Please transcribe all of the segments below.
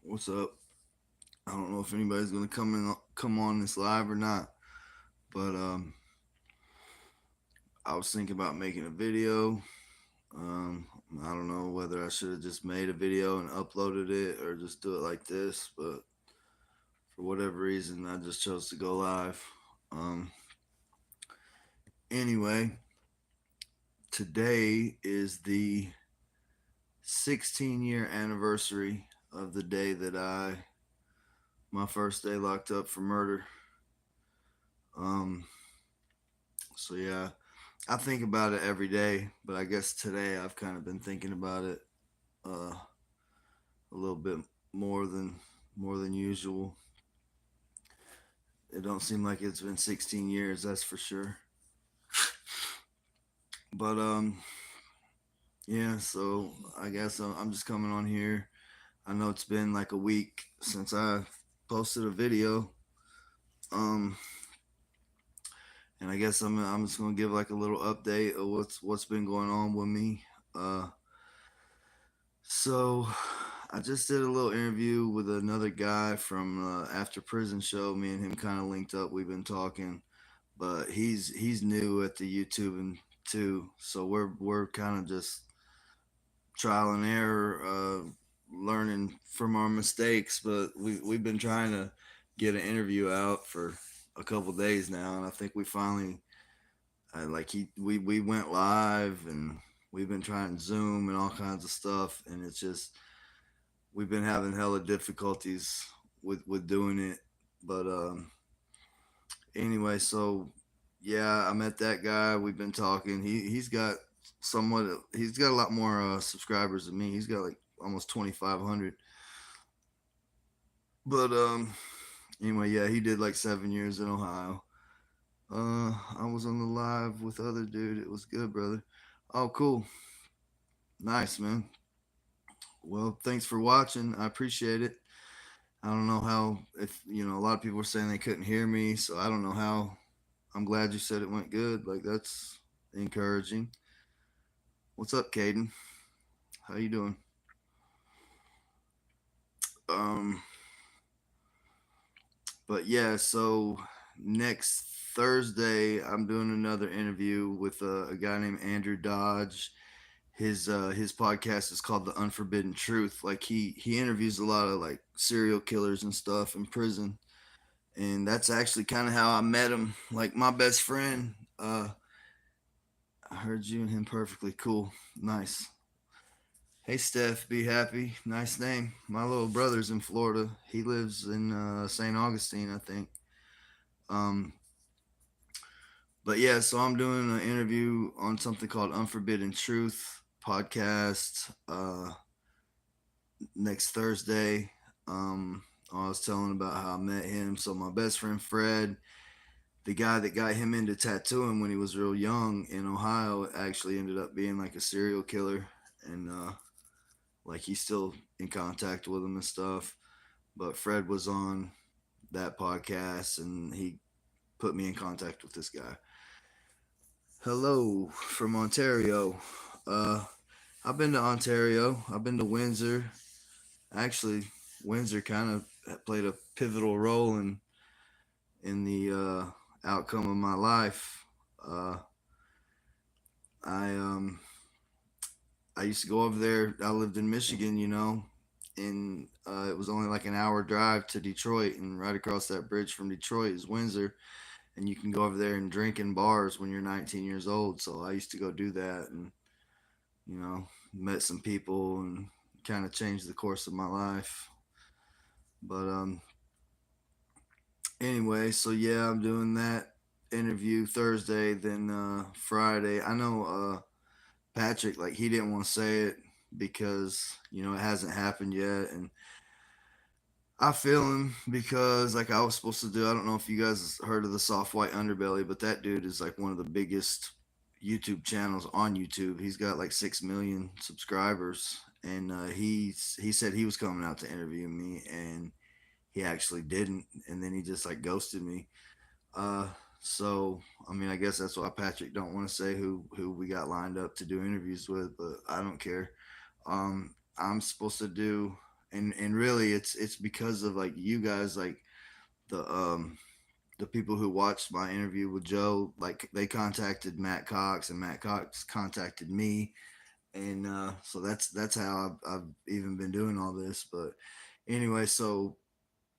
What's up? I don't know if anybody's gonna come on this live or not, but I was thinking about making a video. Um, I don't know whether I should have just made a video and uploaded it or just do it like this, but for whatever reason, I just chose to go live. Um, anyway, today is the 16-year anniversary of the day that my first day locked up for murder. Um, so yeah, I think about it every day, but I guess today I've kind of been thinking about it uh, a little bit more than more than usual. It don't seem like it's been 16 years, that's for sure. But yeah. So I guess I'm just coming on here. I know it's been like a week since I posted a video. Um, and I guess I'm just gonna give like a little update of what's been going on with me. Uh, So I just did a little interview with another guy from After Prison Show. Me and him kind of linked up. We've been talking, but he's new at the YouTube and too. So we're kind of just trial and error, learning from our mistakes. But we've been trying to get an interview out for a couple days now, and I think we finally like we went live and we've been trying Zoom and all kinds of stuff, and it's just we've been having hella difficulties with doing it. But anyway, so yeah, I met that guy. We've been talking. He's got somewhat. He's got a lot more subscribers than me. He's got like almost 2,500. But anyway, yeah, he did like 7 years in Ohio. I was on the live with other dude. It was good, brother. Oh, cool, nice, man. Well, thanks for watching. I appreciate it. I don't know how, if a lot of people were saying they couldn't hear me, so I don't know how. I'm glad you said it went good. Like, that's encouraging. What's up, Caden? How you doing? Um, but yeah, so next Thursday I'm doing another interview with a guy named Andrew Dodge. His podcast is called The Unforbidden Truth. Like he interviews a lot of like serial killers and stuff in prison, and that's actually kind of how I met him. Like my best friend. I heard you and him perfectly. Cool. Nice. Hey, Steph. Be happy. Nice name. My little brother's in Florida. He lives in St. Augustine, I think. Um, but yeah, so I'm doing an interview on something called Unforbidden Truth podcast next Thursday. I was telling about how I met him. So my best friend Fred, the guy that got him into tattooing when he was real young in Ohio, actually ended up being like a serial killer, and like he's still in contact with him and stuff. But Fred was on that podcast, and he put me in contact with this guy. Hello from Ontario. Uh, I've been to Ontario. I've been to Windsor. Actually, Windsor kind of played a pivotal role in the outcome of my life. Uh, I I used to go over there. I lived in Michigan, and it was only like an hour drive to Detroit, and right across that bridge from Detroit is Windsor, and you can go over there and drink in bars when you're 19 years old. So I used to go do that, and met some people and kind of changed the course of my life. But anyway, so yeah, I'm doing that interview Thursday, then Friday. I know Patrick, like he didn't want to say it because it hasn't happened yet, and I feel him because like I was supposed to do. I don't know if you guys heard of the Soft White Underbelly, but that dude is like one of the biggest YouTube channels on YouTube. He's got like 6 million subscribers, and he said he was coming out to interview me, and he actually didn't, and then he just like ghosted me. Uh, so I mean, I guess that's why Patrick don't want to say who we got lined up to do interviews with, but I don't care. I'm supposed to do and really it's because of like you guys, like the the people who watched my interview with Joe, like they contacted Matt Cox, and Matt Cox contacted me, and so that's how I've even been doing all this. But anyway, so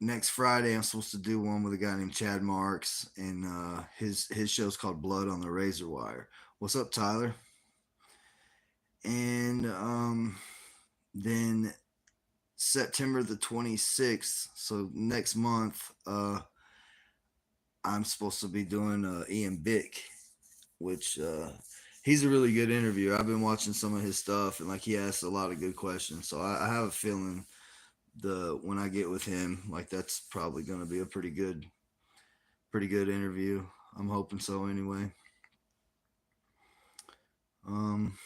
next Friday I'm supposed to do one with a guy named Chad Marks, and his show's called Blood on the Razor Wire. What's up, Tyler? And then September the 26th, so next month, I'm supposed to be doing Ian Bick, which he's a really good interviewer. I've been watching some of his stuff, and like he asks a lot of good questions. So I have a feeling the when I get with him, like that's probably going to be a pretty good interview. I'm hoping so anyway. Um,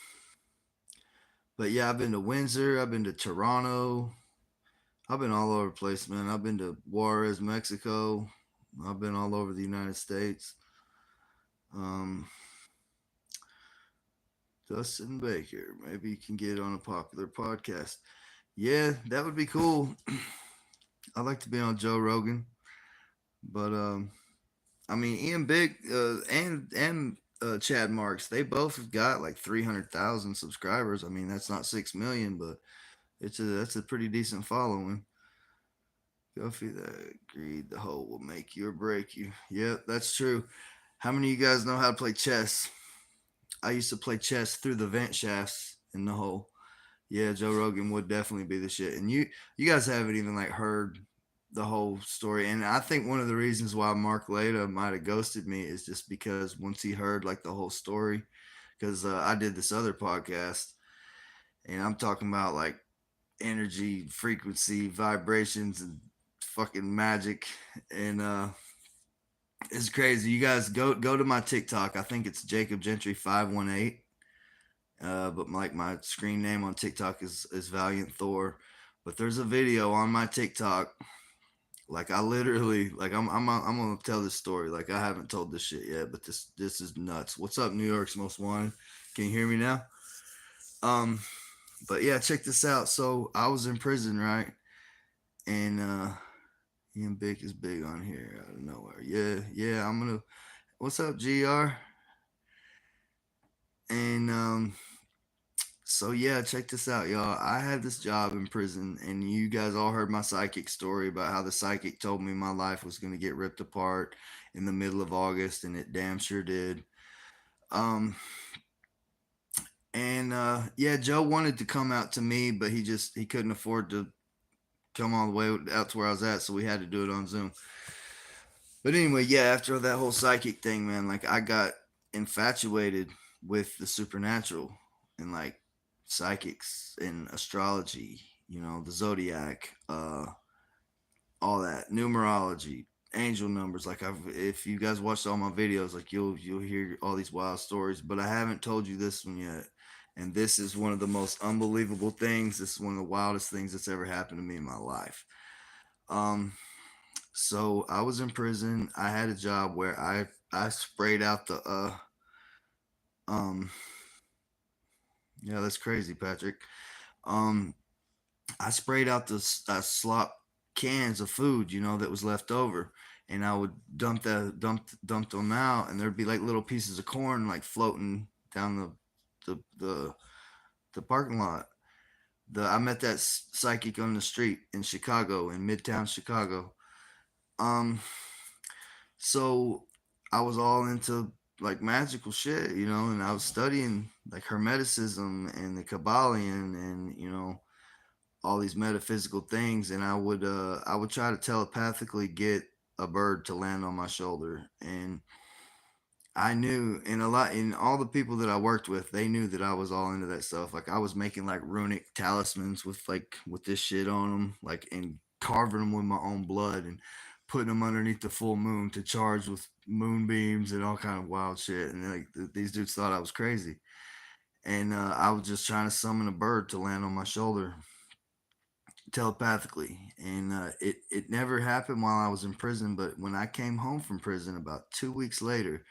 but yeah, I've been to Windsor. I've been to Toronto. I've been all over the place, man. I've been to Juarez, Mexico. I've been all over the United States. Um, Dustin Baker, maybe you can get on a popular podcast. Yeah, that would be cool. I'd like to be on Joe Rogan, but I mean Ian Big and Chad Marks, they both have got like 300,000 subscribers. I mean that's not 6 million, but that's a pretty decent following. Go feed that greed. The hole will make you or break you. Yep, that's true. How many of you guys know how to play chess? I used to play chess through the vent shafts in the hole. Yeah, Joe Rogan would definitely be the shit. And you guys haven't even like heard the whole story. And I think one of the reasons why Mark Leda might have ghosted me is just because once he heard like the whole story, because I did this other podcast and I'm talking about like energy, frequency, vibrations, and fucking magic. And it's crazy. You guys go to my TikTok. I think it's Jacob Gentry 518. But like my screen name on TikTok is Valiant Thor. But there's a video on my TikTok. Like I literally like I'm gonna tell this story. Like I haven't told this shit yet, but this is nuts. What's up, New York's Most Wanted? Can you hear me now? Um, but yeah, check this out. So I was in prison, right? And Ian Bick is big on here out of nowhere. Yeah, yeah. I'm gonna. What's up, Gr? And so yeah, check this out, y'all. I had this job in prison, and you guys all heard my psychic story about how the psychic told me my life was gonna get ripped apart in the middle of August, and it damn sure did. Um, and yeah, Joe wanted to come out to me, but he couldn't afford to come all the way out to where I was at, so we had to do it on Zoom. But anyway, yeah, after that whole psychic thing, man, like I got infatuated with the supernatural and like psychics and astrology, the zodiac, all that, numerology, angel numbers. Like if you guys watched all my videos, like you'll hear all these wild stories, but I haven't told you this one yet. And this is one of the most unbelievable things. This is one of the wildest things that's ever happened to me in my life. Um, so I was in prison. I had a job where I sprayed out the um yeah, that's crazy, Patrick. Um, I sprayed out the slop cans of food, that was left over, and I would dump them out, and there'd be like little pieces of corn like floating down the the, the parking lot. I met that psychic on the street in Chicago, in Midtown Chicago. Um, so I was all into like magical shit, and I was studying like Hermeticism and the Kabbalion and all these metaphysical things, and I would try to telepathically get a bird to land on my shoulder. And I knew, and a lot, and all the people that I worked with, they knew that I was all into that stuff. Like I was making like runic talismans with this shit on them, like, and carving them with my own blood and putting them underneath the full moon to charge with moonbeams and all kind of wild shit. And like these dudes thought I was crazy, and I was just trying to summon a bird to land on my shoulder telepathically. And it never happened while I was in prison. But when I came home from prison about 2 weeks later,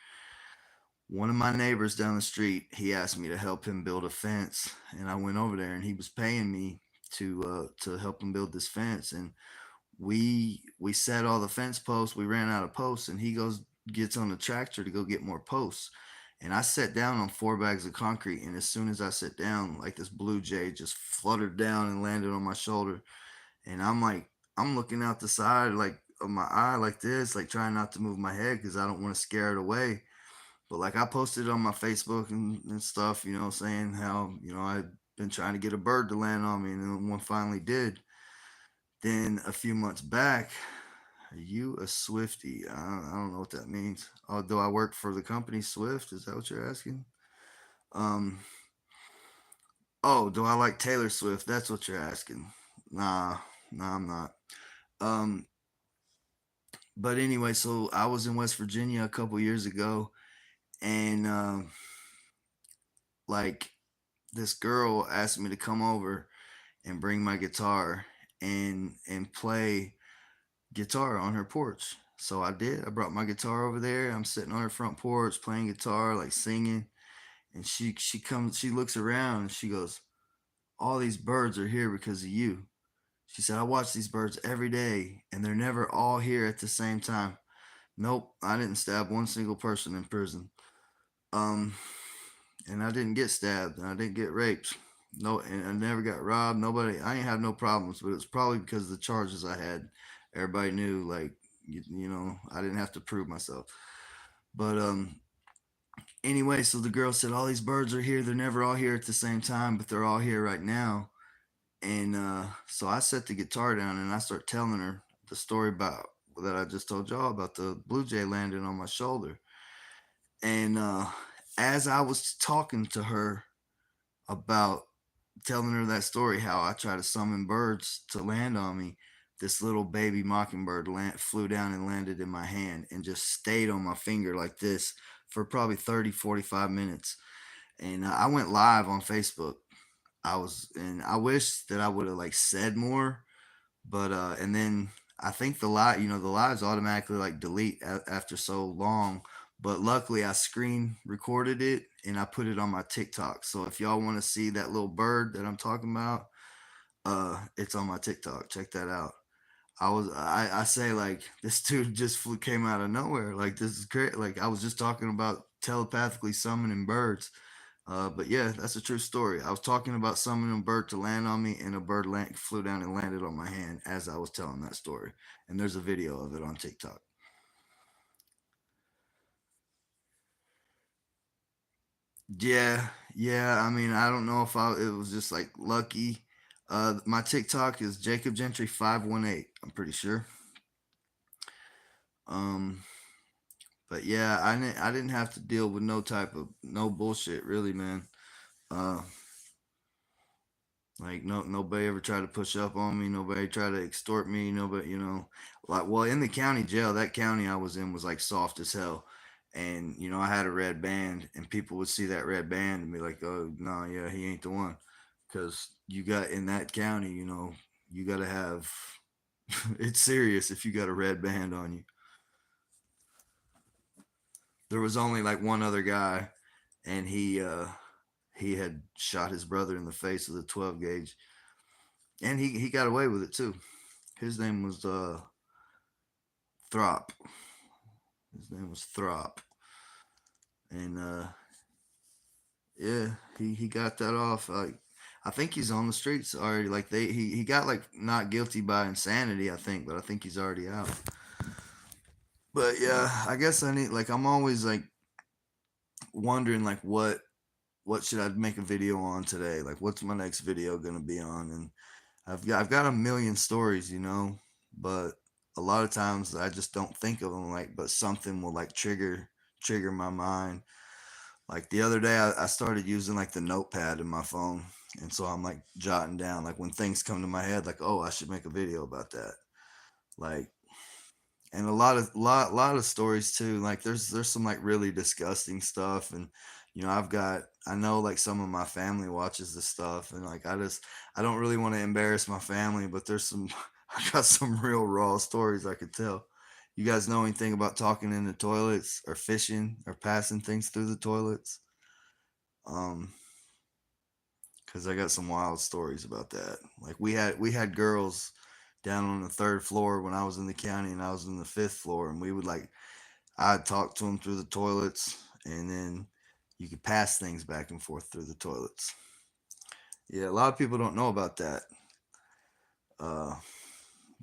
one of my neighbors down the street, he asked me to help him build a fence, and I went over there, and he was paying me to help him build this fence. And we set all the fence posts. We ran out of posts, and he goes gets on the tractor to go get more posts. And I sat down on 4 bags of concrete, and as soon as I sat down, like this blue jay just fluttered down and landed on my shoulder. And I'm looking out the side like of my eye like this, like trying not to move my head because I don't want to scare it away. But like I posted on my Facebook and stuff, saying how I've been trying to get a bird to land on me, and then one finally did. Then a few months back, are you a Swifty? I don't know what that means. Although I work for the company Swift, is that what you're asking? Um, oh, do I like Taylor Swift? That's what you're asking. Nah, nah, I'm not. Um, but anyway, so I was in West Virginia a couple years ago, and like this girl asked me to come over and bring my guitar and play guitar on her porch. So I did. I brought my guitar over there. I'm sitting on her front porch playing guitar, like singing. And she looks around and she goes, "All these birds are here because of you." She said, "I watch these birds every day and they're never all here at the same time." Nope, I didn't stab one single person in prison. Um, and I didn't get stabbed and I didn't get raped. No, and I never got robbed. Nobody, I ain't have no problems, but it was probably because of the charges I had. Everybody knew, like, I didn't have to prove myself. But anyway, so the girl said, "All these birds are here. They're never all here at the same time, but they're all here right now." And so I set the guitar down and I start telling her the story about that I just told y'all about the blue jay landing on my shoulder. And as I was talking to her about telling her that story, how I try to summon birds to land on me, this little baby mockingbird flew down and landed in my hand and just stayed on my finger like this for probably 30, 45 minutes. And I went live on Facebook. And I wish that I would have like said more, but and then I think the lives automatically like delete after so long. But luckily, I screen recorded it and I put it on my TikTok. So if y'all want to see that little bird that I'm talking about, it's on my TikTok. Check that out. I say like this dude just came out of nowhere. Like this is great. Like I was just talking about telepathically summoning birds. But yeah, that's a true story. I was talking about summoning a bird to land on me, and a bird flew down and landed on my hand as I was telling that story. And there's a video of it on TikTok. Yeah, yeah. I mean, I don't know if it was just like lucky. My TikTok is Jacob Gentry 518. I'm pretty sure. Um, but yeah, I didn't have to deal with no bullshit really, man. Uh, Like nobody ever tried to push up on me. Nobody tried to extort me. Nobody, like well in the county jail, that county I was in was like soft as hell, and I had a red band, and people would see that red band and be like, "Oh no, yeah, he ain't the one," because you got in that county, you got to have it's serious if you got a red band on you. There was only like one other guy, and he had shot his brother in the face with a 12 gauge, and he got away with it too. His name was Throp. His name was Throp, and yeah, he got that off. Like I think he's on the streets already. Like he got like not guilty by insanity, I think, but I think he's already out. But yeah, I guess I need like I'm always like wondering like what should I make a video on today? Like what's my next video gonna be on? And I've got a million stories, but a lot of times I just don't think of them. Like, but something will like trigger my mind. Like the other day, I started using like the notepad in my phone, and so I'm like jotting down like when things come to my head, like oh I should make a video about that. Like and a lot of stories too. Like there's some like really disgusting stuff, and I know like some of my family watches this stuff, and like I don't really want to embarrass my family, but there's some I got some real raw stories I could tell. You guys know anything about talking in the toilets or fishing or passing things through the toilets? Um, because I got some wild stories about that. Like we had girls down on the third floor when I was in the county, and I was in the fifth floor, and we would like I'd talk to them through the toilets, and then you could pass things back and forth through the toilets. Yeah, a lot of people don't know about that. Uh,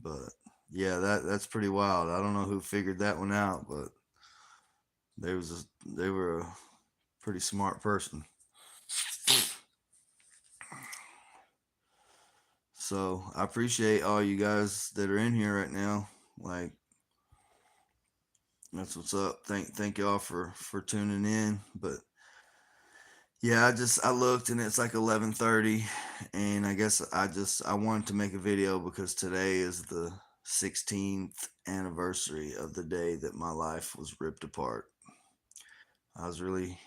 but yeah, that's pretty wild. I don't know who figured that one out, but they were a pretty smart person. So I appreciate all you guys that are in here right now. Like that's what's up. Thank y'all for tuning in. But yeah, I looked and it's like 11:30, and I guess I wanted to make a video because today is the 16th anniversary of the day that my life was ripped apart. I was really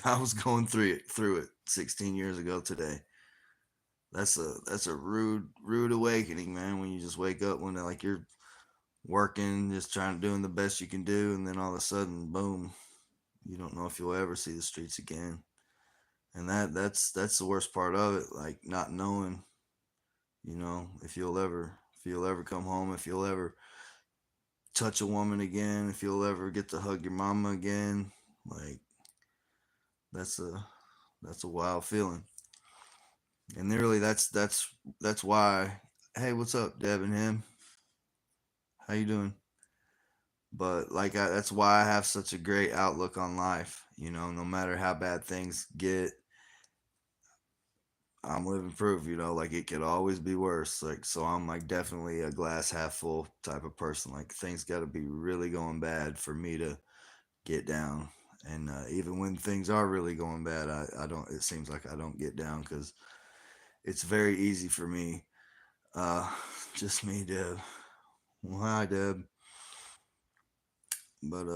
I was going through it 16 years ago today. That's a rude awakening, man. When you just wake up when like you're working, just trying to doing the best you can do, and then all of a sudden, boom, you don't know if you'll ever see the streets again. And that's the worst part of it, like not knowing, if you'll ever come home, if you'll ever touch a woman again, if you'll ever get to hug your mama again. Like that's a that's a wild feeling. And really that's why, hey, what's up, Deb and him? How you doing? But like that's why I have such a great outlook on life. No matter how bad things get, I'm living proof. Like it could always be worse. Like so, I'm like definitely a glass half full type of person. Like things got to be really going bad for me to get down. And even when things are really going bad, I don't. It seems like I don't get down because it's very easy for me. Uh, just me, Deb. Well, hi, Deb. But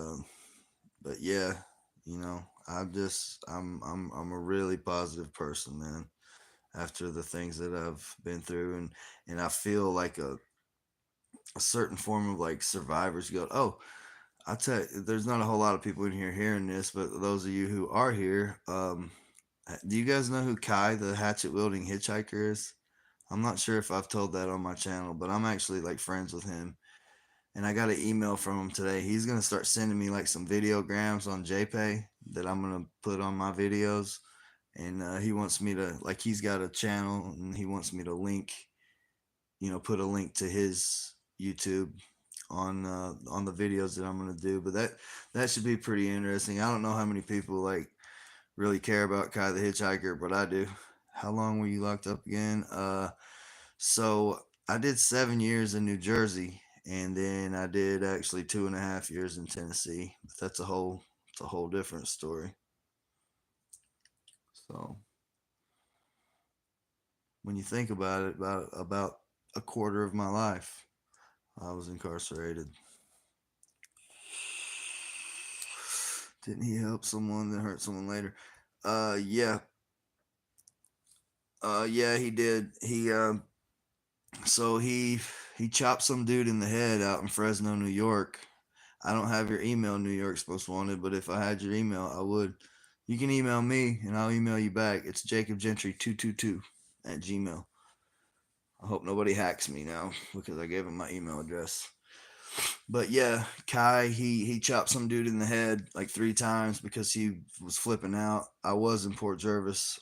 but yeah, I'm a really positive person, man. After the things that I've been through, and I feel like a certain form of like survivor's guilt. Oh, I tell you, there's not a whole lot of people in here hearing this, but those of you who are here, do you guys know who Kai, the hatchet wielding hitchhiker, is? I'm not sure if I've told that on my channel, but I'm actually like friends with him. And I got an email from him today. He's gonna start sending me like some videograms on JPay that I'm gonna put on my videos. And he wants me to like he's got a channel and he wants me to put a link to his YouTube on the videos that I'm gonna do. But that should be pretty interesting. I don't know how many people like really care about Kai the Hitchhiker, but I do. How long were you locked up again? So I did 7 years in New Jersey, and then I did actually 2.5 years in Tennessee. But it's a whole different story. So when you think about it, about a quarter of my life, I was incarcerated. Didn't he help someone that hurt someone later? Yeah, yeah, he did. So he chopped some dude in the head out in Fresno, New York. I don't have your email, New York's Most Wanted, but if I had your email, I would. You can email me and I'll email you back. It's jacobgentry222 at Gmail. I hope nobody hacks me now because I gave him my email address. But yeah, Kai, he chopped some dude in the head like 3 times because he was flipping out. I was in Port Jervis.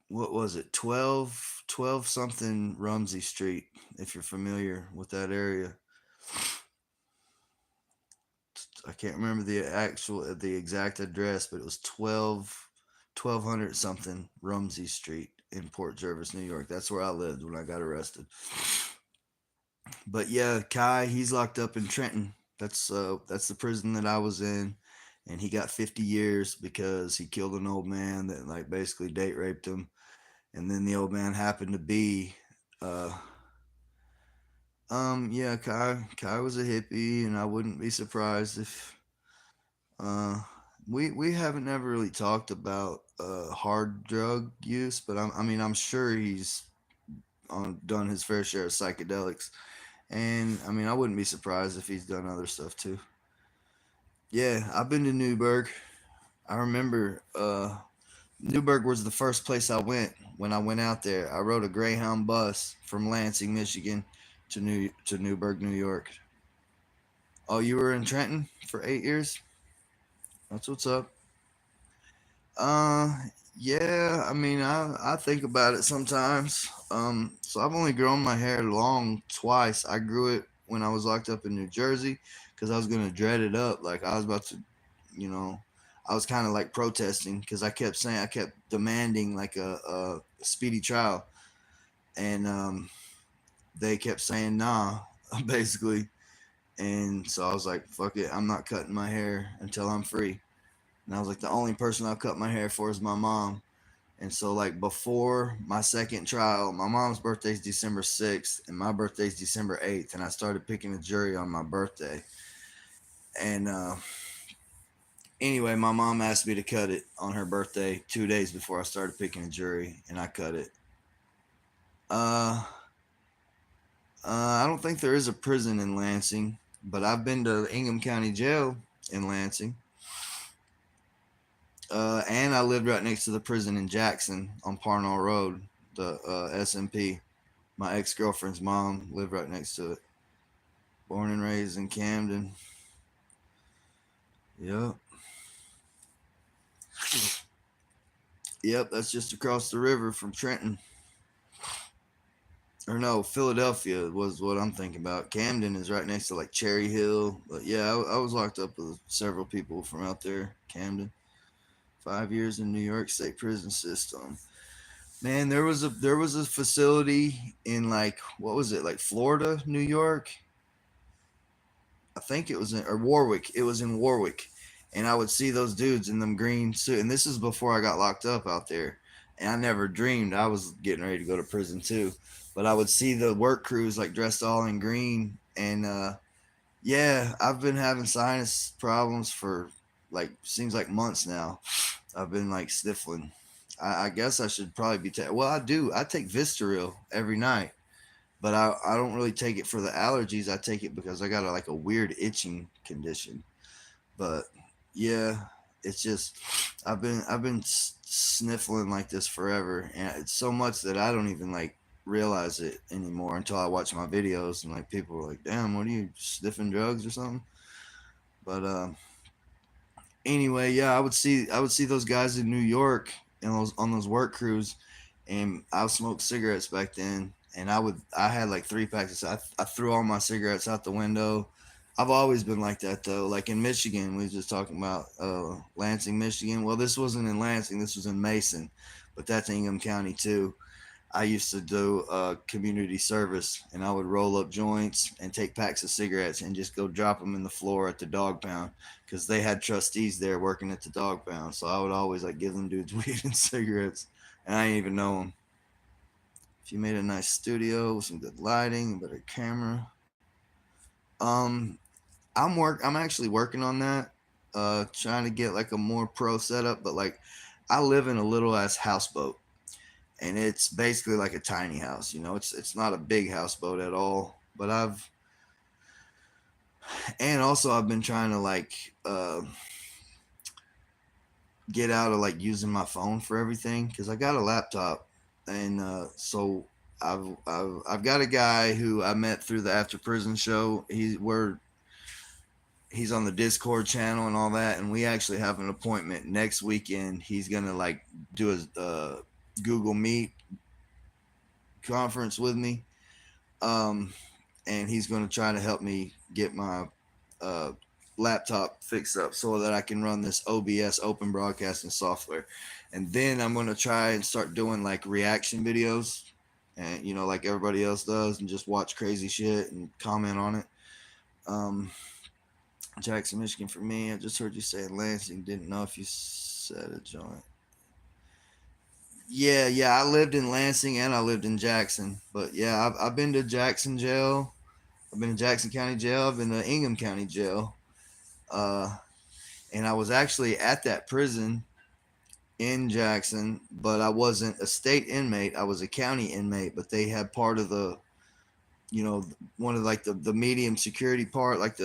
What was it? 12 something Rumsey Street, if you're familiar with that area. I can't remember the exact address, but it was 1200 something Rumsey Street in Port Jervis, New York. That's where I lived when I got arrested. But yeah, Kai, he's locked up in Trenton. That's the prison that I was in, and he got 50 years because he killed an old man that like basically date raped him, and then the old man happened to be, uh, yeah, Kai was a hippie, and I wouldn't be surprised if, uh, we haven't ever really talked about hard drug use, but I mean I'm sure he's done his fair share of psychedelics. And I mean, I wouldn't be surprised if he's done other stuff too. Yeah, I've been to Newburgh. I remember Newburgh was the first place I went when I went out there. I rode a Greyhound bus from Lansing, Michigan, to Newburgh, New York. Oh, you were in Trenton for 8 years? That's what's up. Uh, yeah. I mean, I think about it sometimes. So I've only grown my hair long twice. I grew it when I was locked up in New Jersey because I was gonna dread it up. Like I was about to, you know, I was kind of like protesting because I kept demanding like a speedy trial, and they kept saying nah, basically. And so I was like, fuck it, I'm not cutting my hair until I'm free. And I was like, the only person I'll cut my hair for is my mom. And so, like, before my second trial, my mom's birthday is December 6th, and my birthday is December 8th. And I started picking a jury on my birthday. And anyway, my mom asked me to cut it on her birthday 2 days before I started picking a jury, and I cut it. Uh, I don't think there is a prison in Lansing, but I've been to Ingham County Jail in Lansing. And I lived right next to the prison in Jackson on Parnell Road, the SMP. My ex girlfriend's mom lived right next to it. Born and raised in Camden. Yep. Yep, that's just across the river from Trenton. Or no, Philadelphia was what I'm thinking about. Camden is right next to like Cherry Hill. But yeah, I was locked up with several people from out there, Camden. 5 years in New York State prison system. Man, there was a facility in like what was it like Florida, New York, I think it was in or Warwick. It was in Warwick, and I would see those dudes in them green suit. And this is before I got locked up out there, and I never dreamed I was getting ready to go to prison too. But I would see the work crews like dressed all in green, and yeah, I've been having sinus problems for like seems like months now. I've been like sniffling. I guess I should probably be taking. Well, I do. I take Vistaril every night, but I don't really take it for the allergies. I take it because I got like a weird itching condition. But yeah, it's just I've been sniffling like this forever, and it's so much that I don't even like realize it anymore until I watch my videos and like people are like, "Damn, what are you sniffing drugs or something?" But anyway, yeah, I would see those guys in New York and those on those work crews, and I smoked cigarettes back then, and I had like 3 packs. I threw all my cigarettes out the window. I've always been like that though. Like in Michigan, we were just talking about Lansing, Michigan. Well, this wasn't in Lansing. This was in Mason, but that's Ingham County too. I used to do community service, and I would roll up joints and take packs of cigarettes and just go drop them in the floor at the dog pound because they had trustees there working at the dog pound. So I would always like give them dudes weed and cigarettes, and I didn't even know them. If you made a nice studio with some good lighting, a better camera, um, I'm actually working on that. Trying to get like a more pro setup, but like I live in a little ass houseboat, and it's basically like a tiny house. It's not a big houseboat at all. But I've been trying to like get out of like using my phone for everything because I got a laptop, and so I've got a guy who I met through the After Prison show. He's on the Discord channel and all that, and we actually have an appointment next weekend. He's gonna like do a Google Meet conference with me, um, and he's going to try to help me get my uh, laptop fixed up so that I can run this OBS open broadcasting software. And then I'm going to try and start doing like reaction videos, and like everybody else does, and just watch crazy shit and comment on it. Um, Jackson, Michigan for me. I just heard you say Lansing. Didn't know if you said a joint. Yeah. I lived in Lansing and I lived in Jackson, but yeah, I've been to Jackson jail. I've been to Jackson County Jail. I've been to Ingham County Jail. Uh, and I was actually at that prison in Jackson, but I wasn't a state inmate. I was a county inmate, but they had part of the, one of like the medium security part, like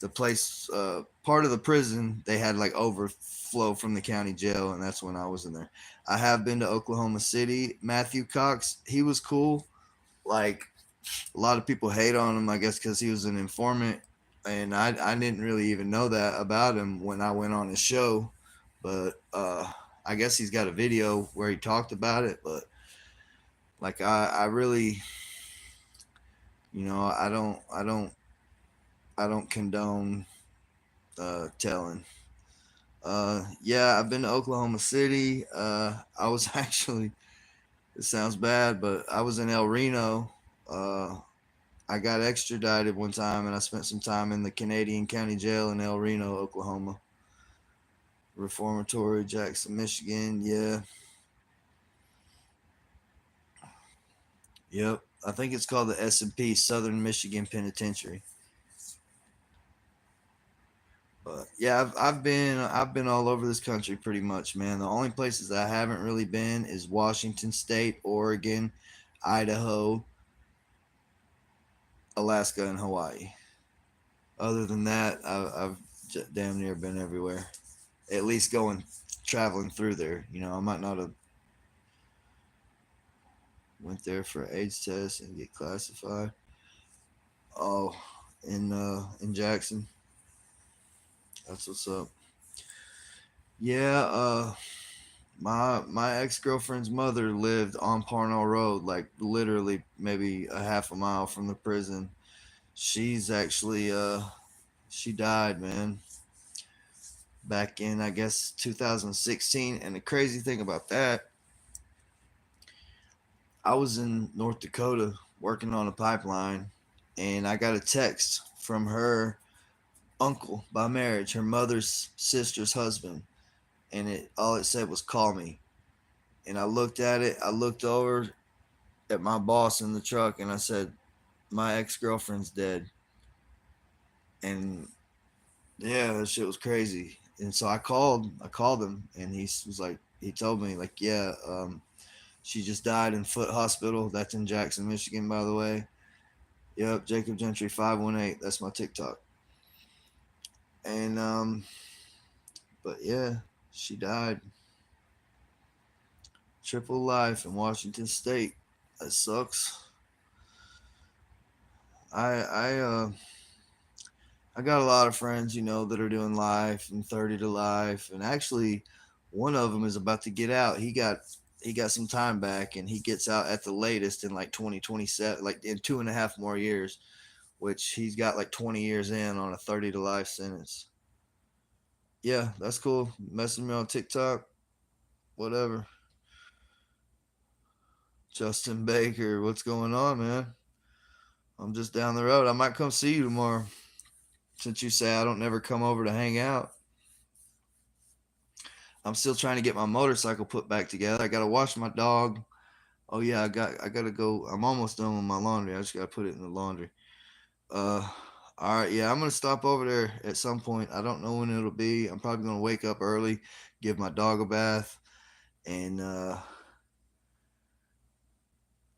the place, part of the prison, they had like overflow from the county jail, and that's when I was in there. I have been to Oklahoma City. Matthew Cox, he was cool. Like, a lot of people hate on him, I guess, because he was an informant, and I didn't really even know that about him when I went on his show, but I guess he's got a video where he talked about it. But like, I really, I don't condone telling. Yeah, I've been to Oklahoma City. I was actually, it sounds bad, but I was in El Reno. Uh, I got extradited one time, and I spent some time in the Canadian County Jail in El Reno, Oklahoma. Reformatory, Jackson, Michigan. Yeah, yep. I think it's called the S&P Southern Michigan Penitentiary. But yeah, I've been all over this country pretty much, man. The only places that I haven't really been is Washington State, Oregon, Idaho, Alaska, and Hawaii. Other than that, I've damn near been everywhere. At least going traveling through there. I might not have went there for AIDS test and get classified. Oh, in Jackson. That's what's up. Yeah, my ex girlfriend's mother lived on Parnell Road, like literally maybe a half a mile from the prison. She's actually she died, man, back in, I guess, 2016. And the crazy thing about that, I was in North Dakota working on a pipeline, and I got a text from her uncle by marriage, her mother's sister's husband, and it all it said was "call me." And I looked at it. I looked over at my boss in the truck, and I said, "My ex girlfriend's dead." And yeah, that shit was crazy. And so I called him, and he was like, he told me like, yeah, she just died in Foot Hospital. That's in Jackson, Michigan, by the way. Yep, Jacob Gentry 518. That's my TikTok. And but yeah, she died. Triple life in Washington State. That sucks. I I got a lot of friends, that are doing life and 30 to life, and actually, one of them is about to get out. He got some time back, and he gets out at the latest in like 2027, like in 2.5 more years, which he's got like 20 years in on a 30 to life sentence. Yeah, that's cool. Messing me on TikTok, whatever. Justin Baker, what's going on, man? I'm just down the road. I might come see you tomorrow. Since you say I don't never come over to hang out, I'm still trying to get my motorcycle put back together. I gotta wash my dog. Oh yeah, I gotta go. I'm almost done with my laundry. I just gotta put it in the laundry. Uh, all right, yeah, I'm gonna stop over there at some point. I don't know when it'll be. I'm probably gonna wake up early, give my dog a bath, and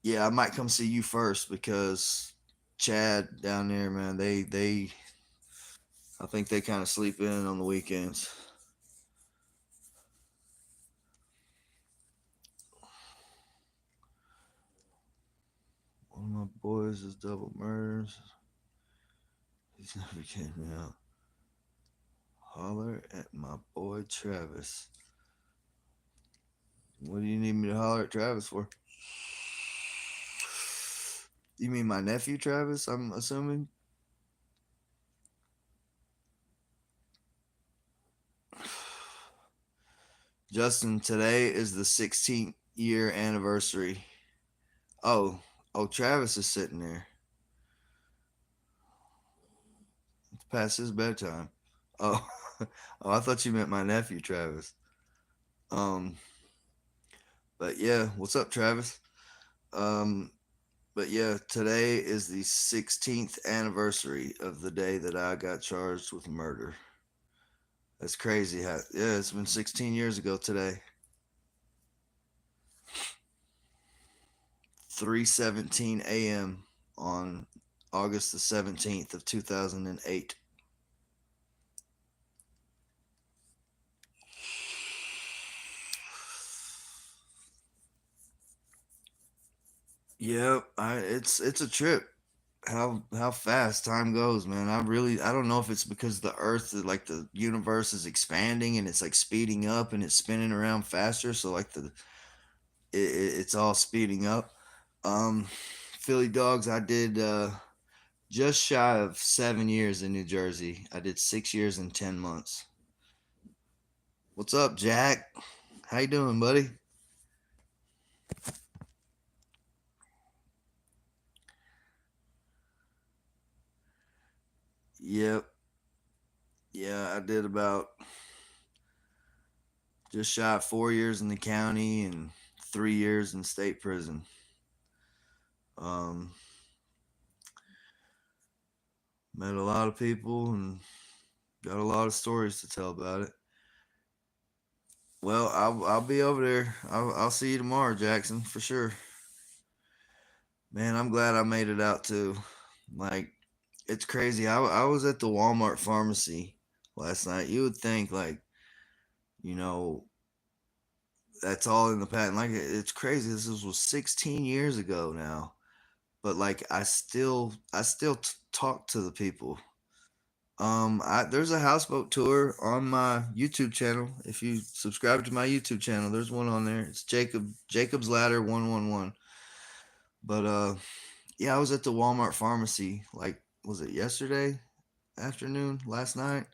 yeah, I might come see you first because Chad down there, man, they I think they kind of sleep in on the weekends. One of my boys is double murders. He's never getting me out. Holler at my boy Travis. What do you need me to holler at Travis for? You mean my nephew Travis, I'm assuming? Justin, today is the 16th year anniversary. Oh, oh, Travis is sitting there. It's past his bedtime. Oh, oh, I thought you meant my nephew Travis. Um, but yeah, what's up, Travis? Um, but yeah, today is the 16th anniversary of the day that I got charged with murder. That's crazy. Yeah, it's been 16 years ago today. 3:17 a.m. on August the 17th of 2008. Yep, it's a trip. How fast time goes, man. I don't know if it's because the Earth, like the universe, is expanding and it's like speeding up and it's spinning around faster. So like it's all speeding up. Um, Philly dogs. I did just shy of 7 years in New Jersey. I did 6 years and 10 months. What's up, Jack? How you doing, buddy? Yep. Yeah, I did about just shy of 4 years in the county and 3 years in state prison. Um, Met a lot of people and got a lot of stories to tell about it. Well, I'll be over there. I'll see you tomorrow, Jackson, for sure. Man, I'm glad I made it out too. Like, it's crazy. I was at the Walmart pharmacy last night. You would think like, you know, that's all in the past. Like, it's crazy. This was 16 years ago now, but like I still talk to the people. There's a houseboat tour on my YouTube channel. If you subscribe to my YouTube channel, there's one on there. It's Jacob's Ladder 111. But yeah, I was at the Walmart pharmacy. Like, was it yesterday afternoon, last night?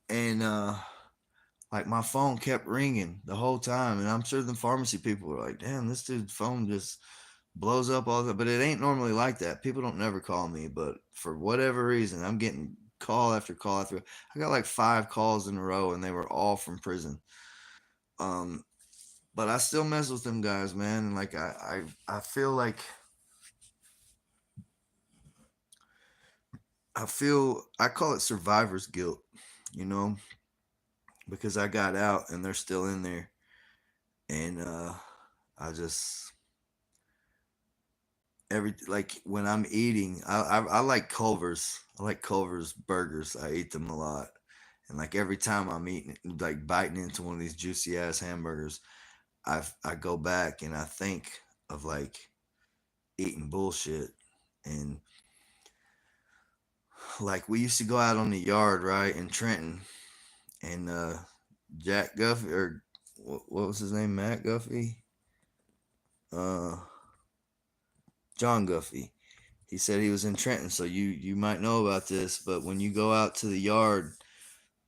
And like my phone kept ringing the whole time, and I'm sure the pharmacy people were like, "Damn, this dude's phone just blows up all the." But it ain't normally like that. People don't never call me, but for whatever reason, I'm getting call after call after. I got like 5 calls in a row, and they were all from prison. Um, but I still mess with them guys, man. And like I feel like I call it survivor's guilt, you know, because I got out and they're still in there, and I just every like when I'm eating, I like Culver's. I like Culver's burgers. I eat them a lot, and like every time I'm eating, like biting into one of these juicy ass hamburgers, I go back and I think of like eating bullshit, and like we used to go out on the yard right in Trenton, and Jack Guffey or what was his name, Matt Guffey, uh, John Guffey. He said he was in Trenton, so you might know about this. But when you go out to the yard,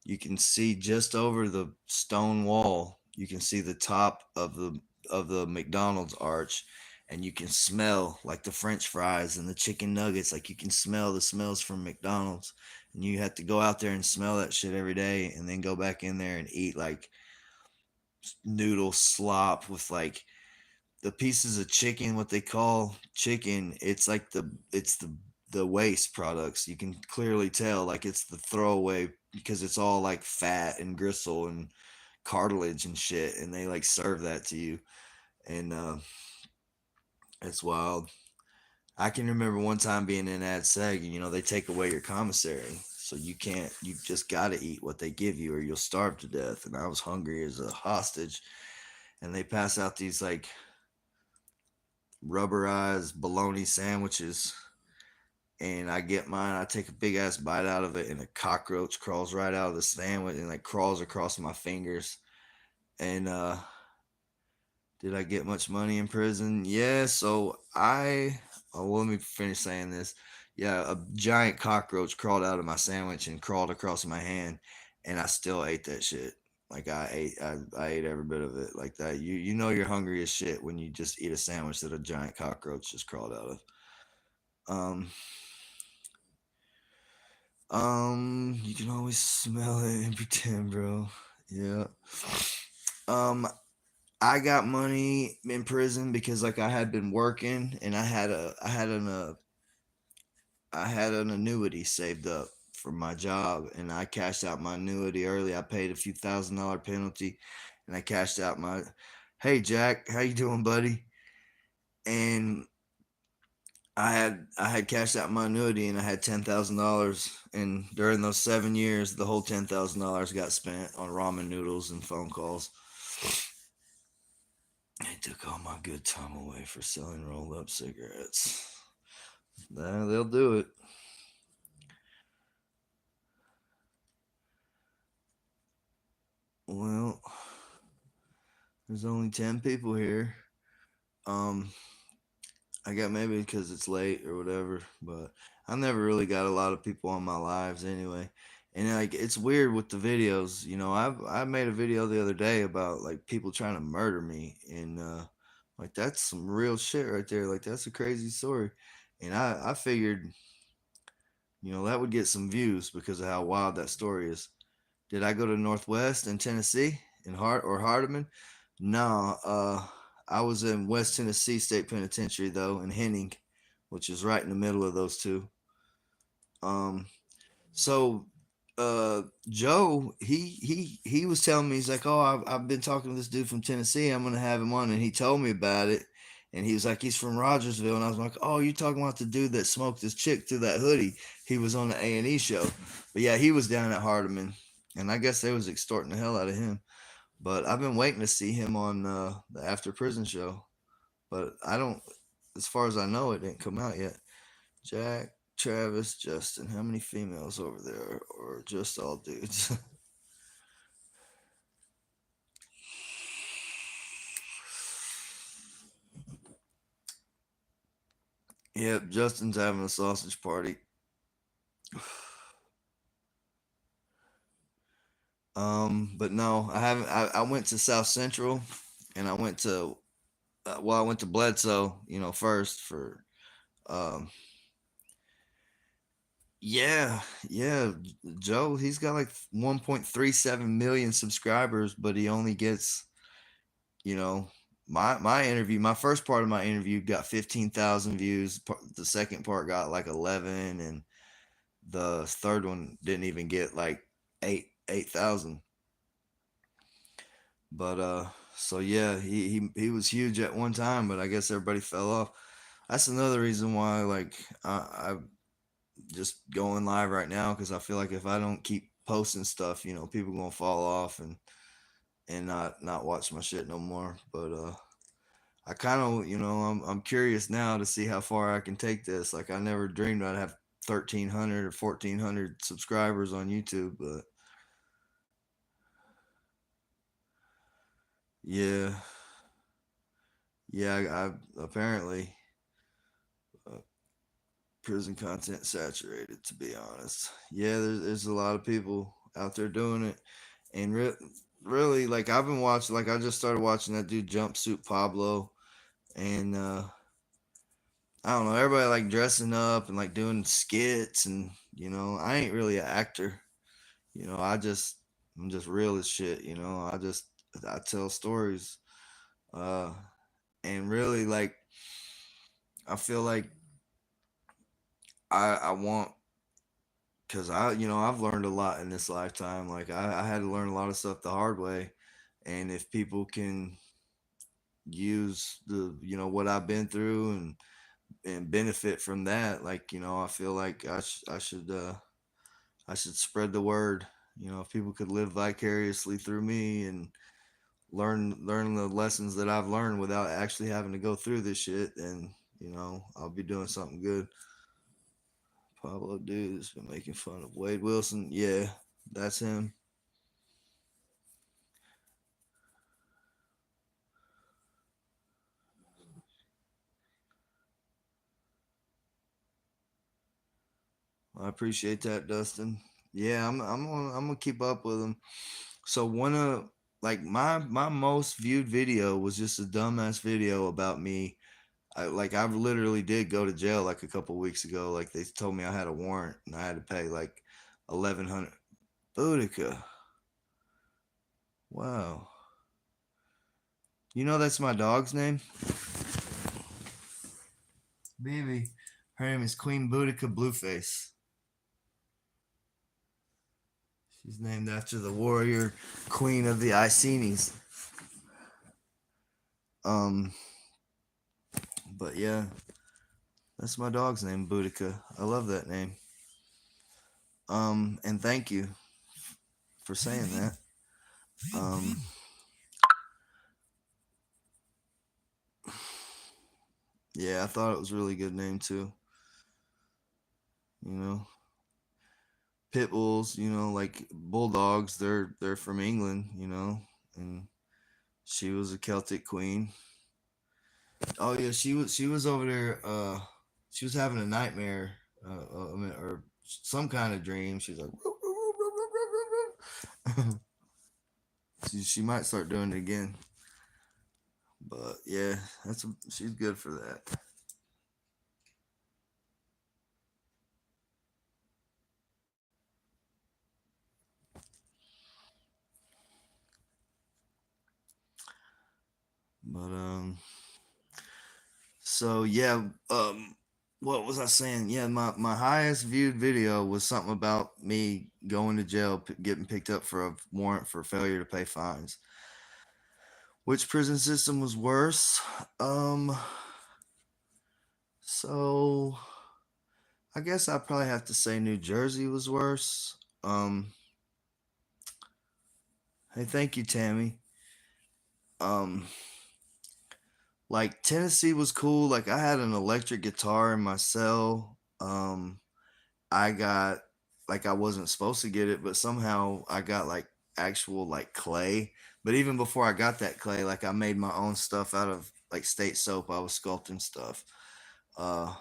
you can see just over the stone wall. You can see the top of the McDonald's arch, and you can smell like the French fries and the chicken nuggets. Like you can smell the smells from McDonald's, and you have to go out there and smell that shit every day, and then go back in there and eat like noodle slop with like the pieces of chicken, what they call chicken. It's the waste products. You can clearly tell like it's the throwaway because it's all like fat and gristle and cartilage and shit, and they like serve that to you, and it's wild. I can remember one time being in Ad Seg, and they take away your commissary, so you just gotta eat what they give you, or you'll starve to death. And I was hungry as a hostage, and they pass out these like rubberized bologna sandwiches, and I get mine. I take a big ass bite out of it, and a cockroach crawls right out of the sandwich and like crawls across my fingers. And did I get much money in prison? Yeah. So well, let me finish saying this. Yeah, a giant cockroach crawled out of my sandwich and crawled across my hand, and I still ate that shit. Like I ate every bit of it like that. You know you're hungry as shit when you just eat a sandwich that a giant cockroach just crawled out of. Um, you can always smell it and pretend, bro. Yeah. Um, I got money in prison because like I had been working and I had an annuity saved up for my job, and I cashed out my annuity early. I paid a few $1,000 penalty, and I cashed out my. Hey Jack, how you doing, buddy? And I had cashed out my annuity, and I had $10,000. And during those 7 years, the whole $10,000 got spent on ramen noodles and phone calls. They took all my good time away for selling rolled up cigarettes. Nah, they'll do it. Well, there's only 10 people here. Um, I got maybe because it's late or whatever, but I never really got a lot of people on my lives anyway. And like it's weird with the videos, I made a video the other day about like people trying to murder me, and like that's some real shit right there. Like that's a crazy story, and I figured that would get some views because of how wild that story is. Did I go to Northwest in Tennessee in Hardeman? No, I was in West Tennessee State Penitentiary though in Henning, which is right in the middle of those two. Um, so Joe, he was telling me, he's like, oh, I've been talking to this dude from Tennessee. I'm gonna have him on, and he told me about it. And he was like, he's from Rogersville, and I was like, oh, you talking about the dude that smoked his chick through that hoodie? He was on the A&E show, but yeah, he was down at Hardeman, and I guess they was extorting the hell out of him. But I've been waiting to see him on the After Prison show, but I don't. As far as I know, it didn't come out yet. Jack, Travis, Justin. How many females over there, or just all dudes? Yep, Justin's having a sausage party. But no, I haven't. I went to South Central, and I went to I went to Bledsoe, first for um. Yeah, yeah, Joe. He's got like 1.37 million subscribers, but he only gets you know my interview, my first part of my interview got 15,000 views. The second part got like 11, and the third one didn't even get like 8,000. But so yeah, he was huge at one time, but I guess everybody fell off. That's another reason why like I just going live right now, because I feel like if I don't keep posting stuff, people gonna fall off and not watch my shit no more. But I kind of, I'm curious now to see how far I can take this. Like I never dreamed I'd have 1,300 or 1,400 subscribers on YouTube, but yeah, yeah, I apparently uh, prison content saturated. To be honest, yeah, there's a lot of people out there doing it, and really, like I've been watching. Like I just started watching that dude Jumpsuit Pablo, and I don't know, everybody like dressing up and like doing skits, and I ain't really an actor. I'm just real as shit. I tell stories, uh, and really like I feel like I want, because I've learned a lot in this lifetime. Like I had to learn a lot of stuff the hard way, and if people can use the what I've been through and benefit from that, like I feel like I should spread the word. If people could live vicariously through me and learn the lessons that I've learned without actually having to go through this shit, then I'll be doing something good. Pablo dude has been making fun of Wade Wilson. Yeah, that's him. I appreciate that, Dustin. Yeah, I'm gonna keep up with him. So one of like my most viewed video was just a dumbass video about me. I literally did go to jail like a couple weeks ago. Like they told me I had a warrant and I had to pay like 1,100. Boudica. Wow. That's my dog's name? Baby. Her name is Queen Boudica Blueface. She's named after the warrior queen of the Icenies. Um, but yeah, that's my dog's name, Boudica. I love that name. And thank you for saying that. Um, Yeah, I thought it was a really good name too. You know, pit bulls. You know, like bulldogs. They're from England. You know, and she was a Celtic queen. Oh yeah, she was over there. She was having a nightmare, or some kind of dream. She was like, she might start doing it again. But yeah, she's good for that. But so yeah, what was I saying? Yeah, my highest viewed video was something about me going to jail, getting picked up for a warrant for failure to pay fines. Which prison system was worse? So I guess I probably have to say New Jersey was worse. Um, hey, thank you, Tammy. Um, like Tennessee was cool. Like I had an electric guitar in my cell. I got like I wasn't supposed to get it, but somehow I got like actual like clay. But even before I got that clay, like I made my own stuff out of like state soap. I was sculpting stuff. Uh,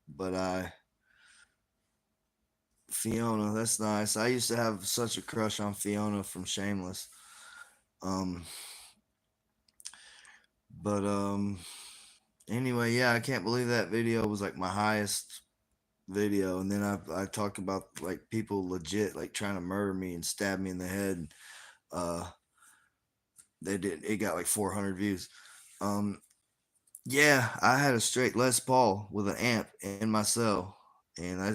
but I Fiona, that's nice. I used to have such a crush on Fiona from Shameless. Um, but anyway, yeah, I can't believe that video was like my highest video, and then I talked about like people legit like trying to murder me and stab me in the head. Uh, they did. It got like 400 views. Um, yeah, I had a straight Les Paul with an amp in my cell, and I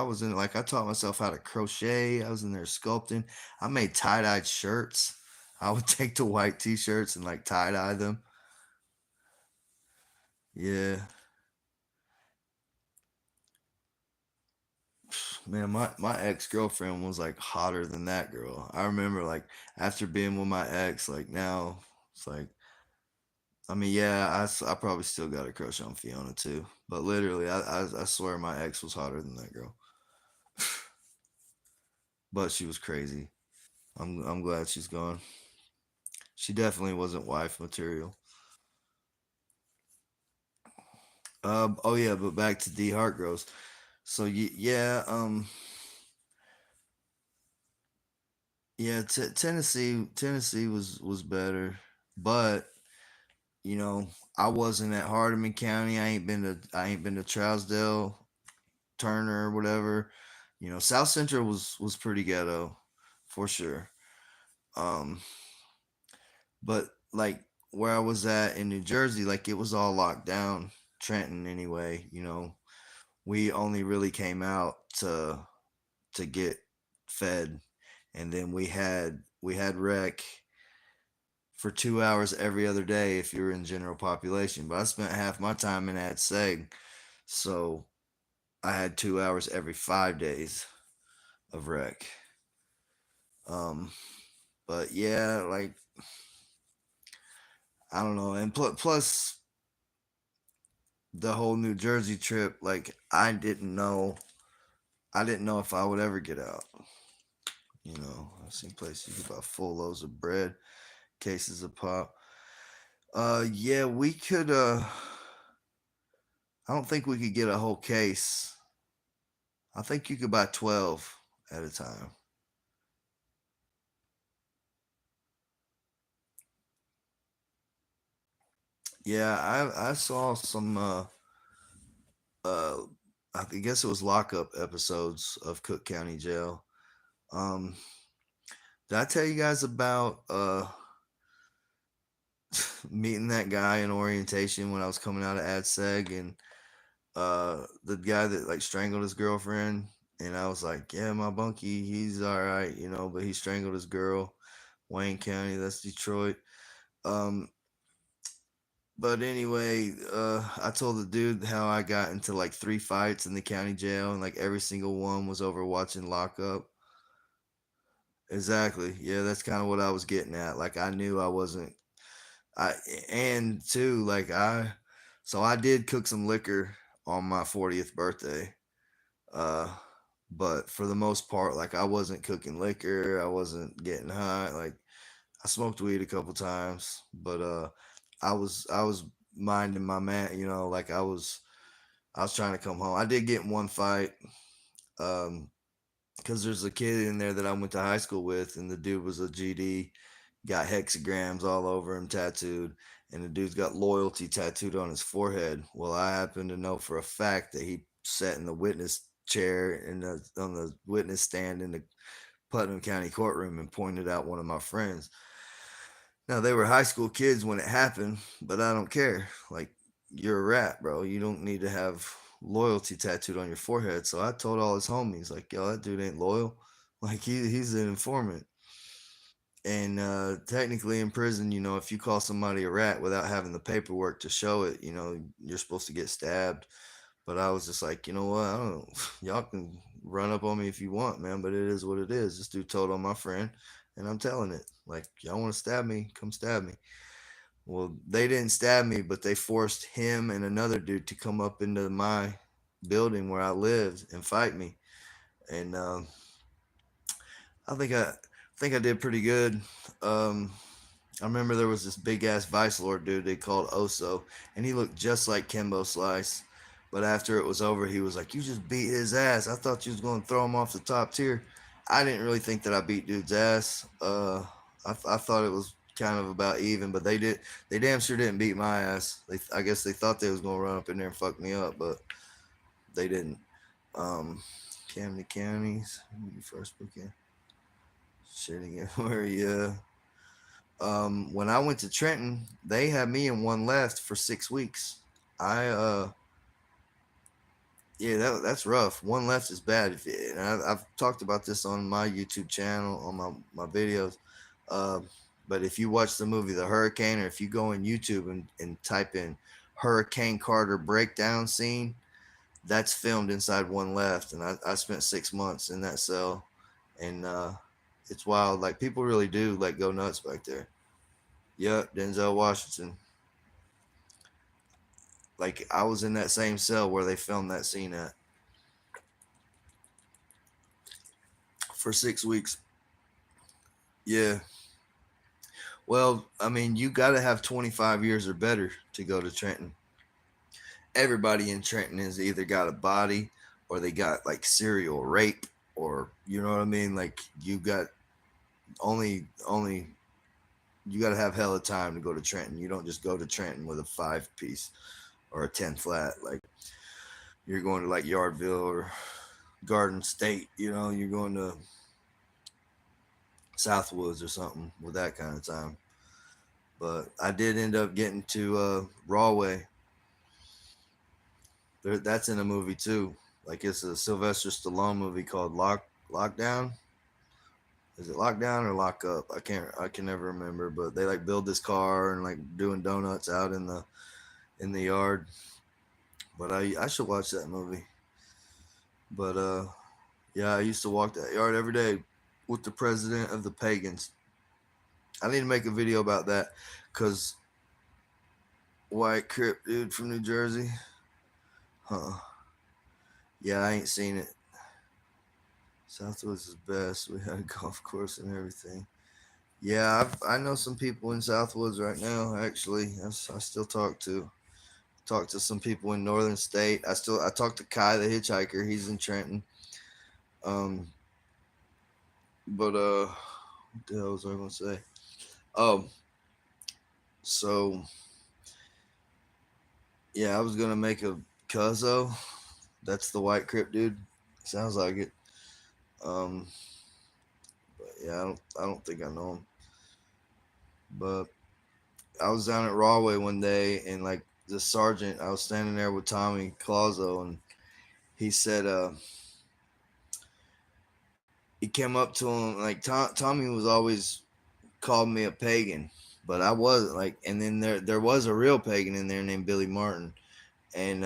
was in like I taught myself how to crochet. I was in there sculpting. I made tie dyed shirts. I would take the white t-shirts and like tie dye them. Yeah, man, my ex girlfriend was like hotter than that girl. I remember like after being with my ex, like now it's like I mean, yeah, I probably still got a crush on Fiona too, but literally, I swear my ex was hotter than that girl, but she was crazy. I'm glad she's gone. She definitely wasn't wife material. Oh yeah, but back to D Hartgroves. So yeah, yeah, Tennessee was better, but you know I wasn't at Hardeman County. I ain't been to Trousdale, Turner, or whatever. You know, South Central was pretty ghetto, for sure. Um, but like where I was at in New Jersey, like it was all locked down. Trenton, anyway. You know, we only really came out to get fed, and then we had rec for 2 hours every other day if you're in general population. But I spent half my time in ad seg, so I had 2 hours every 5 days of rec. Um, but yeah, like I don't know, and plus the whole New Jersey trip, like I didn't know if I would ever get out. You know, I've seen places you could buy full loaves of bread, cases of pop. Yeah, we could. I don't think we could get a whole case. I think you could buy 12 at a time. Yeah, I saw some. Uh, I guess it was lockup episodes of Cook County Jail. Um, did I tell you guys about meeting that guy in orientation when I was coming out of AdSeg, and the guy that like strangled his girlfriend, and I was like, yeah, my bunkie, he's all right, but he strangled his girl. Wayne County, that's Detroit. Um, but anyway, I told the dude how I got into like 3 fights in the county jail, and like every single one was over watching lockup. Exactly. Yeah, that's kind of what I was getting at. Like I knew I wasn't. I and too like So I did cook some liquor on my 40th birthday. Uh, but for the most part, like I wasn't cooking liquor, I wasn't getting high. Like I smoked weed a couple times, but I was minding my man, like I was trying to come home. I did get in one fight. Um, because there's a kid in there that I went to high school with, and the dude was a GD, got hexagrams all over him tattooed, and the dude's got loyalty tattooed on his forehead. Well, I happen to know for a fact that he sat in the witness chair on the witness stand in the Putnam County courtroom and pointed out one of my friends. Now they were high school kids when it happened, but I don't care. Like you're a rat, bro. You don't need to have loyalty tattooed on your forehead. So I told all his homies, like, yo, that dude ain't loyal. Like he's an informant. And technically in prison, if you call somebody a rat without having the paperwork to show it, you're supposed to get stabbed. But I was just like, you know what? I don't. Y'all can run up on me if you want, man. But it is what it is. This dude told on my friend, and I'm telling it. Like, y'all want to stab me? Come stab me. Well, they didn't stab me, but they forced him and another dude to come up into my building where I lived and fight me. And I think I did pretty good. Um, I remember there was this big ass Vice Lord dude they called Oso, and he looked just like Kimbo Slice. But after it was over, he was like, "You just beat his ass. I thought you was going to throw him off the top tier." I didn't really think that I beat dude's ass. I thought it was kind of about even, but they did. They damn sure didn't beat my ass. I guess they thought they was going to run up in there and fuck me up, but they didn't. Um, Camden counties. First weekend. Shit again. Where you? When I went to Trenton, they had me in one left for 6 weeks. I Yeah, that's rough. One left is bad. And I've talked about this on my YouTube channel, on my videos. Uh, but if you watch the movie The Hurricane, or if you go on YouTube and type in Hurricane Carter breakdown scene, that's filmed inside one left. And I spent 6 months in that cell. And it's wild. Like, people really do like go nuts back there. Yep, Denzel Washington. Like, I was in that same cell where they filmed that scene at for 6 weeks. Yeah. Well, I mean, you got to have 25 years or better to go to Trenton. Everybody in Trenton has either got a body, or they got like serial rape, or you know what I mean? Like, you got only you got to have hella time to go to Trenton. You don't just go to Trenton with a 5 piece or a 10 flat. Like, you're going to like Yardville or Garden State, you're going to Southwoods or something with that kind of time. But I did end up getting to Rawway. That's in a movie too. Like, it's a Sylvester Stallone movie called Lockdown. Is it Lockdown or Lock Up? I can never remember. But they like build this car and like doing donuts out in the yard. But I should watch that movie. But yeah, I used to walk that yard every day with the president of the pagans. I need to make a video about that, because White Crip dude from New Jersey. Huh. Yeah, I ain't seen it. Southwoods is best. We had a golf course and everything. Yeah, I know some people in Southwoods right now. Actually, I still talk to some people in Northern State. I talk to Kai the hitchhiker. He's in Trenton. Um, but what the hell was I gonna say? Oh, so yeah, I was gonna make a Cuzzo. That's the White Crip dude. Sounds like it. Um, but yeah, I don't think I know him. But I was down at Rawway one day, and like the sergeant, I was standing there with Tommy Clauso, and he said, he came up to him like Tommy was always called me a pagan, but I wasn't, like. And then there was a real pagan in there named Billy Martin, and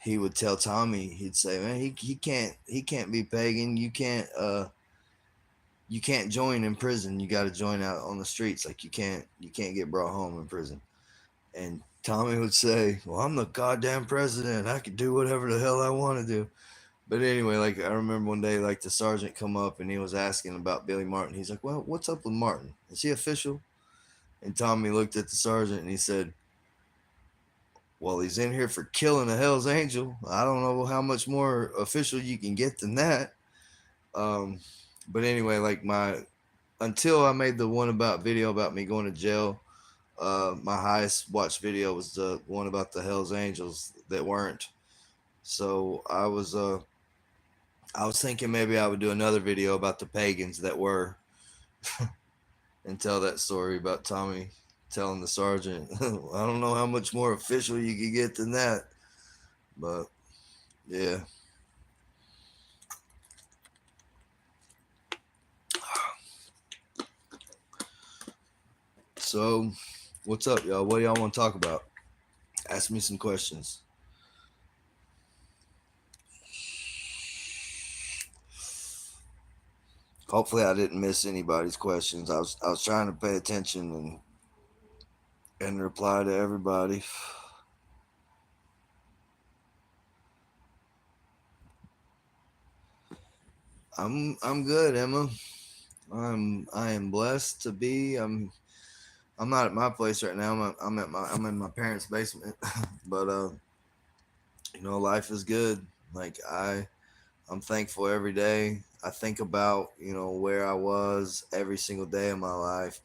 he would tell Tommy, he'd say, man, he can't be pagan. You can't join in prison. You got to join out on the streets. Like, you can't get brought home in prison. And Tommy would say, "Well, I'm the goddamn president. I can do whatever the hell I want to do." But anyway, like I remember one day, like the sergeant come up and he was asking about Billy Martin. He's like, "Well, what's up with Martin? Is he official?" And Tommy looked at the sergeant and he said, "Well, he's in here for killing a Hell's Angel. I don't know how much more official you can get than that." Um, but anyway, like my until I made the one about video about me going to jail, my highest watched video was the one about the Hell's Angels that weren't. So I was thinking maybe I would do another video about the pagans that were and tell that story about Tommy telling the sergeant, "I don't know how much more official you could get than that." But yeah. So what's up, y'all? What do y'all want to talk about? Ask me some questions. Hopefully I didn't miss anybody's questions. I was trying to pay attention and reply to everybody. I'm good, Emma. I am blessed to be. I'm not at my place right now. I'm in my parents' basement. But life is good. Like I'm thankful every day. I think about, where I was every single day of my life.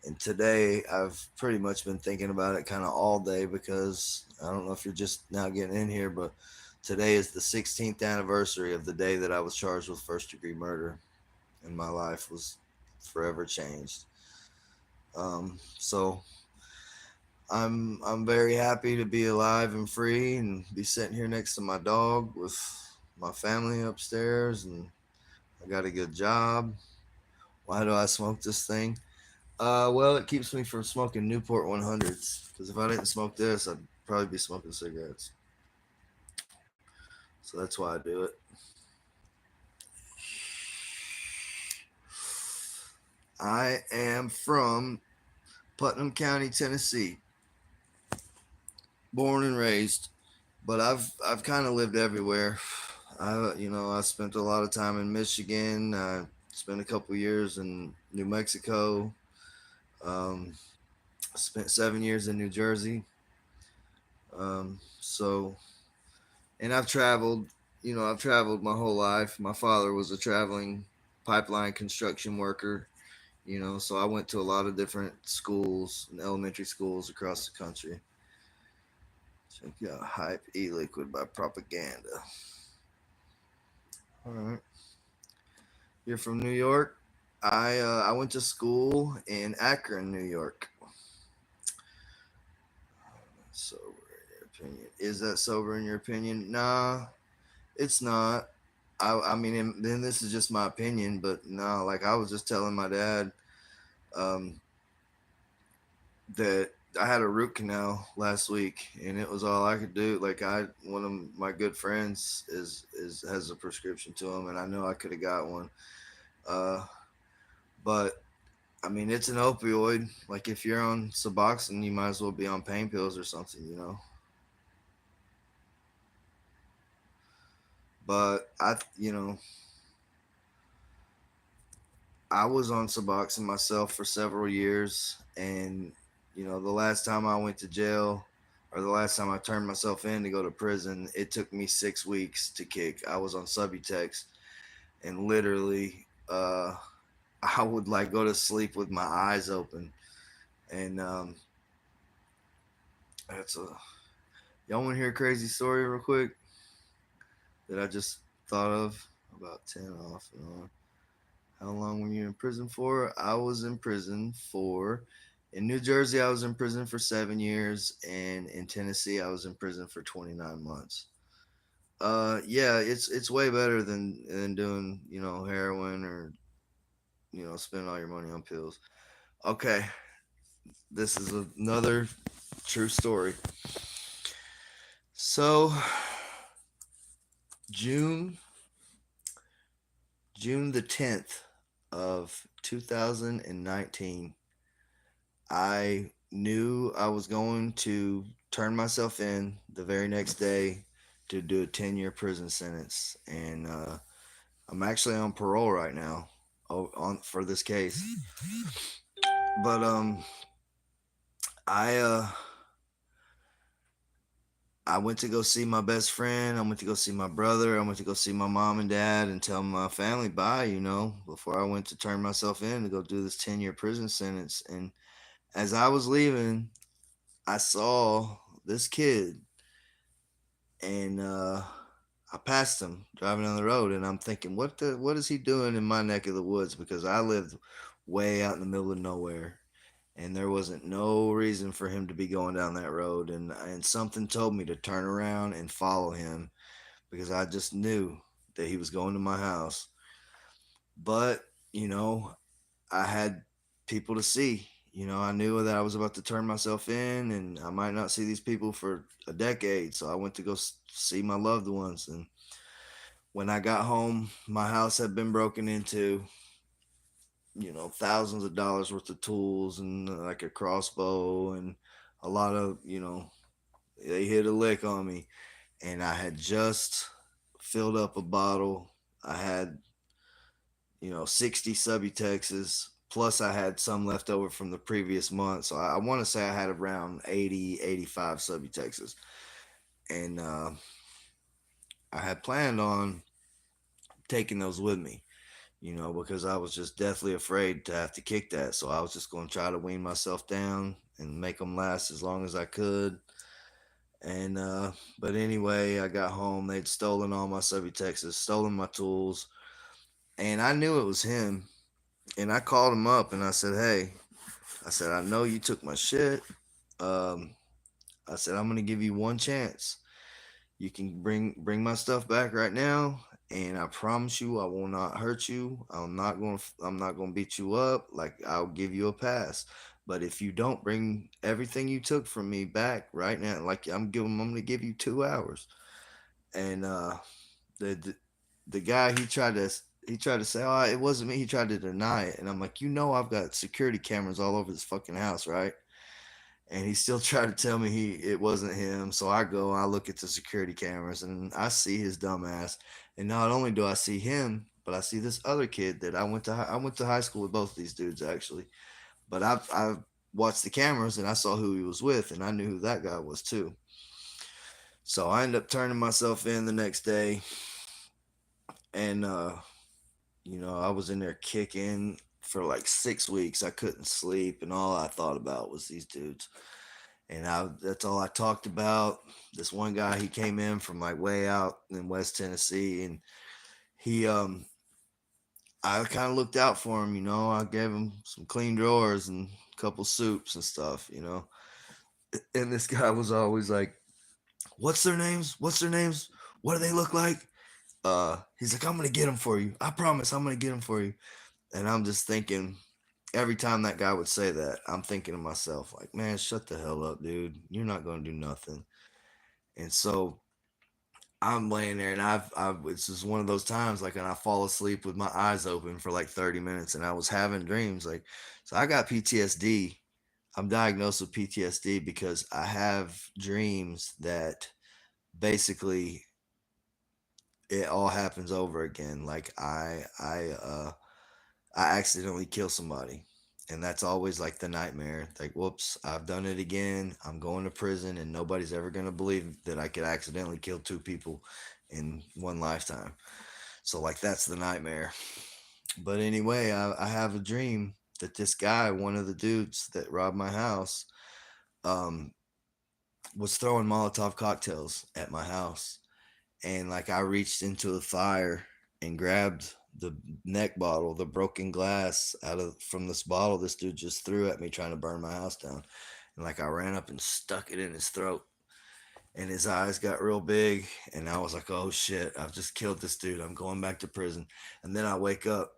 And today I've pretty much been thinking about it kind of all day because I don't know if you're just now getting in here, but today is the 16th anniversary of the day that I was charged with first degree murder, and my life was forever changed. So I'm very happy to be alive and free and be sitting here next to my dog with my family upstairs, and I got a good job. Why do I smoke this thing? Well, it keeps me from smoking Newport 100s. Because if I didn't smoke this, I'd probably be smoking cigarettes. So that's why I do it. I am from Putnam County, Tennessee, born and raised, but I've kind of lived everywhere. I spent a lot of time in Michigan. I spent a couple years in New Mexico. Um, spent 7 years in New Jersey. So, and I've traveled my whole life. My father was a traveling pipeline construction worker, so I went to a lot of different schools and elementary schools across the country. Check out Hype E-Liquid by Propaganda. All right. You're from New York? I went to school in Akron, New York. Sober in your opinion? Is that sober in your opinion? Nah, it's not. I mean, and then this is just my opinion, but no, like I was just telling my dad, um, that I had a root canal last week, and it was all I could do. Like one of my good friends is has a prescription to him, and I know I could have got one. Uh, but I mean, it's an opioid. Like if you're on Suboxone, you might as well be on pain pills or something. But I was on Suboxone myself for several years, and the last time I went to jail, or the last time I turned myself in to go to prison, it took me 6 weeks to kick. I was on Subutex, and literally, I would like go to sleep with my eyes open, and that's a y'all want to hear a crazy story real quick that I just thought of about 10 off and on. How long were you in prison for? I was in prison for, in New Jersey, I was in prison for 7 years, and in Tennessee, I was in prison for 29 months. Yeah, it's way better than doing heroin or spending all your money on pills. Okay, this is another true story. So June June the 10th of 2019, I knew I was going to turned myself in the very next day to do a 10-year prison sentence, and I'm actually on parole right now on for this case. But I I went to go see my best friend. I went to go see my brother. I went to go see my mom and dad and tell my family bye, before I went to turn myself in to go do this 10-year prison sentence. And as I was leaving, I saw this kid, and I passed him driving down the road, and I'm thinking, what is he doing in my neck of the woods? Because I lived way out in the middle of nowhere, and there wasn't no reason for him to be going down that road. And something told me to turn around and follow him because I just knew that he was going to my house. But you know, I had people to see. I knew that I was about to turn myself in, and I might not see these people for a decade. So I went to go see my loved ones. And when I got home, my house had been broken into. Thousands of dollars worth of tools and like a crossbow and a lot of, they hit a lick on me. And I had just filled up a bottle. I had 60 Subutexes. Plus, I had some left over from the previous month. So I want to say I had around 80, 85 Subutexes. And I had planned on taking those with me, because I was just deathly afraid to have to kick that. So I was just going to try to wean myself down and make them last as long as I could. And, but anyway, I got home. They'd stolen all my Subutexes, stolen my tools. And I knew it was him. And I called him up and I said, hey, I said, I know you took my shit. Um, I said, I'm gonna give you one chance. You can bring my stuff back right now, and I promise you, I will not hurt you. I'm not gonna beat you up. Like, I'll give you a pass. But if you don't bring everything you took from me back right now, like I'm gonna give you 2 hours. And the the guy he tried to say, oh, it wasn't me. He tried to deny it, and I'm like, I've got security cameras all over this fucking house, right? And he still tried to tell me it wasn't him. So I look at the security cameras and I see his dumb ass. And not only do I see him, but I see this other kid that I went to high school with both of these dudes actually. But I watched the cameras and I saw who he was with, and I knew who that guy was too. So I ended up turning myself in the next day, and I was in there kicking for like 6 weeks. I couldn't sleep, and all I thought about was these dudes. And that's all I talked about. This one guy, he came in from like way out in West Tennessee, and he I kind of looked out for him. I gave him some clean drawers and a couple soups and stuff. And this guy was always like, what's their names, what do they look like? He's like, I'm gonna get them for you, I promise, I'm gonna get them for you. And I'm just thinking, every time that guy would say that, I'm thinking to myself, like, man, shut the hell up, dude, you're not gonna do nothing. And so I'm laying there, and it's just one of those times, like, and I fall asleep with my eyes open for like 30 minutes, and I was having dreams, like, so I got PTSD. I'm diagnosed with PTSD because I have dreams that basically it all happens over again. Like I accidentally kill somebody. And that's always like the nightmare. Like, whoops, I've done it again. I'm going to prison, and nobody's ever going to believe that I could accidentally kill two people in one lifetime. So, like, that's the nightmare. But anyway, I have a dream that this guy, one of the dudes that robbed my house, um, was throwing Molotov cocktails at my house. And like, I reached into the fire and grabbed the neck bottle, the broken glass out of from this bottle this dude just threw at me trying to burn my house down. And like, I ran up and stuck it in his throat, and his eyes got real big, and I was like, oh shit, I've just killed this dude, I'm going back to prison. And then I wake up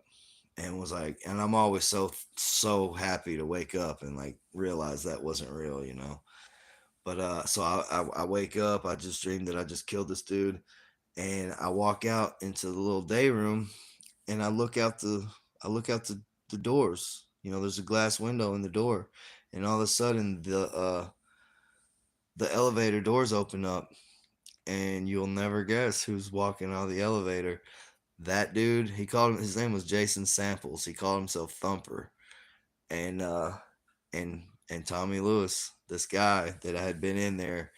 and was like, and I'm always so happy to wake up and like realize that wasn't real. But so I wake up, I just dreamed that I just killed this dude, and I walk out into the little day room, and I look out the doors. There's a glass window in the door, and all of a sudden the elevator doors open up, and you'll never guess who's walking out of the elevator. That dude, he called him. His name was Jason Samples. He called himself Thumper, and and and Tommy Lewis, this guy that I had been in there.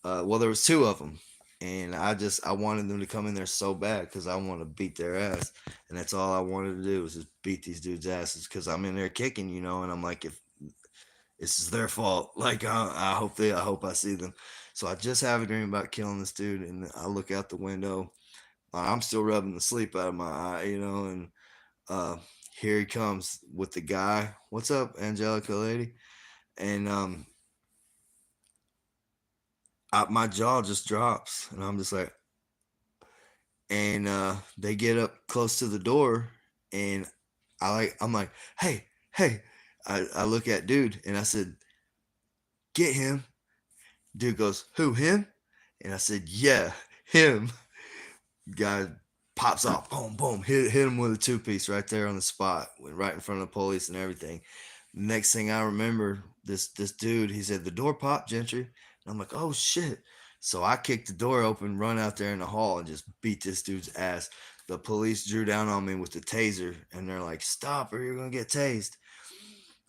Well, there was two of them, and I wanted them to come in there so bad because I want to beat their ass, and that's all I wanted to do was just beat these dudes' asses because I'm in there kicking, and I'm like, if this is their fault, like I hope I see them. So I just have a dream about killing this dude, and I look out the window. I'm still rubbing the sleep out of my eye, and uh, here he comes with the guy. What's up, Angelica lady? And my jaw just drops, and I'm just like, and they get up close to the door, and I'm like, hey, hey. I look at dude, and I said, get him. Dude goes, who, him? And I said, yeah, him. Guy pops off, boom, boom, hit him with a two piece right there on the spot, right in front of the police and everything. Next thing I remember, this dude, he said, the door popped, Gentry. And I'm like, oh shit. So I kicked the door open, run out there in the hall, and just beat this dude's ass. The police drew down on me with the taser, and they're like, stop or you're gonna get tased.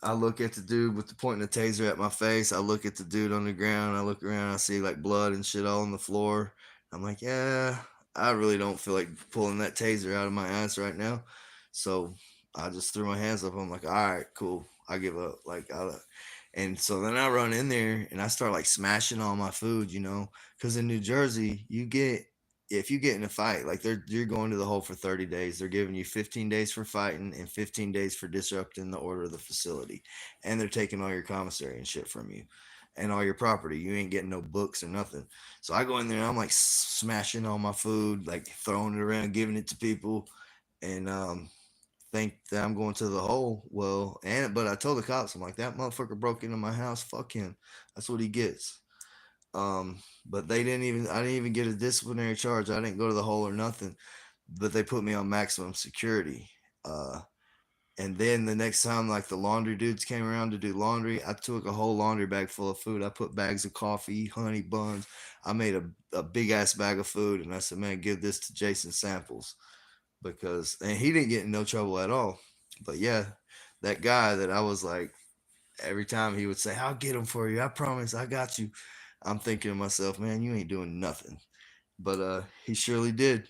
I look at the dude with the pointing the taser at my face. I look at the dude on the ground. I look around. I see like blood and shit all on the floor. I'm like, yeah, I really don't feel like pulling that taser out of my ass right now. So I just threw my hands up. I'm like, all right, cool. I give up. And so then I run in there and I start like smashing all my food, because in New Jersey, if you get in a fight, like you're going to the hole for 30 days. They're giving you 15 days for fighting and 15 days for disrupting the order of the facility. And they're taking all your commissary and shit from you and all your property. You ain't getting no books or nothing. So I go in there and I'm like smashing all my food, like throwing it around, giving it to people, and think that I'm going to the hole. But I told the cops, I'm like, that motherfucker broke into my house. Fuck him. That's what he gets. But I didn't even get a disciplinary charge. I didn't go to the hole or nothing. But they put me on maximum security. Uh, and then the next time, like the laundry dudes came around to do laundry, I took a whole laundry bag full of food. I put bags of coffee, honey buns. I made a big ass bag of food, and I said, "Man, give this to Jason Samples," and he didn't get in no trouble at all. But yeah, that guy that I was like, every time he would say, "I'll get him for you. I promise. I got you." I'm thinking to myself, man, you ain't doing nothing. But he surely did.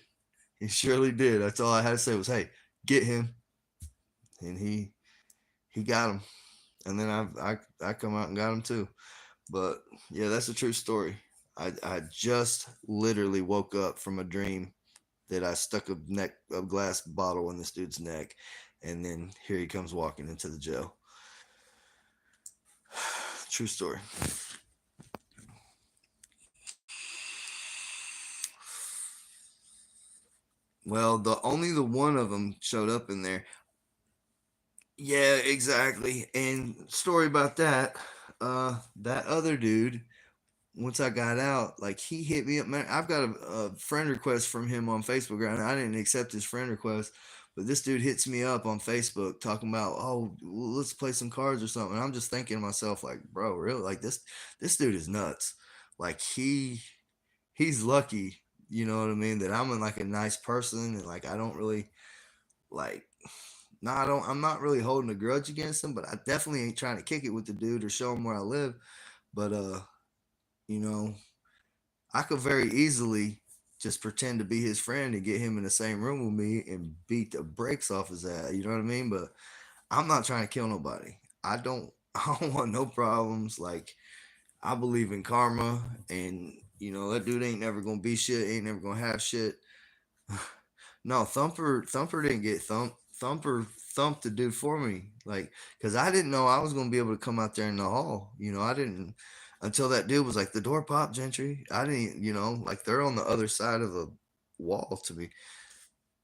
He surely did. That's all I had to say was, "Hey, get him," and he got him. And then I come out and got him too. But yeah, that's a true story. I just literally woke up from a dream that I stuck a glass bottle in this dude's neck, and then here he comes walking into the jail. True story. Well, the one of them showed up in there. Yeah, exactly. And story about that. That other dude, once I got out, like he hit me up. Man, I've got a friend request from him on Facebook. And I didn't accept his friend request, but this dude hits me up on Facebook talking about, oh, let's play some cards or something. And I'm just thinking to myself, like, bro, really? Like this dude is nuts. Like he's lucky. You know what I mean? That I'm like a nice person, and like I don't really like. No, I don't. I'm not really holding a grudge against him, but I definitely ain't trying to kick it with the dude or show him where I live. But you know, I could very easily just pretend to be his friend and get him in the same room with me and beat the brakes off his ass. You know what I mean? But I'm not trying to kill nobody. I don't. I don't want no problems. Like I believe in karma, and that dude ain't never gonna be shit. Ain't never gonna have shit. No, Thumper didn't get thumped. Thumper thumped the dude for me, like, cause I didn't know I was gonna be able to come out there in the hall. I didn't until that dude was like, the door pop, Gentry. I didn't, like they're on the other side of the wall to me.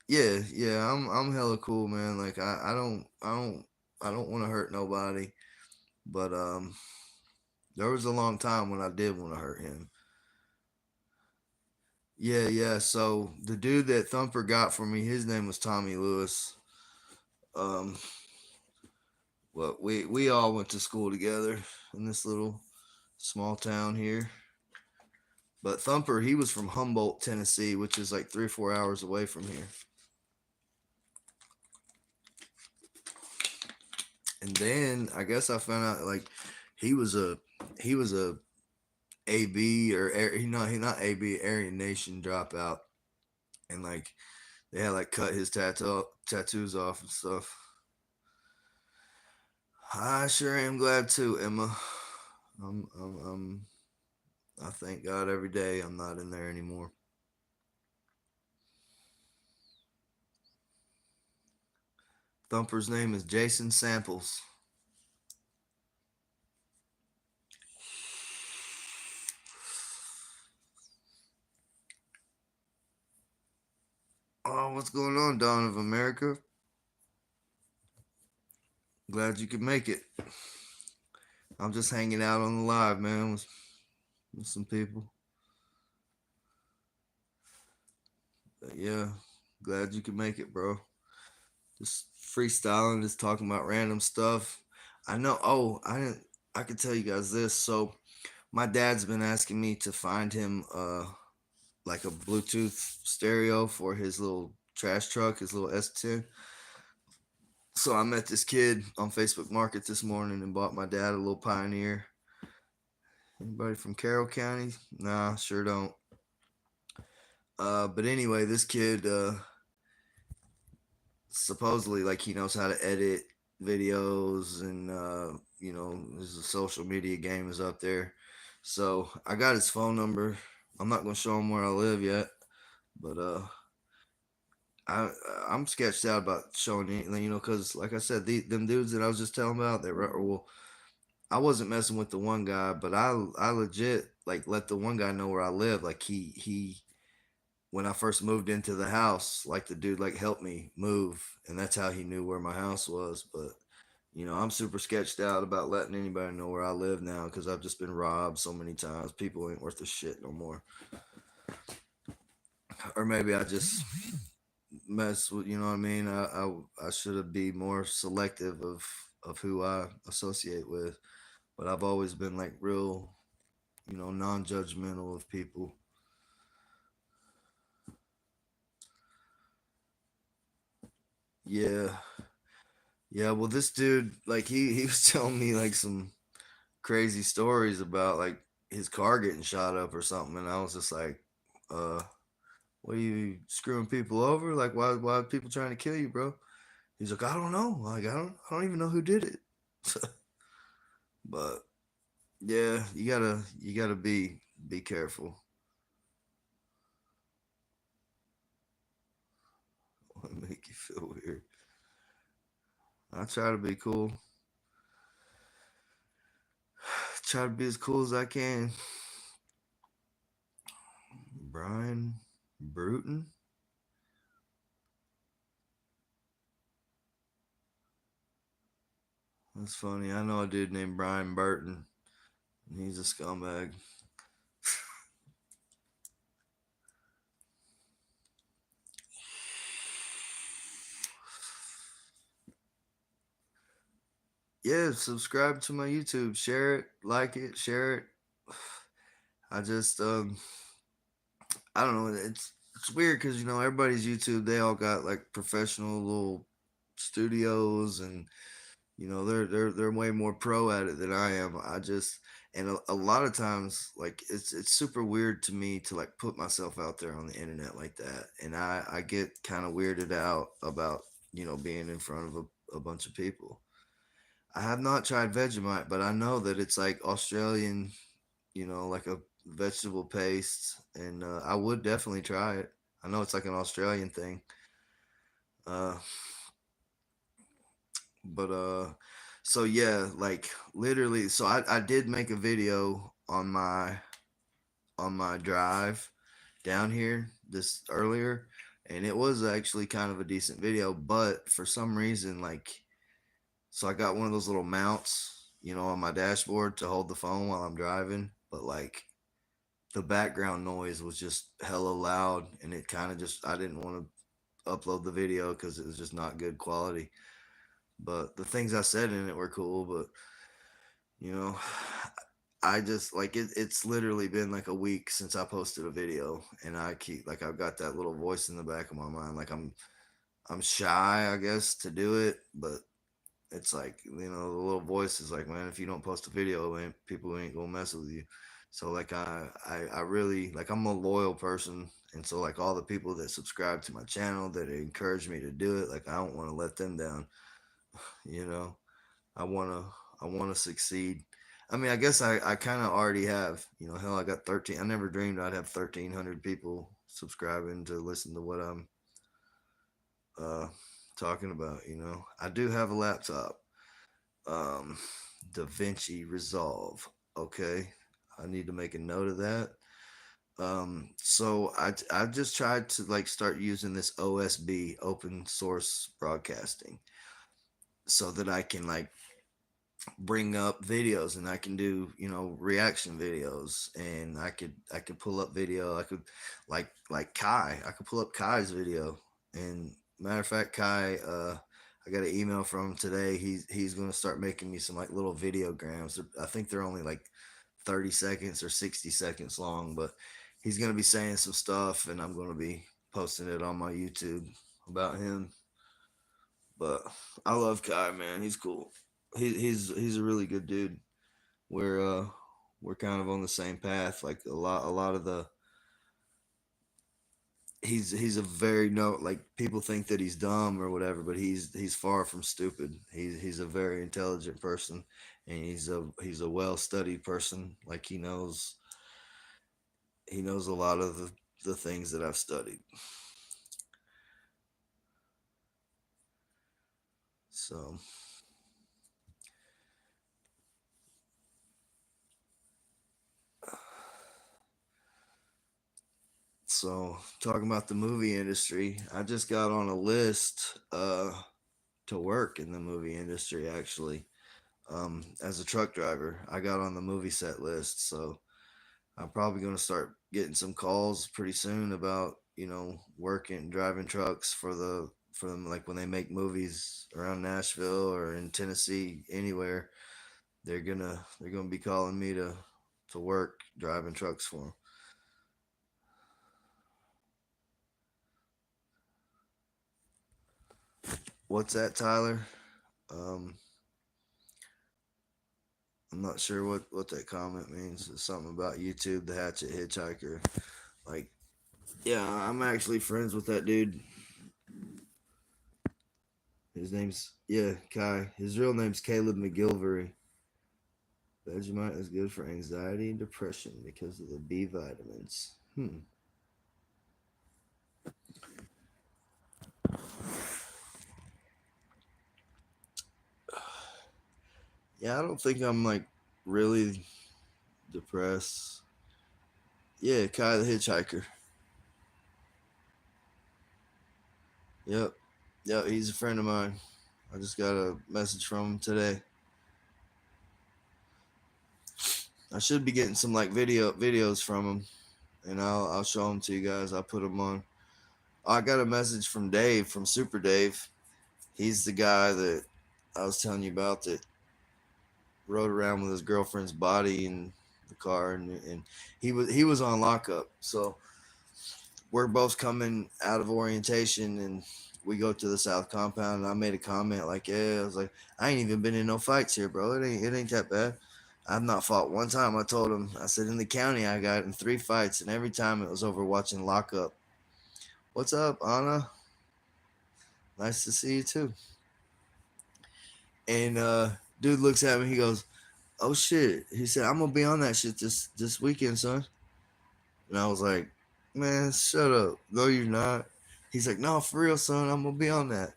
Yeah, yeah, I'm hella cool, man. Like I don't want to hurt nobody, but there was a long time when I did want to hurt him. Yeah, yeah. So the dude that Thumper got for me, his name was Tommy Lewis. Um, well, we all went to school together in this little small town here. But Thumper, he was from Humboldt, Tennessee, which is like 3 or 4 hours away from here. And then I guess I found out like he was a he was a AB or he not AB Aryan Nation dropout, and like they had like cut his tattoos off and stuff. I sure am glad too, Emma. I'm I thank God every day I'm not in there anymore. Thumper's name is Jason Samples. Oh, what's going on, Dawn of America? Glad you could make it. I'm just hanging out on the live, man, with some people. But yeah, glad you could make it, bro. Just freestyling, just talking about random stuff. I know. Oh, I didn't. I could tell you guys this. So my dad's been asking me to find him like a Bluetooth stereo for his little trash truck, his little S10. So I met this kid on Facebook Market this morning and bought my dad a little Pioneer. Anybody from Carroll County? Nah, sure don't. But anyway, this kid supposedly like he knows how to edit videos and his social media game is up there. So I got his phone number. I'm not gonna show him where I live yet, but I I'm sketched out about showing anything, because like I said, them dudes that I was just telling about, well, I wasn't messing with the one guy, but I legit like let the one guy know where I live. Like he when I first moved into the house, like the dude like helped me move, and that's how he knew where my house was. But I'm super sketched out about letting anybody know where I live now because I've just been robbed so many times. People ain't worth a shit no more. Or maybe I just mess with, you know what I mean? I should have be more selective of who I associate with. But I've always been like real, non-judgmental of people. Yeah. Yeah, well this dude like he was telling me like some crazy stories about like his car getting shot up or something, and I was just like, uh what are you screwing people over? Like why are people trying to kill you, bro? He's like, I don't know. Like I don't even know who did it. But yeah, you gotta be careful. What make you feel weird? I try to be cool. Try to be as cool as I can. Brian Bruton? That's funny. I know a dude named Brian Burton. And he's a scumbag. Yeah, subscribe to my YouTube. Share it, like it, share it. I just I don't know. It's weird because everybody's YouTube. They all got like professional little studios, and they're way more pro at it than I am. I just and a lot of times like it's super weird to me to like put myself out there on the internet like that, and I get kind of weirded out about being in front of a bunch of people. I have not tried Vegemite, but I know that it's like Australian, like a vegetable paste, and I would definitely try it. I know it's like an Australian thing. Uh, but so yeah, like literally, so I did make a video on my drive down here this earlier, and it was actually kind of a decent video, but for some reason, like, so I got one of those little mounts, on my dashboard to hold the phone while I'm driving, but like the background noise was just hella loud, and it kind of just I didn't want to upload the video because it was just not good quality. But the things I said in it were cool, but you know, I just like it's literally been like a week since I posted a video, and I keep like I've got that little voice in the back of my mind, like I'm shy, I guess, to do it, but it's like the little voice is like, man, if you don't post a video, man, people ain't gonna mess with you. So like I really like I'm a loyal person, and so like all the people that subscribe to my channel that encourage me to do it, like I don't want to let them down. You know, I wanna I wanna succeed. I mean, I guess I kind of already have. Hell, I got 13. I never dreamed I'd have 1,300 people subscribing to listen to what I'm uh talking about. I do have a laptop. um DaVinci Resolve. Okay, I need to make a note of that. So I've just tried to like start using this OSB, open source broadcasting, so that I can like bring up videos, and I can do reaction videos, and I could pull up video. I could like Kai. I could pull up Kai's video. And matter of fact, Kai, I got an email from him today. He's going to start making me some like little videograms. I think they're only like 30 seconds or 60 seconds long, but he's going to be saying some stuff, and I'm going to be posting it on my YouTube about him. But I love Kai, man. He's cool. He's a really good dude. We're kind of on the same path. Like a lot of the he's a very no like people think that he's dumb or whatever, but he's far from stupid. He's a very intelligent person, and he's a well studied person. Like he knows a lot of the things that I've studied. So so talking about the movie industry, I just got on a list to work in the movie industry actually. As a truck driver, I got on the movie set list, so I'm probably going to start getting some calls pretty soon about working driving trucks for them, like when they make movies around Nashville or in Tennessee, anywhere. They're gonna be calling me to work driving trucks for them. What's that, Tyler? Um, I'm not sure what that comment means. It's something about YouTube, the Hatchet Hitchhiker. Like, yeah, I'm actually friends with that dude. His name's Kai. His real name's Caleb McGilvery. Vegemite is good for anxiety and depression because of the B vitamins. Yeah, I don't think I'm like really depressed. Yeah, Kai the Hitchhiker. Yep. Yep, he's a friend of mine. I just got a message from him today. I should be getting some like videos from him, and I'll show them to you guys. I'll put them on. I got a message from Dave, from Super Dave. He's the guy that I was telling you about that rode around with his girlfriend's body in the car, and he was on lockup. So we're both coming out of orientation, and we go to the South Compound, and I made a comment like, yeah, I was like, I ain't even been in no fights here, bro. It ain't that bad. I've not fought one time. I told him, I said, in the county I got in 3 fights, and every time it was over watching lockup. What's up, Anna? Nice to see you too. And dude looks at me, he goes, oh shit. He said, I'm gonna be on that shit this weekend, son. And I was like, man, shut up. No, you're not. He's like, no, for real, son, I'm gonna be on that.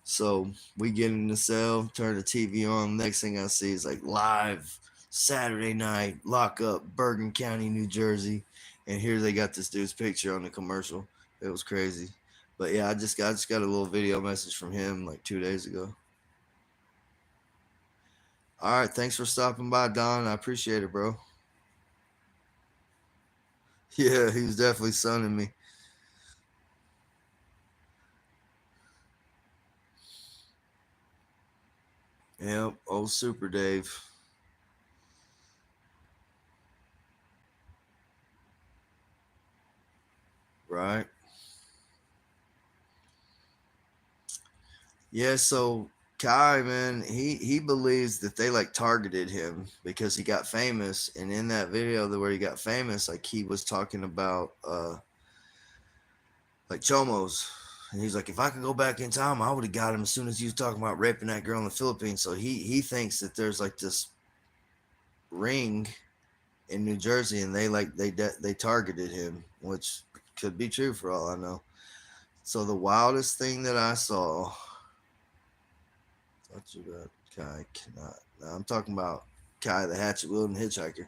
So we get in the cell, turn the TV on. Next thing I see is like live Saturday night lockup, Bergen County, New Jersey. And here they got this dude's picture on the commercial. It was crazy. But yeah, I just got a little video message from him like 2 days ago. All right, thanks for stopping by, Don. I appreciate it, bro. Yeah, he was definitely sunning me. Yep, old Super Dave. Right. Yeah, so Kai, man, he believes that they like targeted him because he got famous, and in that video where he got famous, like he was talking about like chomos, and he's like, if I could go back in time, I would have got him as soon as he was talking about raping that girl in the Philippines. So he thinks that there's like this ring in New Jersey, and they targeted him, which could be true for all I know. So the wildest thing that I saw. What you got? Kai cannot. No, I'm talking about Kai the hatchet wielding hitchhiker.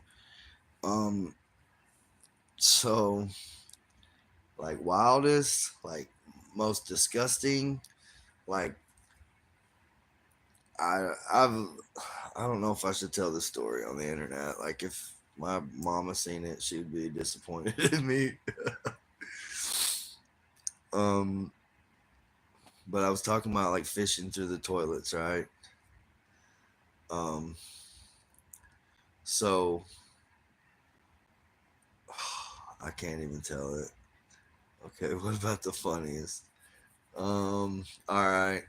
Um, so like wildest, like most disgusting, like I've I don't know if I should tell this story on the internet. Like if my mama seen it, she'd be disappointed in me. um, but I was talking about like fishing through the toilets, right? Um, so I can't even tell it. Okay, what about the funniest? All right.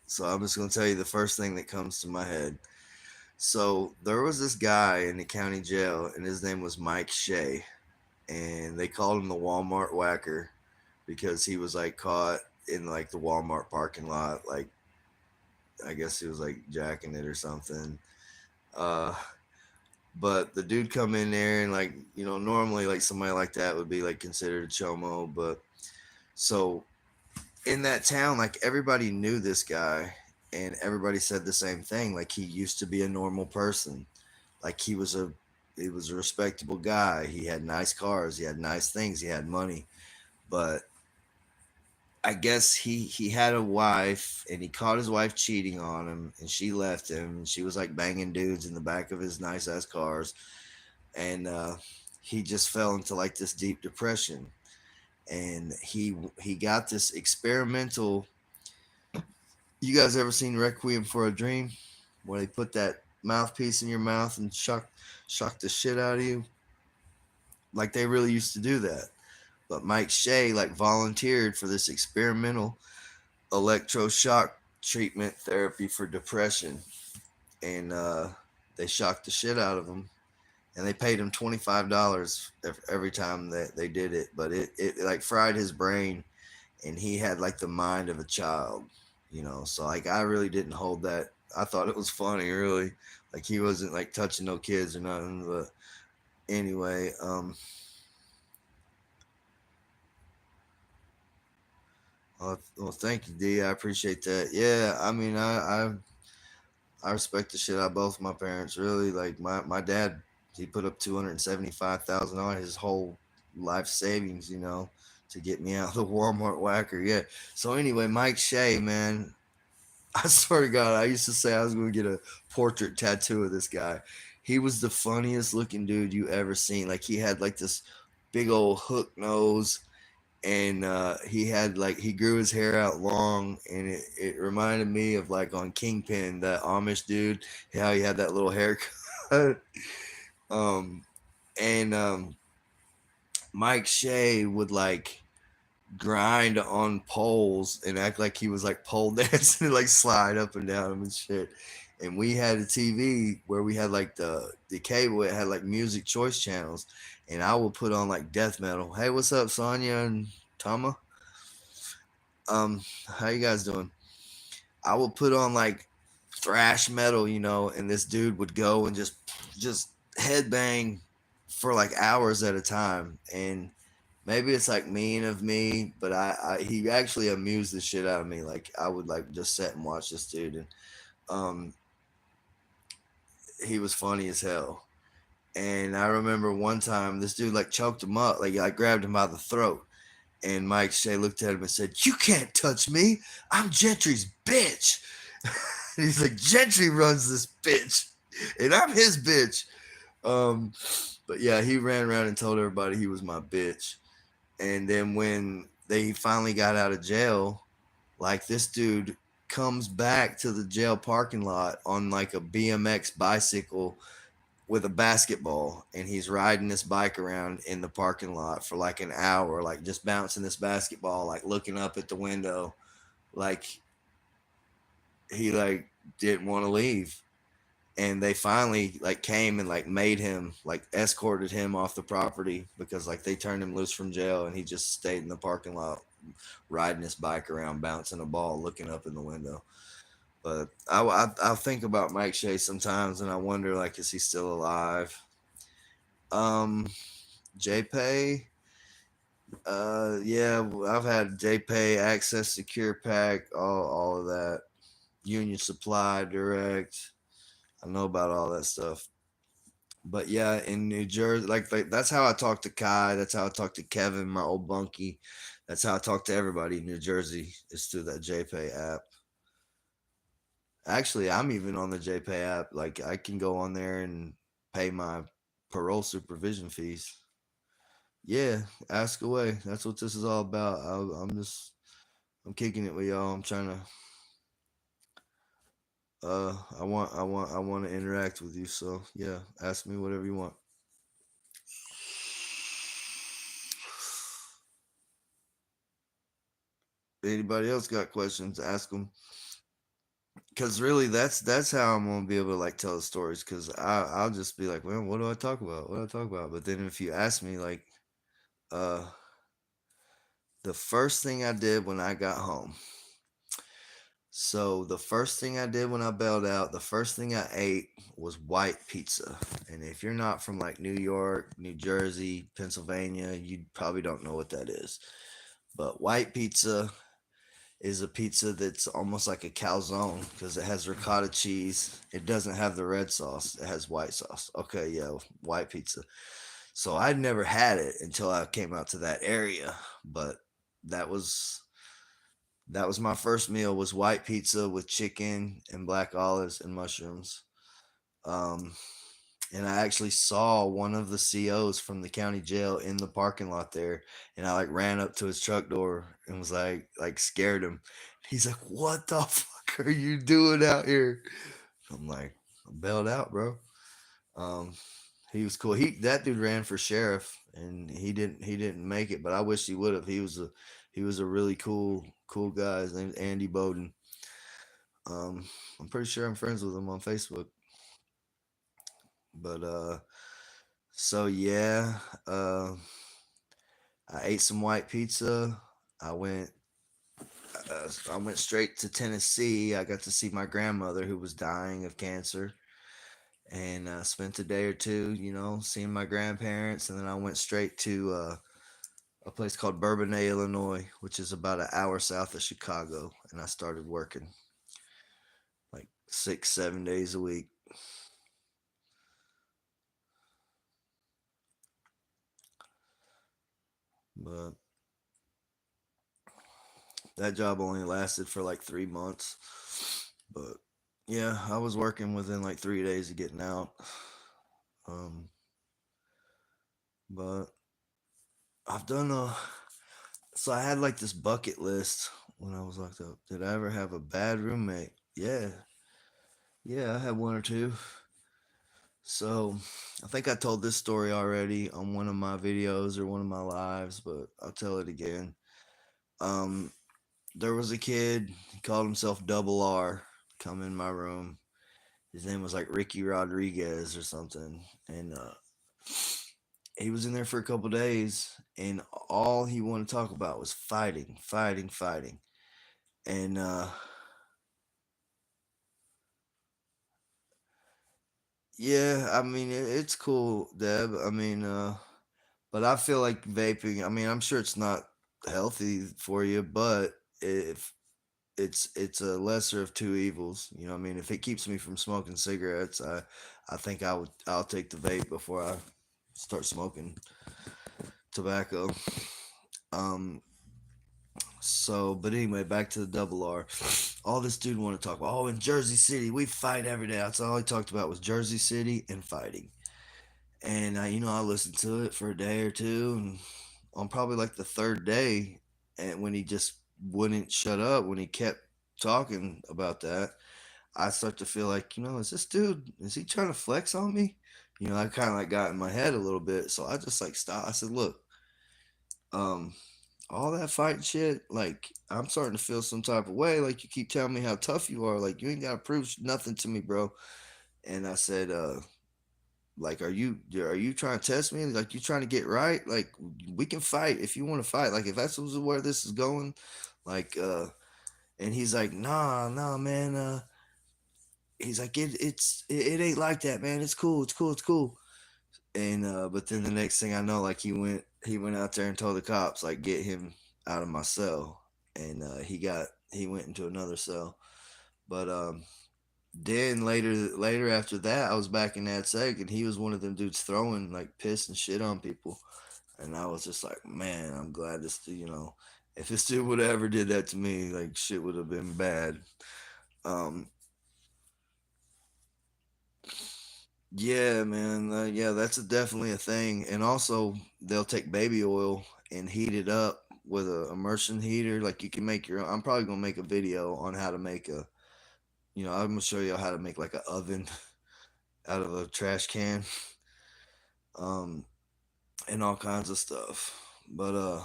So I'm just gonna tell you the first thing that comes to my head. So there was this guy in the county jail, and his name was Mike Shea, and they called him the Walmart Whacker because he was like caught in like the Walmart parking lot, like I guess he was like jacking it or something. Uh, but the dude come in there and like normally like somebody like that would be like considered a chomo, but so in that town, like everybody knew this guy, and everybody said the same thing. Like he used to be a normal person. Like he was a respectable guy. He had nice cars. He had nice things. He had money. But I guess he had a wife, and he caught his wife cheating on him, and she left him. And she was like banging dudes in the back of his nice ass cars, and he just fell into like this deep depression. And he got this experimental. You guys ever seen Requiem for a Dream, where they put that mouthpiece in your mouth and shock the shit out of you? Like they really used to do that. But Mike Shea like volunteered for this experimental electroshock treatment therapy for depression, and they shocked the shit out of him, and they paid him $25 every time that they did it. But it like fried his brain, and he had like the mind of a child. So like I really didn't hold that. I thought it was funny, really. Like he wasn't like touching no kids or nothing. But anyway, well, thank you, D. I appreciate that. Yeah, I mean, I respect the shit out of both my parents. Really, like my dad, he put up $275,000 his whole life savings, to get me out of the Walmart whacker. Yeah. So anyway, Mike Shea, man, I swear to God, I used to say I was going to get a portrait tattoo of this guy. He was the funniest looking dude you ever seen. Like he had like this big old hook nose, and he had like he grew his hair out long, and it reminded me of like on Kingpin, that Amish dude, how he had that little haircut. um, and Mike Shea would like grind on poles and act like he was like pole dancing and like slide up and down them and shit. And we had a TV where we had like the cable. It had like music choice channels, and I would put on like death metal. Hey, what's up, Sonya and Tama? How you guys doing? I would put on like thrash metal, and this dude would go and just headbang for like hours at a time. And maybe it's like mean of me, but he actually amused the shit out of me. Like I would like just sit and watch this dude, and um, he was funny as hell. And I remember one time this dude like choked him up, like I grabbed him by the throat, and Mike Shea looked at him and said, "You can't touch me. I'm Gentry's bitch." And he's like, "Gentry runs this bitch, and I'm his bitch." Um, but yeah, he ran around and told everybody he was my bitch. And then when they finally got out of jail, like this dude comes back to the jail parking lot on like a BMX bicycle with a basketball, and he's riding this bike around in the parking lot for like an hour, like just bouncing this basketball, like looking up at the window, like he like didn't want to leave. And they finally like came and like made him, like escorted him off the property, because like they turned him loose from jail, and he just stayed in the parking lot riding his bike around, bouncing a ball, looking up in the window. But I think about Mike Shea sometimes, and I wonder, like, is he still alive? Um, JPay, yeah, I've had JPay, Access Secure Pack, all of that. Union Supply, Direct. I know about all that stuff. But yeah, in New Jersey, like that's how I talk to Kai. That's how I talk to Kevin, my old bunkie. That's how I talk to everybody in New Jersey, is through that JPay app. Actually, I'm even on the JPay app. Like I can go on there and pay my parole supervision fees. Yeah, ask away. That's what this is all about. I'm kicking it with y'all. I'm trying to I want to interact with you. So yeah, ask me whatever you want. Anybody else got questions? Ask them. Cause really, that's how I'm gonna be able to like tell the stories. Cause I'll just be like, well, what do I talk about? What do I talk about? But then if you ask me, like, uh, the first thing I did when I got home. So the first thing I did when I bailed out, the first thing I ate was white pizza. And if you're not from like New York, New Jersey, Pennsylvania, you probably don't know what that is. But white pizza is a pizza that's almost like a calzone because it has ricotta cheese. It doesn't have the red sauce. It has white sauce. Okay, yeah, white pizza. So I'd never had it until I came out to that area, but that was that was my first meal, was white pizza with chicken and black olives and mushrooms. Um, and I actually saw one of the COs from the county jail in the parking lot there, and I like ran up to his truck door and was like scared him. He's like, "What the fuck are you doing out here?" I'm like, "I'm bailed out, bro." Um, he was cool. That dude ran for sheriff, and he didn't make it, but I wish he would have. He was a really cool guy. His name's Andy Bowden. Um, I'm pretty sure I'm friends with him on Facebook. But so yeah, uh, I ate some white pizza. I went I went straight to Tennessee. I got to see my grandmother who was dying of cancer, and spent a day or two, seeing my grandparents. And then I went straight to a place called Bourbonnais, Illinois, which is about an hour south of Chicago. And I started working like 6, 7 days a week. But that job only lasted for like 3 months. But yeah, I was working within like 3 days of getting out. Um, but I've done a. So I had like this bucket list when I was locked up. Did I ever have a bad roommate? Yeah, yeah, I had one or two. So I think I told this story already on one of my videos or one of my lives, but I'll tell it again. Um, there was a kid. He called himself Double R. Come in my room. His name was like Ricky Rodriguez or something, and he was in there for a couple days, and all he wanted to talk about was fighting, fighting, fighting. And yeah, I mean it's cool, Deb. I mean, but I feel like vaping. I mean, I'm sure it's not healthy for you, but if it's a lesser of two evils, you know what I mean. If it keeps me from smoking cigarettes, I think I'll take the vape before I start smoking tobacco. Um, but anyway, back to the double R. All this dude wanted to talk about. Oh, in Jersey City, we fight every day. That's all he talked about, was Jersey City and fighting. And I listened to it for a day or two, and on probably like the third day, and when he just wouldn't shut up, when he kept talking about that, I start to feel like, is this dude, is he trying to flex on me? I kind of like got in my head a little bit. So I just like stopped. I said, look, um, all that fighting shit, like I'm starting to feel some type of way. Like you keep telling me how tough you are. Like you ain't got to prove nothing to me, bro. And I said, like, are you trying to test me? Like you trying to get right? Like we can fight if you want to fight. Like if that's where this is going, like, and he's like, nah, man. He's like, it ain't like that, man. It's cool, it's cool, it's cool. And but then the next thing I know, like he went out there and told the cops like get him out of my cell, and he went into another cell. But then later after that, I was back in that sec, and he was one of them dudes throwing like piss and shit on people, and I was just like, man, I'm glad this, if this dude would have ever did that to me, like shit would have been bad. Um, Yeah, man. Yeah, that's definitely a thing. And also, they'll take baby oil and heat it up with a immersion heater. Like you can make your own. I'm probably gonna make a video on how to make I'm gonna show you how to make like an oven out of a trash can, um, and all kinds of stuff. But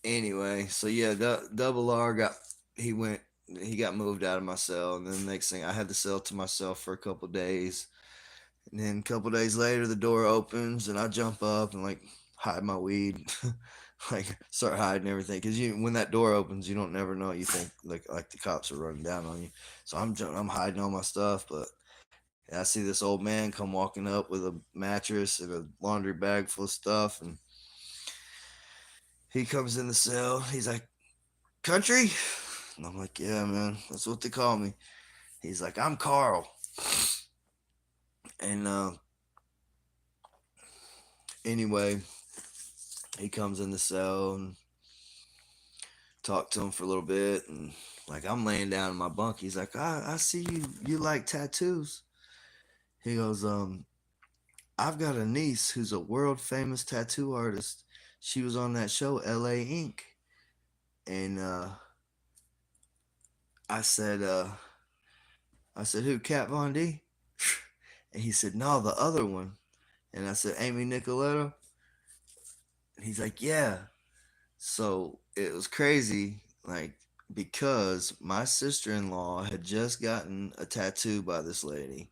anyway, so yeah, Double R he got moved out of my cell, and then the next thing I had the cell to myself for a couple days. And then a couple days later, the door opens and I jump up and like hide my weed, like start hiding everything. Because when that door opens, you don't never know. You think like the cops are running down on you. So I'm hiding all my stuff, but I see this old man come walking up with a mattress and a laundry bag full of stuff, and he comes in the cell. He's like, "Country," and I'm like, "Yeah, man, that's what they call me." He's like, "I'm Carl," and anyway, he comes in the cell and talk to him for a little bit, and like I'm laying down in my bunk. He's like, I see you like tattoos. He goes, I've got a niece who's a world famous tattoo artist. She was on that show LA Ink. And I said, who, Kat Von D? And he said, no, the other one. And I said, Amy Nicoletto. And he's like, yeah. So it was crazy, like, because my sister in law had just gotten a tattoo by this lady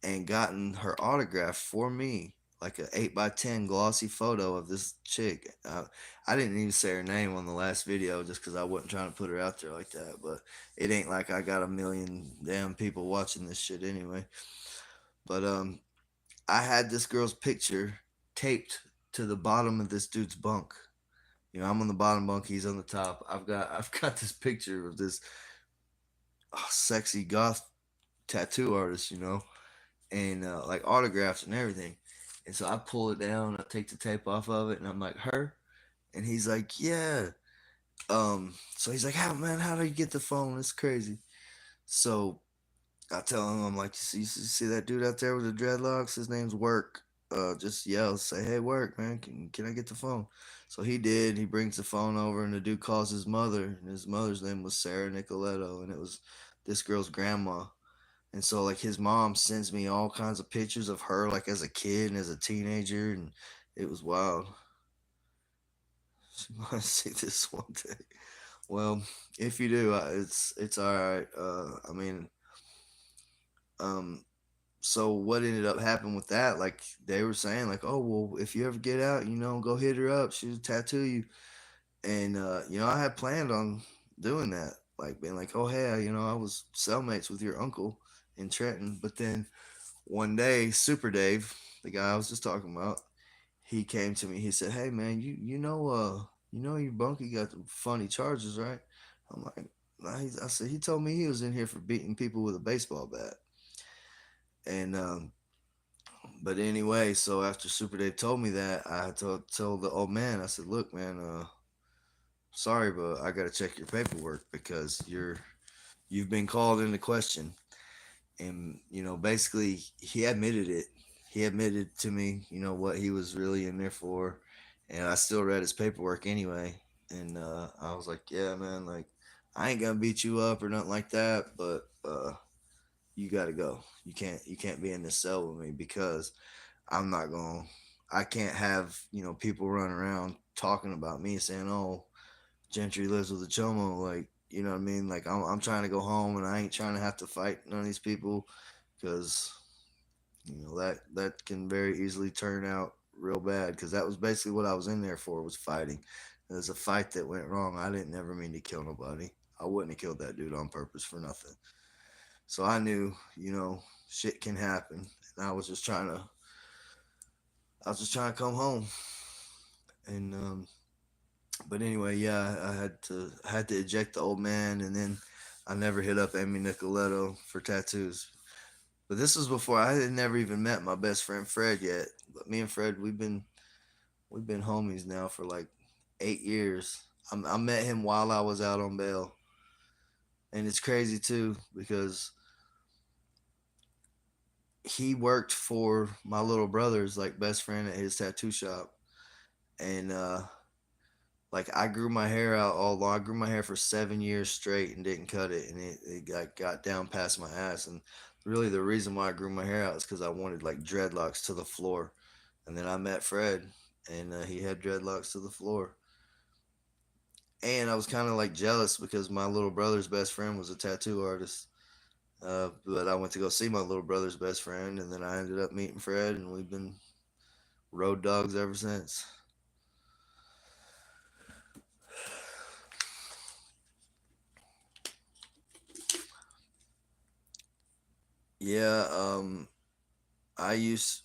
and gotten her autograph for me, like a 8x10 glossy photo of this chick. I didn't even say her name on the last video just because I wasn't trying to put her out there like that. But it ain't like I got a million damn people watching this shit anyway. But I had this girl's picture taped to the bottom of this dude's bunk. I'm on the bottom bunk, he's on the top. I've got this picture of this sexy goth tattoo artist, and like autographs and everything. And so I pull it down, I take the tape off of it, and I'm like, her? And he's like, yeah. So he's like, how do you get the phone? It's crazy. So I tell him, I'm like, you see that dude out there with the dreadlocks? His name's Work. Just yell, say, hey, Work, man, can I get the phone? So he did. He brings the phone over, and the dude calls his mother, and his mother's name was Sarah Nicoletto, and it was this girl's grandma. And so like his mom sends me all kinds of pictures of her like as a kid and as a teenager, and it was wild. She might see this one day. Well, if you do, it's all right. I mean, um, so what ended up happening with that? Like they were saying, like, oh well, if you ever get out, go hit her up. She'll tattoo you. And I had planned on doing that, like being like, oh hey, I was cellmates with your uncle in Trenton, but then one day, Super Dave, the guy I was just talking about, he came to me. He said, "Hey man, your bunkie got the funny charges, right?" I'm like, nah, I said he told me he was in here for beating people with a baseball bat. And but anyway, so after Super Dave told me that, I told the old man. I said, "Look, man, sorry, but I got to check your paperwork because you've been called into question." And basically he admitted it. He admitted to me what he was really in there for, and I still read his paperwork anyway. And I was like, yeah man, like I ain't gonna beat you up or nothing like that, but you got to go. You can't be in this cell with me because I'm not going. I can't have people running around talking about me saying, "Oh, Gentry lives with a chomo." Like, you know what I mean? Like, I'm trying to go home and I ain't trying to have to fight none of these people because that can very easily turn out real bad because that was basically what I was in there for, was fighting. There's a fight that went wrong. I didn't never mean to kill nobody. I wouldn't have killed that dude on purpose for nothing. So I knew, shit can happen. And I was just trying to come home. And but anyway, yeah, I had to eject the old man, and then I never hit up Amy Nicoletto for tattoos. But this was before I had never even met my best friend Fred yet. But me and Fred, we've been homies now for like 8 years. I met him while I was out on bail, and it's crazy too because he worked for my little brother's like best friend at his tattoo shop, and like I grew my hair out all along. I grew my hair for 7 years straight and didn't cut it, and it got down past my ass. And really, the reason why I grew my hair out is because I wanted like dreadlocks to the floor. And then I met Fred, and he had dreadlocks to the floor. And I was kind of like jealous because my little brother's best friend was a tattoo artist. But I went to go see my little brother's best friend, and then I ended up meeting Fred, and we've been road dogs ever since. Yeah,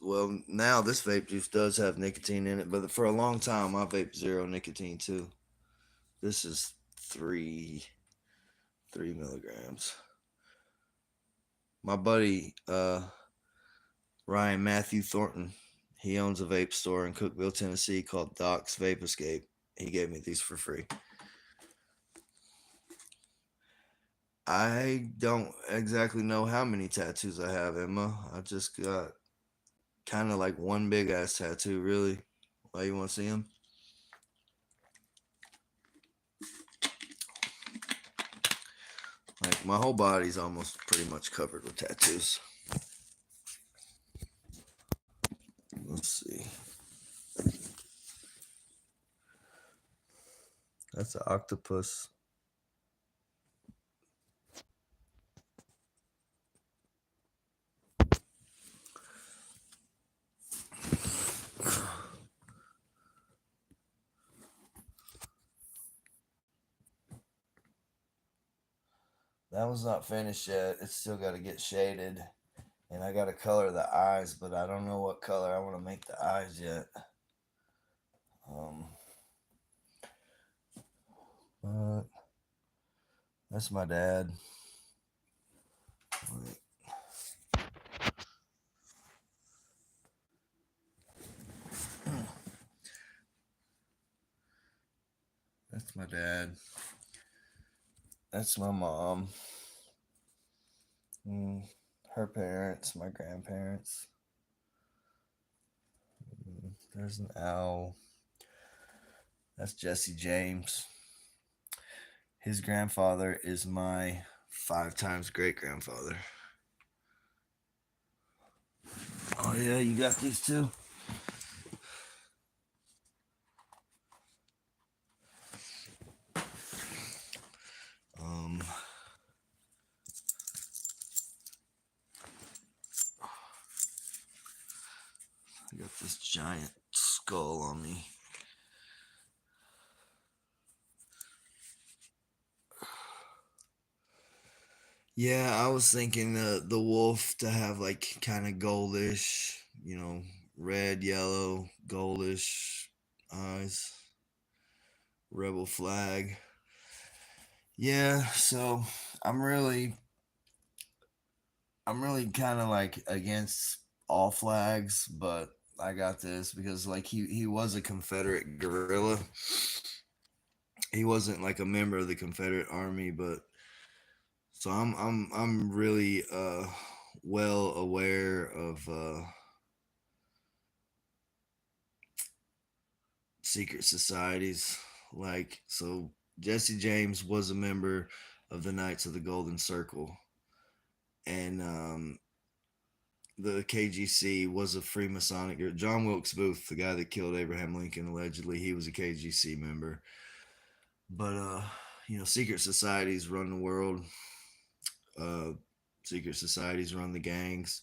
well, now this vape juice does have nicotine in it, but for a long time I vape zero nicotine too. This is three milligrams. My buddy, Ryan Matthew Thornton, he owns a vape store in Cookeville, Tennessee called Doc's Vape Escape. He gave me these for free. I don't exactly know how many tattoos I have, Emma. I just got kind of like one big ass tattoo, really. Why, you want to see him? Like, my whole body's almost pretty much covered with tattoos. Let's see. That's an octopus. That one's not finished yet. It's still got to get shaded. And I got to color the eyes, but I don't know what color I want to make the eyes yet. Um, but that's my dad. Wait. That's my dad. That's my mom. Mm, her parents, my grandparents. There's an owl. That's Jesse James. His grandfather is my 5 times great grandfather. Oh, yeah, you got these too? Um, I got this giant skull on me. Yeah, I was thinking the wolf to have like kind of goldish, red, yellow, goldish eyes. Rebel flag. Yeah, so I'm really I'm really kind of like against all flags, but I got this because like he was a Confederate guerrilla. He wasn't like a member of the Confederate Army, but so I'm really well aware of secret societies. Like, so Jesse James was a member of the Knights of the Golden Circle. and the KGC was a Freemasonic group. John Wilkes Booth, the guy that killed Abraham Lincoln, allegedly, he was a KGC member. But secret societies run the world. Uh, Secret societies run the gangs.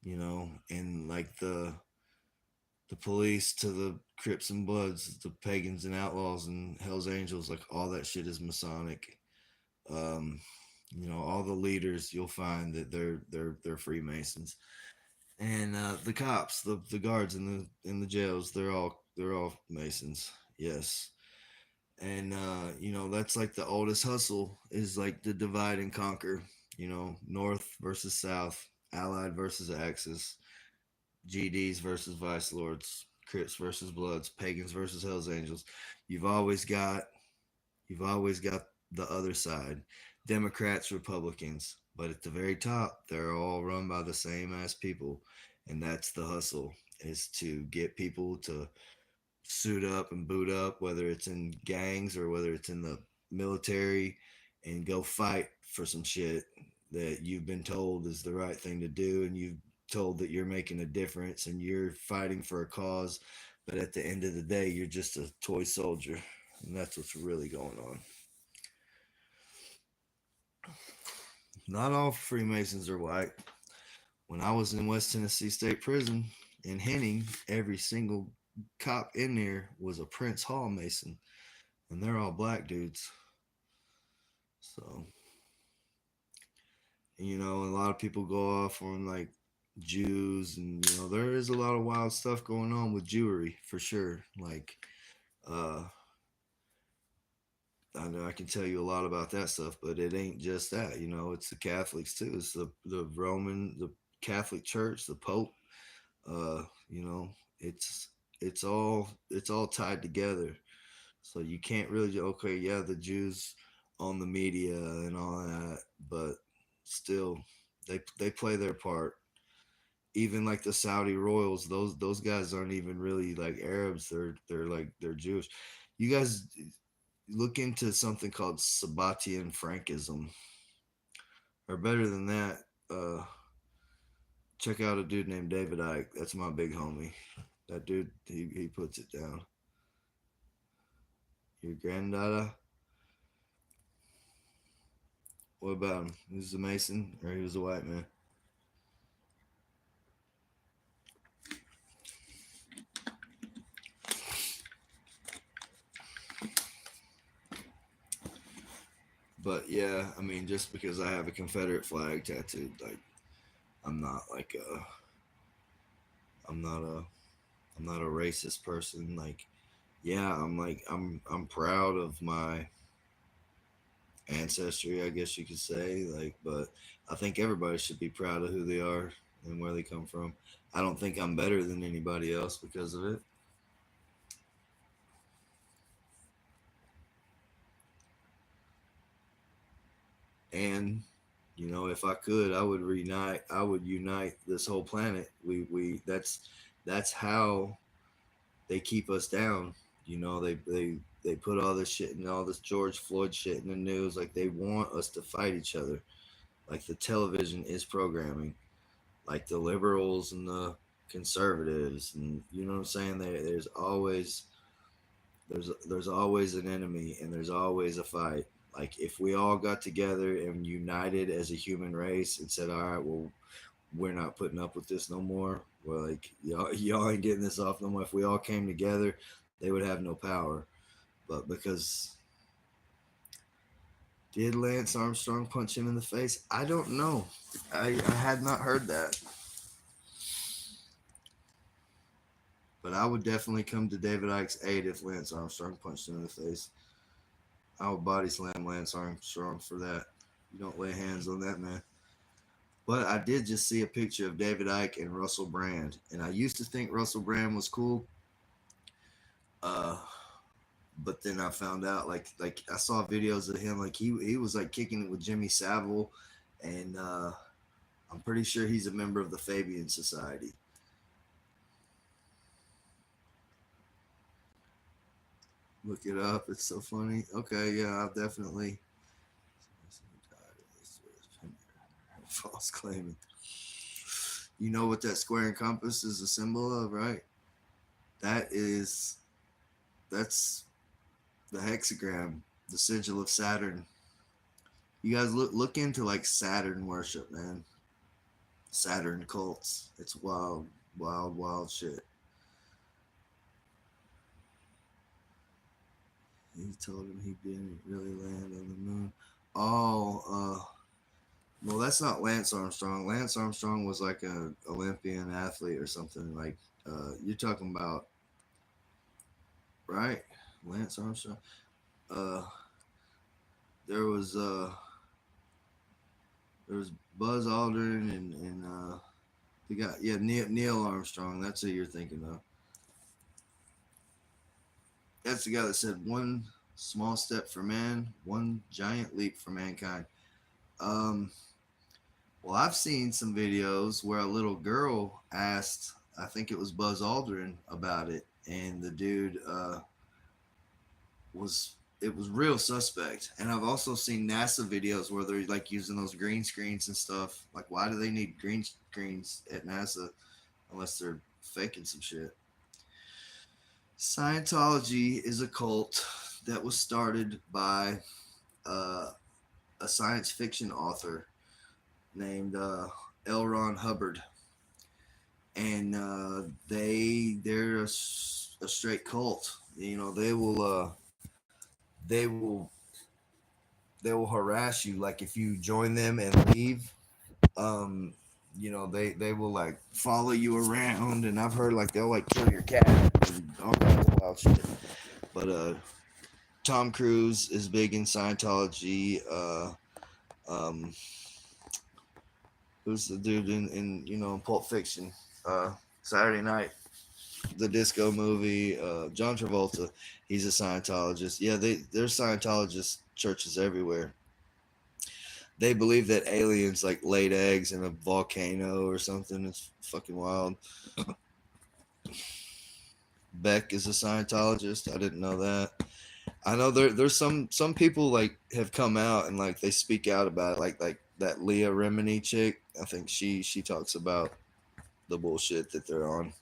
And like the police to the Crips and Bloods, the pagans and outlaws and Hell's Angels, like all that shit is Masonic. Um, all the leaders, you'll find that they're Freemasons, and the cops, the guards in the jails, they're all Masons. Yes, and that's like the oldest hustle is like the divide and conquer. North versus South, Allied versus Axis, GDs versus Vice Lords, Crips versus Bloods, Pagans versus Hell's Angels. You've always got you've always got the other side, Democrats, Republicans, but at the very top, they're all run by the same ass people, and that's the hustle is to get people to suit up and boot up, whether it's in gangs or whether it's in the military, and go fight for some shit that you've been told is the right thing to do, and you've told that you're making a difference and you're fighting for a cause, but at the end of the day, you're just a toy soldier, and that's what's really going on. Not all Freemasons are white. When I was in West Tennessee State Prison in Henning, every single cop in there was a Prince Hall Mason, and they're all black dudes. So, a lot of people go off on like Jews, and there is a lot of wild stuff going on with Jewry for sure. Like, uh, I know I can tell you a lot about that stuff, but it ain't just that. It's the Catholics too. It's the Catholic Church, the Pope. Uh, you know, it's it's all tied together. So you can't really okay, yeah, the Jews on the media and all that, but still, they play their part. Even like the Saudi royals, those guys aren't even really like Arabs. They're Jewish. You guys look into something called Sabbatian Frankism, or better than that, check out a dude named David Icke. That's my big homie. That dude, he puts it down. Your granddada. What about him? He was a Mason or he was a white man? But yeah, I mean, just because I have a Confederate flag tattooed, like I'm not like a, I'm not a, I'm not a racist person. Like, yeah, I'm proud of my ancestry, I guess you could say. Like, but I think everybody should be proud of who they are and where they come from. I don't think I'm better than anybody else because of it. And if I could, I would reunite. I would unite this whole planet. We that's how they keep us down. They put all this shit and all this George Floyd shit in the news. Like they want us to fight each other. Like the television is programming. Like the liberals and the conservatives, and you know what I'm saying. There's always an enemy, and there's always a fight. Like if we all got together and united as a human race and said, all right, well, we're not putting up with this no more. We're like, y'all ain't getting this off no more. If we all came together, they would have no power. But because did Lance Armstrong punch him in the face? I don't know. I had not heard that. But I would definitely come to David Icke's aid if Lance Armstrong punched him in the face. I would body slam Lance Armstrong for that. You don't lay hands on that man. But I did just see a picture of David Icke and Russell Brand, and I used to think Russell Brand was cool. Uh, but then I found out like I saw videos of him like he was like kicking it with Jimmy Savile, and I'm pretty sure he's a member of the Fabian Society. Look it up. It's so funny. Okay, yeah, I've definitely False claiming. You know what that square and compass is a symbol of, right? That is that's the hexagram, the sigil of Saturn. You guys look into like Saturn worship, man. Saturn cults. It's wild, wild, wild shit. He told him he didn't really land on the moon. Oh, well, that's not Lance Armstrong. Lance Armstrong was like a Olympian athlete or something. Like, you're talking about, right? Lance Armstrong. Uh, there was uh, there was Buzz Aldrin and the guy, yeah, Neil Armstrong. That's who you're thinking of. That's the guy that said one small step for man, one giant leap for mankind. Um, well, I've seen some videos where a little girl asked, I think it was Buzz Aldrin, about it, and the dude was it was real suspect. And I've also seen NASA videos where they're like using those green screens and stuff. Like, why do they need green screens at NASA unless they're faking some shit? Scientology is a cult that was started by uh, a science fiction author named L. Ron Hubbard, and they're a straight cult. You know, they will they will harass you. Like if you join them and leave, um, you know, they will like follow you around, and I've heard like they'll like kill your cat and all kinds of wild shit. But Tom Cruise is big in Scientology. Um, who's the dude in Pulp Fiction? Saturday Night, the disco movie. John Travolta, he's a Scientologist. Yeah, there's Scientologist churches everywhere. They believe that aliens like laid eggs in a volcano or something. It's fucking wild. Beck is a Scientologist. I didn't know that. I know there's some people like have come out and like they speak out about it, like that Leah Remini chick. I think she talks about the bullshit that they're on.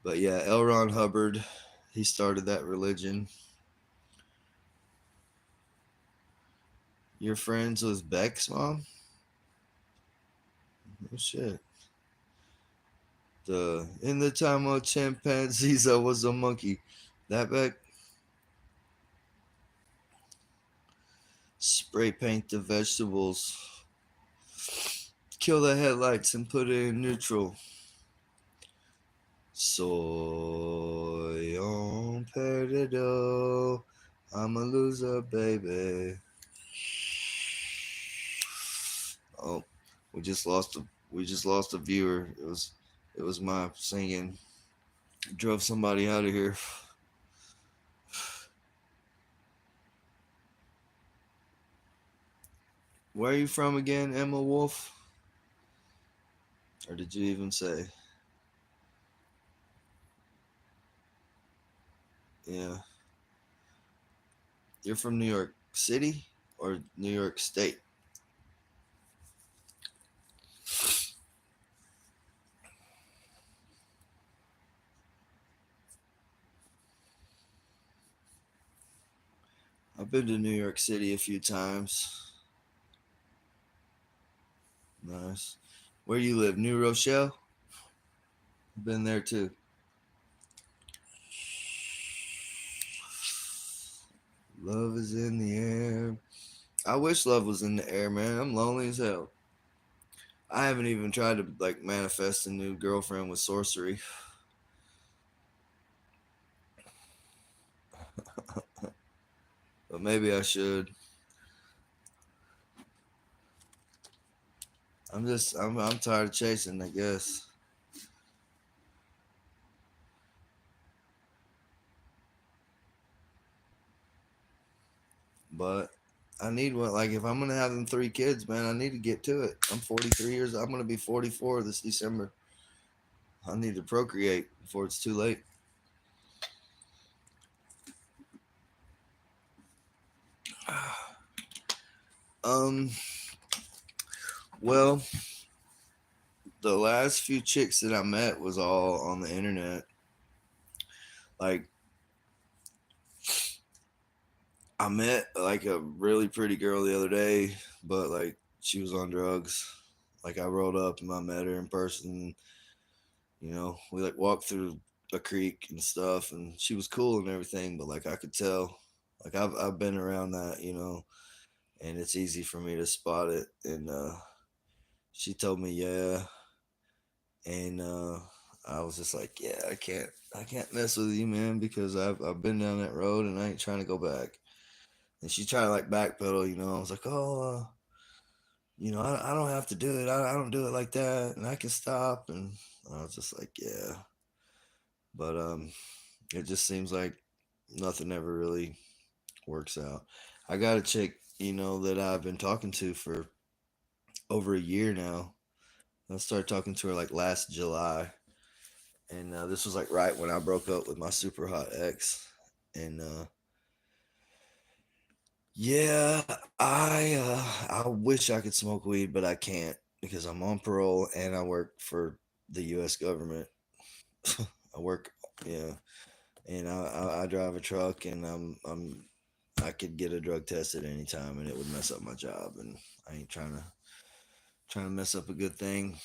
But yeah, L. Ron Hubbard, he started that religion. You're friends with Beck's mom? Oh shit. In the time of chimpanzees, I was a monkey. That Beck? Spray paint the vegetables. Kill the headlights and put it in neutral. Soy un perdido. I'm a loser, baby. Oh, we just lost a viewer. It was my singing. Drove somebody out of here. Where are you from again, Emma Wolf? Or did you even say? Yeah. You're from New York City or New York State? I've been to New York City a few times. Nice. Where you live? New Rochelle? Been there too. Love is in the air. I wish love was in the air, man. I'm lonely as hell. I haven't even tried to like manifest a new girlfriend with sorcery. But maybe I should. I'm tired of chasing, I guess. But I need one. Like if I'm gonna have them 3 kids, man, I need to get to it. I'm 43 years. I'm gonna be 44 this December. I need to procreate before it's too late. Um, Well, the last few chicks that I met was all on the internet. Like I met like a really pretty girl the other day, but like she was on drugs. Like I rolled up and I met her in person. We like walked through a creek and stuff, and she was cool and everything. But like I could tell, like I've been around that, and it's easy for me to spot it. And she told me, yeah, and I was just like, yeah, I can't mess with you, man, because I've been down that road and I ain't trying to go back. And she tried to like backpedal, I was like, oh, I don't have to do it. I don't do it like that, and I can stop. And I was just like, yeah, but it just seems like nothing ever really works out. I got a chick, that I've been talking to for over a year now. I started talking to her like last July, and this was like right when I broke up with my super hot ex. And yeah, I wish I could smoke weed, but I can't because I'm on parole and I work for the U.S. government. I work, yeah, and I drive a truck, and I could get a drug test at any time, and it would mess up my job, and I ain't trying to mess up a good thing.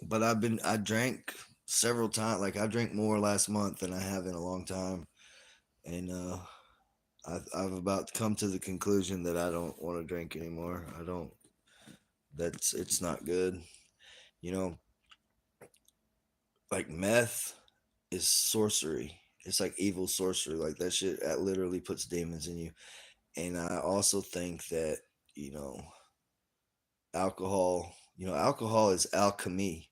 But I drank several times. Like I drank more last month than I have in a long time, and I've about come to the conclusion that I don't want to drink anymore. I don't. It's not good. You know, like meth is sorcery. It's like evil sorcery. Like that shit that literally puts demons in you. And I also think that, you know, alcohol is alchemy.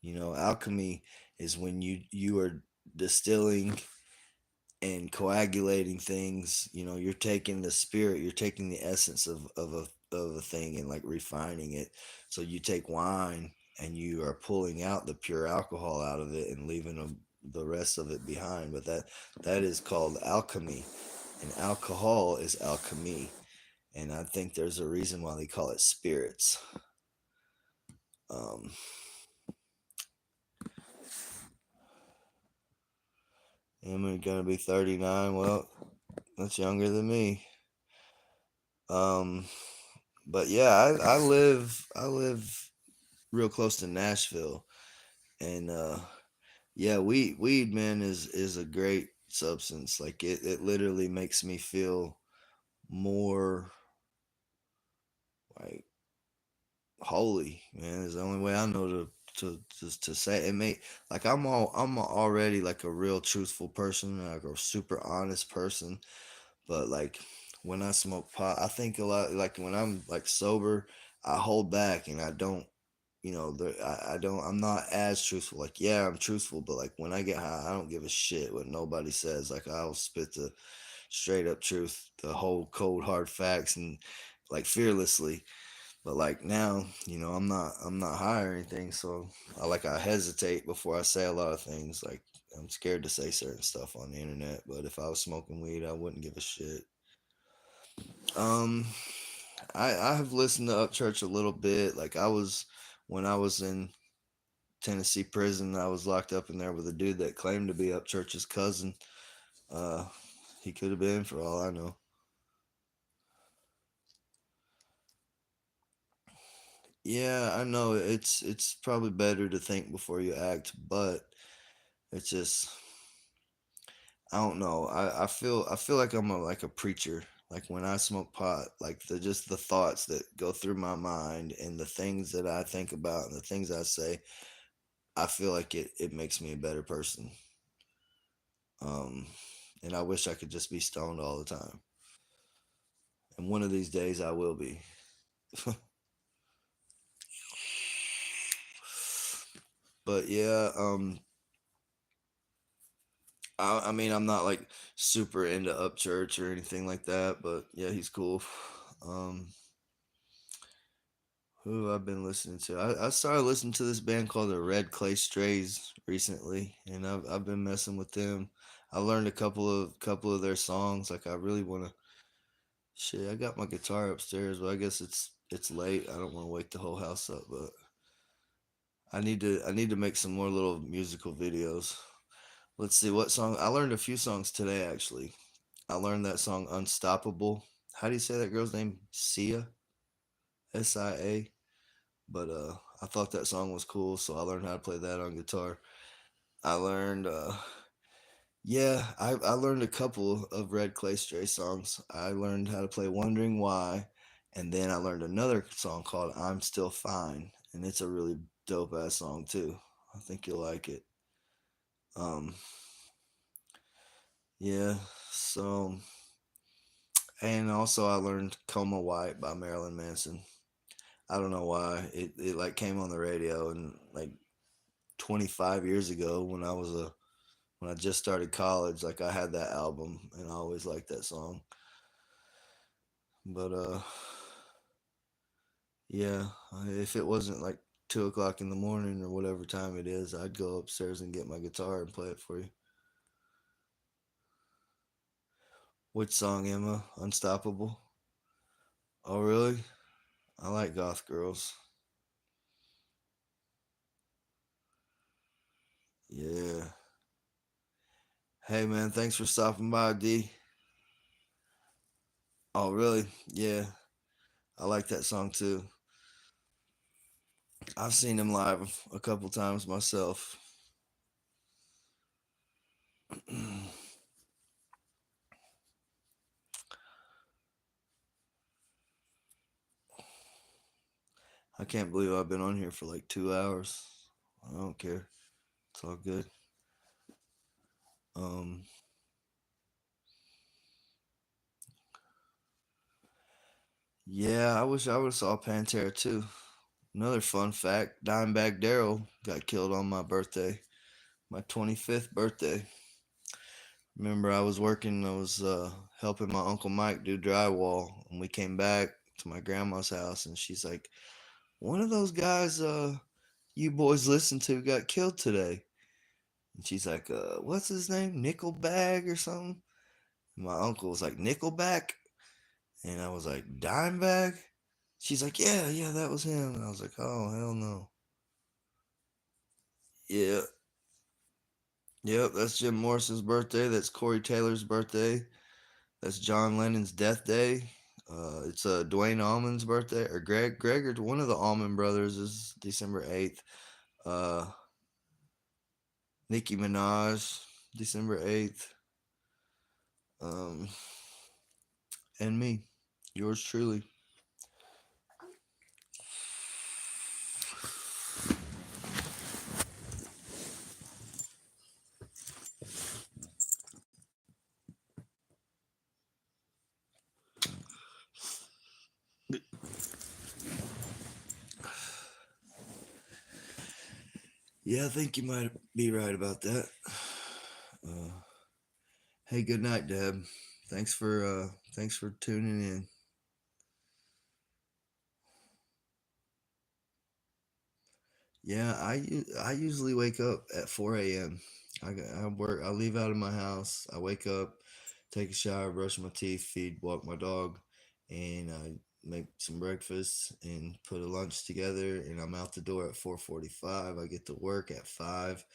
Alchemy is when you are distilling and coagulating things. You're taking the spirit, you're taking the essence of a thing and like refining it. So you take wine and you are pulling out the pure alcohol out of it and leaving the rest of it behind. But that is called alchemy, and alcohol is alchemy. And I think there's a reason why they call it spirits. Um, am I gonna be 39? Well, that's younger than me. Um, but yeah, I live real close to Nashville, and yeah, weed, man, is a great substance. Like it literally makes me feel more like holy, man. Is the only way I know to say it. May like I'm already like a real truthful person, like a super honest person. But like when I smoke pot, I think a lot. Like when I'm like sober, I hold back and I don't. I don't. I'm not as truthful. Like yeah, I'm truthful, but like when I get high, I don't give a shit what nobody says. Like I'll spit the straight up truth, the whole cold hard facts, and like fearlessly. But like now, I'm not high or anything, so I hesitate before I say a lot of things. Like I'm scared to say certain stuff on the internet, but if I was smoking weed, I wouldn't give a shit. Um, I have listened to Upchurch a little bit. Like when I was in Tennessee prison, I was locked up in there with a dude that claimed to be Upchurch's cousin. Uh, he could have been for all I know. Yeah, I know it's probably better to think before you act, but it's just I don't know. I feel like I'm like a preacher. Like when I smoke pot, like the thoughts that go through my mind and the things that I think about and the things I say, I feel like it makes me a better person. Um, and I wish I could just be stoned all the time. And one of these days I will be. But yeah, I mean I'm not like super into Upchurch or anything like that, but yeah, he's cool. Um, Who I've been listening to? I started listening to this band called the Red Clay Strays recently, and I've been messing with them. I learned a couple of their songs. Like I really want to. Shit, I got my guitar upstairs, but I guess it's it's late. I don't want to wake the whole house up, but I need to make some more little musical videos. Let's see what song. I learned a few songs today actually. I learned that song Unstoppable. How do you say that girl's name? Sia, SIA. But I thought that song was cool, so I learned how to play that on guitar. I learned yeah, I learned a couple of Red Clay Stray songs. I learned how to play Wondering Why, and then I learned another song called I'm Still Fine, and it's a really dope ass song too. I think you'll like it. Um, yeah, so and also I learned Coma White by Marilyn Manson. I don't know why it like came on the radio and like 25 years ago when I just started college, like I had that album and I always liked that song. But yeah, if it wasn't like 2 o'clock in the morning or whatever time it is, I'd go upstairs and get my guitar and play it for you. Which song, Emma? Unstoppable? Oh, really? I like goth girls. Yeah. Hey, man, thanks for stopping by, D. Oh, really? Yeah, I like that song too. I've seen him live a couple times myself. I can't believe I've been on here for like 2 hours. I don't care. It's all good. Um, yeah, I wish I would have saw Pantera too. Another fun fact: Dimebag Darrell got killed on my birthday, my 25th birthday. Remember, I was working. I was helping my uncle Mike do drywall, and we came back to my grandma's house, and she's like, "One of those guys you boys listen to got killed today." And she's like, "What's his name? Nickelbag or something?" And my uncle was like, "Nickelback," and I was like, "Dimebag." She's like, "Yeah, yeah, that was him." And I was like, "Oh, hell no." Yeah, yep, that's Jim Morrison's birthday. That's Corey Taylor's birthday. That's John Lennon's death day. It's Dwayne Allman's birthday, or Greg, or one of the Allman brothers is December 8th. Uh, Nicki Minaj, December 8th. Um, and me, yours truly. Yeah, I think you might be right about that. Uh, hey, good night, Deb. Thanks for tuning in. Yeah, I usually wake up at 4 a.m. I work. I leave out of my house. I wake up, take a shower, brush my teeth, feed, walk my dog, and I make some breakfast and put a lunch together. And I'm out the door at 4:45. I get to work at 5.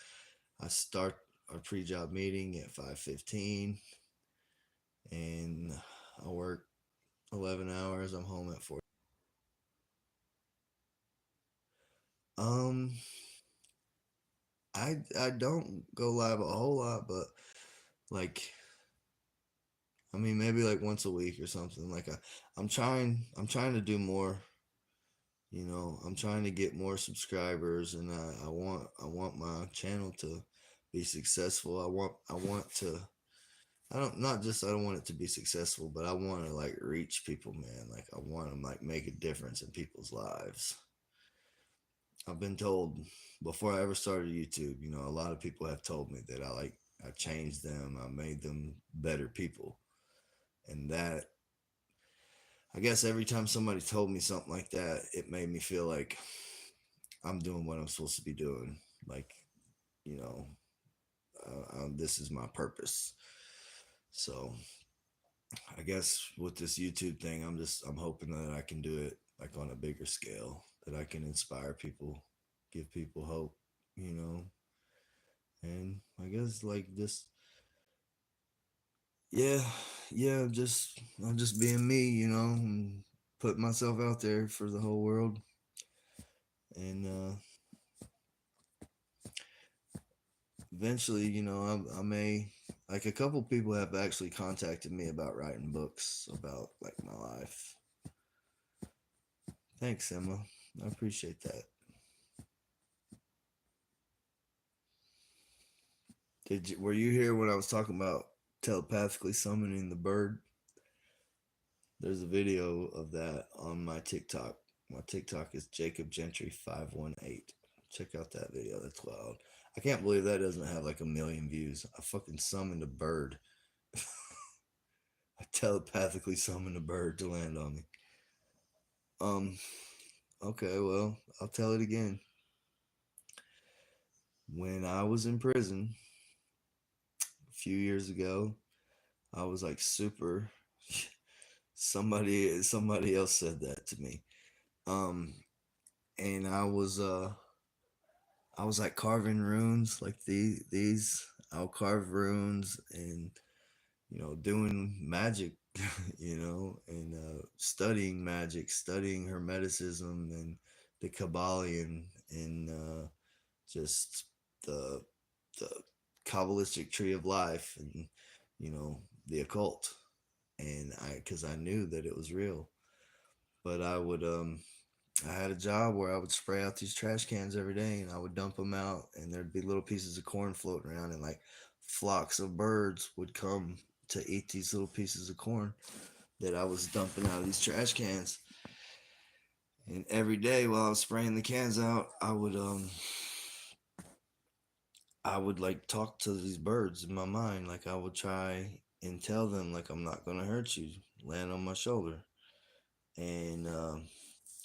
I start our pre-job meeting at 5:15, and I work 11 hours. I'm home at 4. Um, I don't go live a whole lot, but like I mean, maybe like once a week or something. I'm trying to do more. You know, I'm trying to get more subscribers, and I want my channel to be successful. I want to. I don't not just I don't want it to be successful, but I want to like reach people, man. Like I want to like make a difference in people's lives. I've been told before I ever started YouTube, you know, a lot of people have told me that I changed them, I made them better people, and that I guess every time somebody told me something like that, it made me feel like I'm doing what I'm supposed to be doing. Like, you know, this is my purpose. So I guess with this YouTube thing, I'm hoping that I can do it like on a bigger scale, that I can inspire people, give people hope, you know. And I guess like just yeah, yeah, just I'm just being me, you know, and put myself out there for the whole world. And eventually, you know, I may, like, a couple people have actually contacted me about writing books about like my life. Thanks, Emma. I appreciate that. Were you here when I was talking about telepathically summoning the bird? There's a video of that on my TikTok. My TikTok is Jacob Gentry 518. Check out that video. That's wild. I can't believe that doesn't have like a million views. I fucking summoned a bird. I telepathically summoned a bird to land on me. Um. Okay. Well, I'll tell it again. When I was in prison a few years ago, I was like super. Somebody else said that to me. Um. And I was like carving runes, like these. I'll carve runes and doing magic, and studying magic, studying Hermeticism and the Kabbalion and just the the Kabbalistic tree of life and the occult. And because I knew that it was real, but I had a job where I would spray out these trash cans every day and I would dump them out and there'd be little pieces of corn floating around and like flocks of birds would come to eat these little pieces of corn that I was dumping out of these trash cans. And every day while I was spraying the cans out, I would like talk to these birds in my mind. Like I would try and tell them like I'm not gonna hurt you. Land on my shoulder. And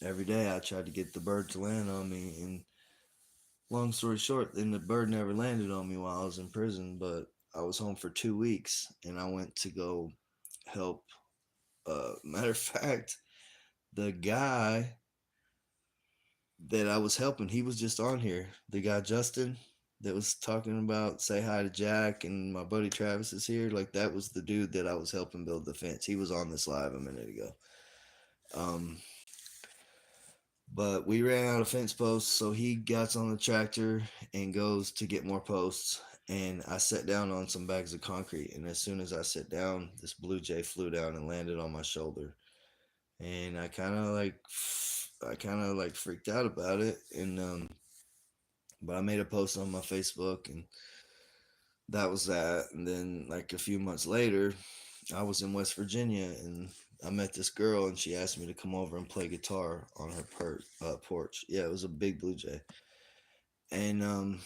every day I tried to get the bird to land on me and long story short, then the bird never landed on me while I was in prison, but I was home for 2 weeks and I went to go help. Matter of fact, the guy that I was helping, he was just on here. The guy Justin that was talking about say hi to Jack and my buddy Travis is here. Like that was the dude that I was helping build the fence. He was on this live a minute ago. Um, but we ran out of fence posts, so he gets on the tractor and goes to get more posts. And I sat down on some bags of concrete, and as soon as I sat down, this blue jay flew down and landed on my shoulder. And I kind of like freaked out about it. And but I made a post on my Facebook, and that was that. And then like a few months later, I was in West Virginia, and I met this girl, and she asked me to come over and play guitar on her porch. Yeah, it was a big blue jay. And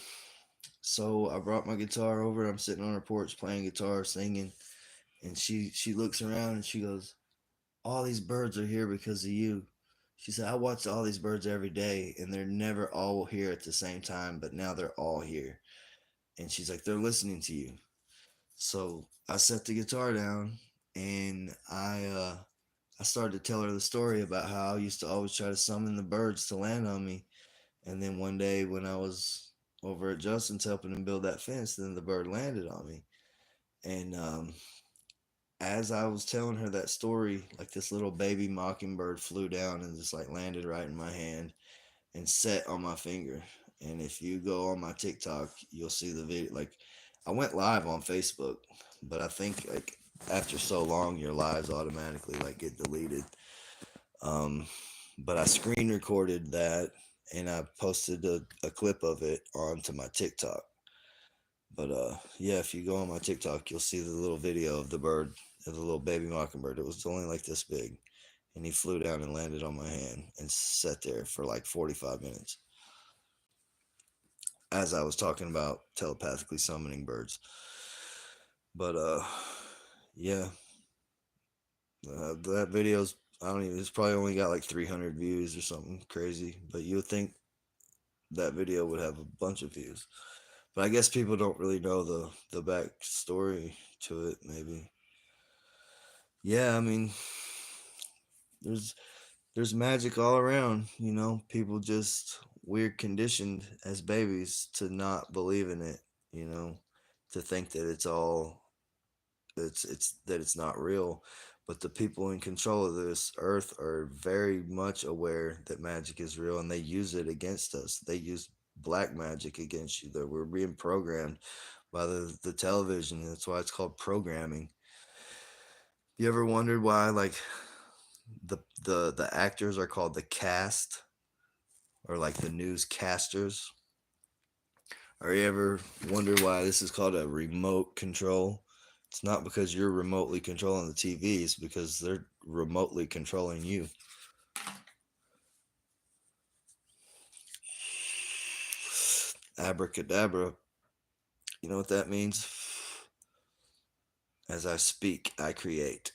so I brought my guitar over. I'm sitting on her porch playing guitar, singing, and she looks around and she goes, "All these birds are here because of you." She said, "I watch all these birds every day, and they're never all here at the same time, but now they're all here." And she's like, "They're listening to you." So I set the guitar down, and I started to tell her the story about how I used to always try to summon the birds to land on me. And then one day when I was over at Justin's helping him build that fence, then the bird landed on me. And as I was telling her that story, like this little baby mockingbird flew down and just like landed right in my hand and set on my finger. And if you go on my TikTok, you'll see the video. Like I went live on Facebook, but I think like after so long, your lives automatically like get deleted. Um, but I screen recorded that and I posted a clip of it onto my TikTok. But yeah, if you go on my TikTok, you'll see the little video of the bird, of the little baby mockingbird. It was only like this big, and he flew down and landed on my hand and sat there for like 45 minutes as I was talking about telepathically summoning birds. But yeah, that video's, I don't even, it's probably only got like 300 views or something crazy. But you would think that video would have a bunch of views. But I guess people don't really know the backstory to it. Maybe. Yeah, I mean, there's There's magic all around, people just we're conditioned as babies to not believe in it, you know, to think that it's that it's not real. But the people in control of this earth are very much aware that magic is real, and they use it against us. They use black magic against you. That we're being programmed by the television. That's why it's called programming. You ever wondered why, like, the actors are called the cast, or like the newscasters? Or you ever wonder why this is called a remote control? It's not because you're remotely controlling the TV, it's because they're remotely controlling you. Abracadabra. You know what that means? As I speak, I create.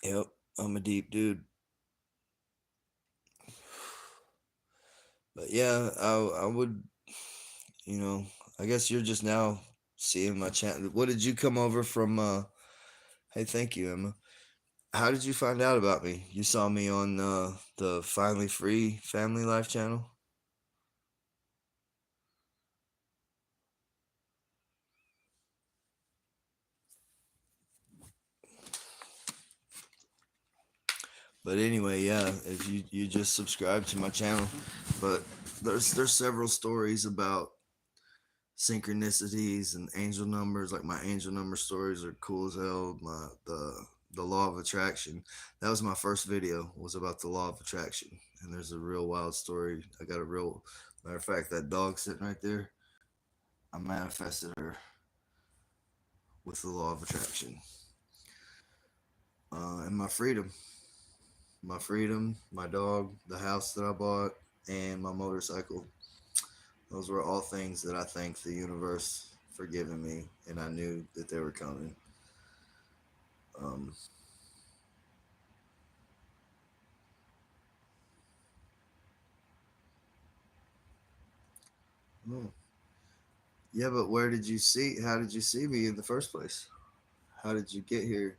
Yep, I'm a deep dude. But yeah, I would, you know, I guess you're just now seeing my channel. What did you come over from? Hey, thank you, Emma. How did you find out about me? You saw me on the Finally Free Family Life channel? But anyway, yeah, if you just subscribe to my channel, but there's several stories about synchronicities and angel numbers. Like my angel number stories are cool as hell. The law of attraction. That was my first video, was about the law of attraction. And there's a real wild story. I got a real matter of fact, that dog sitting right there, I manifested her with the law of attraction. And my freedom, my dog, the house that I bought, and my motorcycle. Those were all things that I thank the universe for giving me, and I knew that they were coming. Um, oh, yeah, but where did you see? How did you see me in the first place? How did you get here?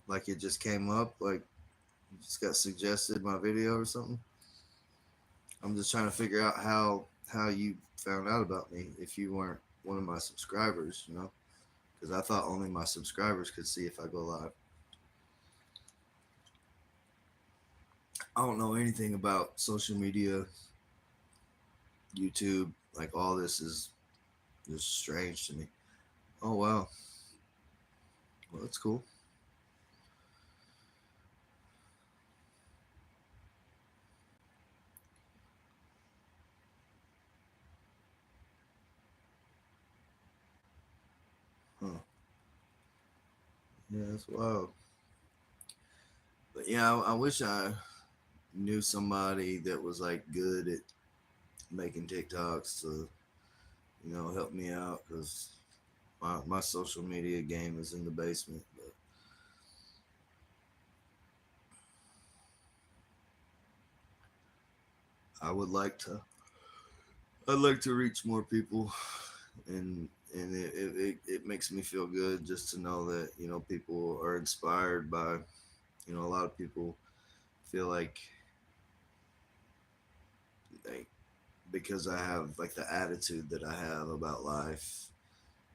Like it just came up? Like you just got suggested my video or something? I'm just trying to figure out how you found out about me if you weren't one of my subscribers, because I thought only my subscribers could see if I go live. I don't know anything about social media, YouTube. Like all this is just strange to me. Oh wow, well that's cool. Huh? Yeah, that's wild. But yeah, I wish I knew somebody that was like good at making TikToks to help me out, because my social media game is in the basement. But I would like to I'd like to reach more people, and it makes me feel good just to know that people are inspired by, a lot of people feel like because I have like the attitude that I have about life.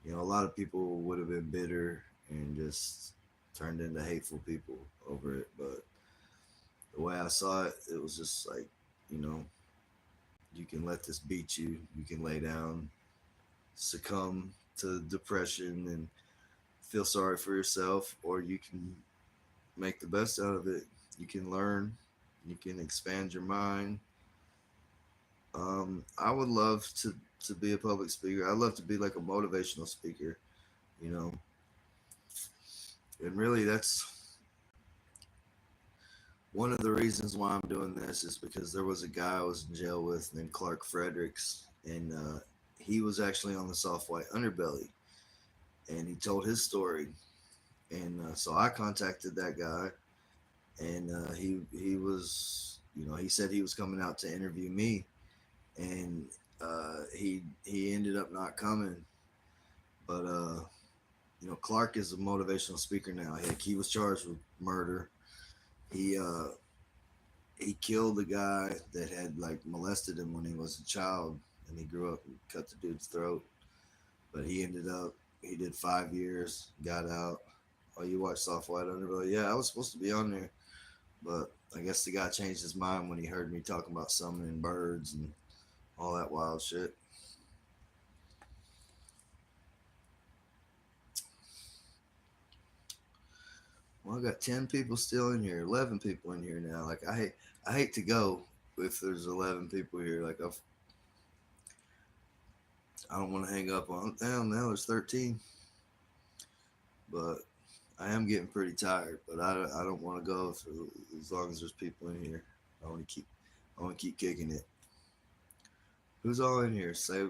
A lot of people would have been bitter and just turned into hateful people over it. But the way I saw it, it was just like, you know, you can let this beat you. You can lay down, succumb to depression, and feel sorry for yourself, or you can make the best out of it. You can learn, you can expand your mind. I would love to be a public speaker. I'd love to be like a motivational speaker, you know. And really, that's one of the reasons why I'm doing this, is because there was a guy I was in jail with named Clark Fredericks, and he was actually on the soft white underbelly, and he told his story. And so I contacted that guy, and he was, he said he was coming out to interview me, and he ended up not coming. But Clark is a motivational speaker now. He was charged with murder. He he killed a guy that had like molested him when he was a child, and he grew up and cut the dude's throat. But he did 5 years, got out. Oh, you watched Soft White Underbelly? Yeah, I was supposed to be on there, but I guess the guy changed his mind when he heard me talking about summoning birds and all that wild shit. Well, I got 10 people still in here, 11 people in here now. Like I hate to go if there's 11 people here. Like I don't want to hang up on. Damn, now there's 13, but I am getting pretty tired. But I don't want to go for, as long as there's people in here. I want to keep I want to keep kicking it. Who's all in here? Say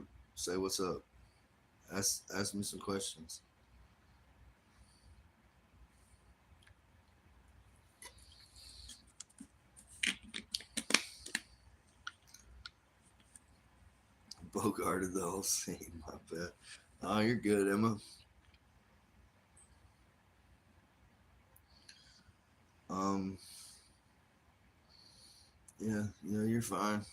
what's up. Ask me some questions. Bogarted the whole scene. My bad. Oh, you're good, Emma. Um, yeah, you're fine.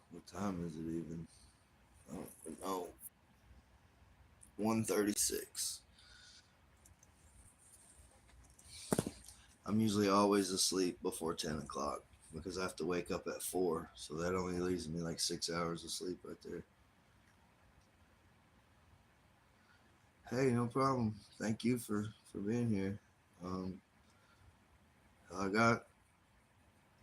What time is it even? I don't know. 1:36. I'm usually always asleep before 10 o'clock because I have to wake up at 4, so that only leaves me like 6 hours of sleep right there. Hey, no problem. Thank you for being here. Um, I got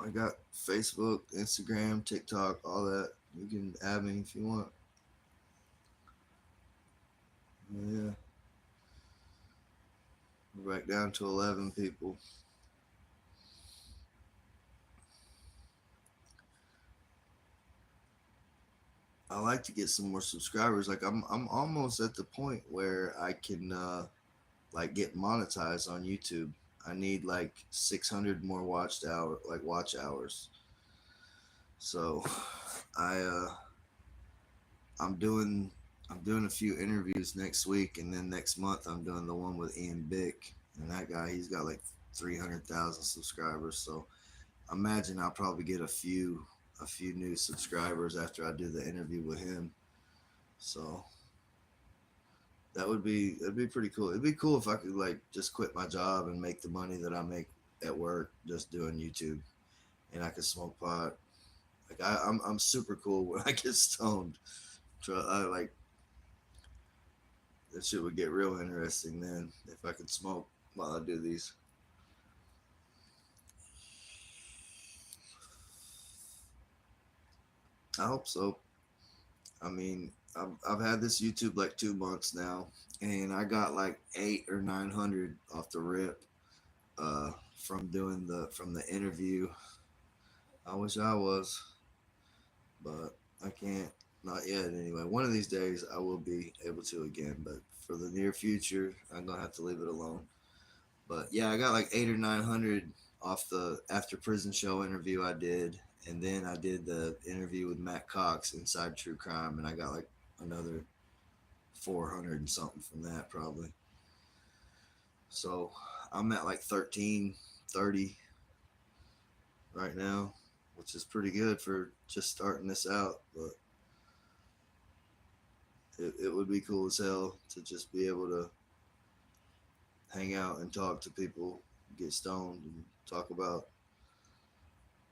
I got Facebook, Instagram, TikTok, all that. You can add me if you want. Yeah, we're back down to 11 people. I like to get some more subscribers. Like I'm almost at the point where I can like get monetized on YouTube. I need like 600 more watch hours. So I I'm doing I'm doing a few interviews next week, and then next month I'm doing the one with Ian Bick, and that guy, he's got like 300,000 subscribers. So I imagine I'll probably get a few new subscribers after I do the interview with him. So that'd be pretty cool. It'd be cool if I could like just quit my job and make the money that I make at work just doing YouTube, and I could smoke pot. Like I'm super cool when I get stoned. I like that shit would get real interesting then if I could smoke while I do these. I hope so. I mean, I've had this YouTube like 2 months now, and I got like 8 or 900 off the rip from the interview. I wish I was, but I can't. Not yet, anyway. One of these days I will be able to again, but for the near future, I'm gonna have to leave it alone. But yeah, I got like 8 or 900 off the after prison show interview I did, and then I did the interview with Matt Cox inside True Crime, and I got like another 400 and something from that probably. So I'm at like 1330 right now, which is pretty good for just starting this out. But it would be cool as hell to just be able to hang out and talk to people, get stoned, and talk about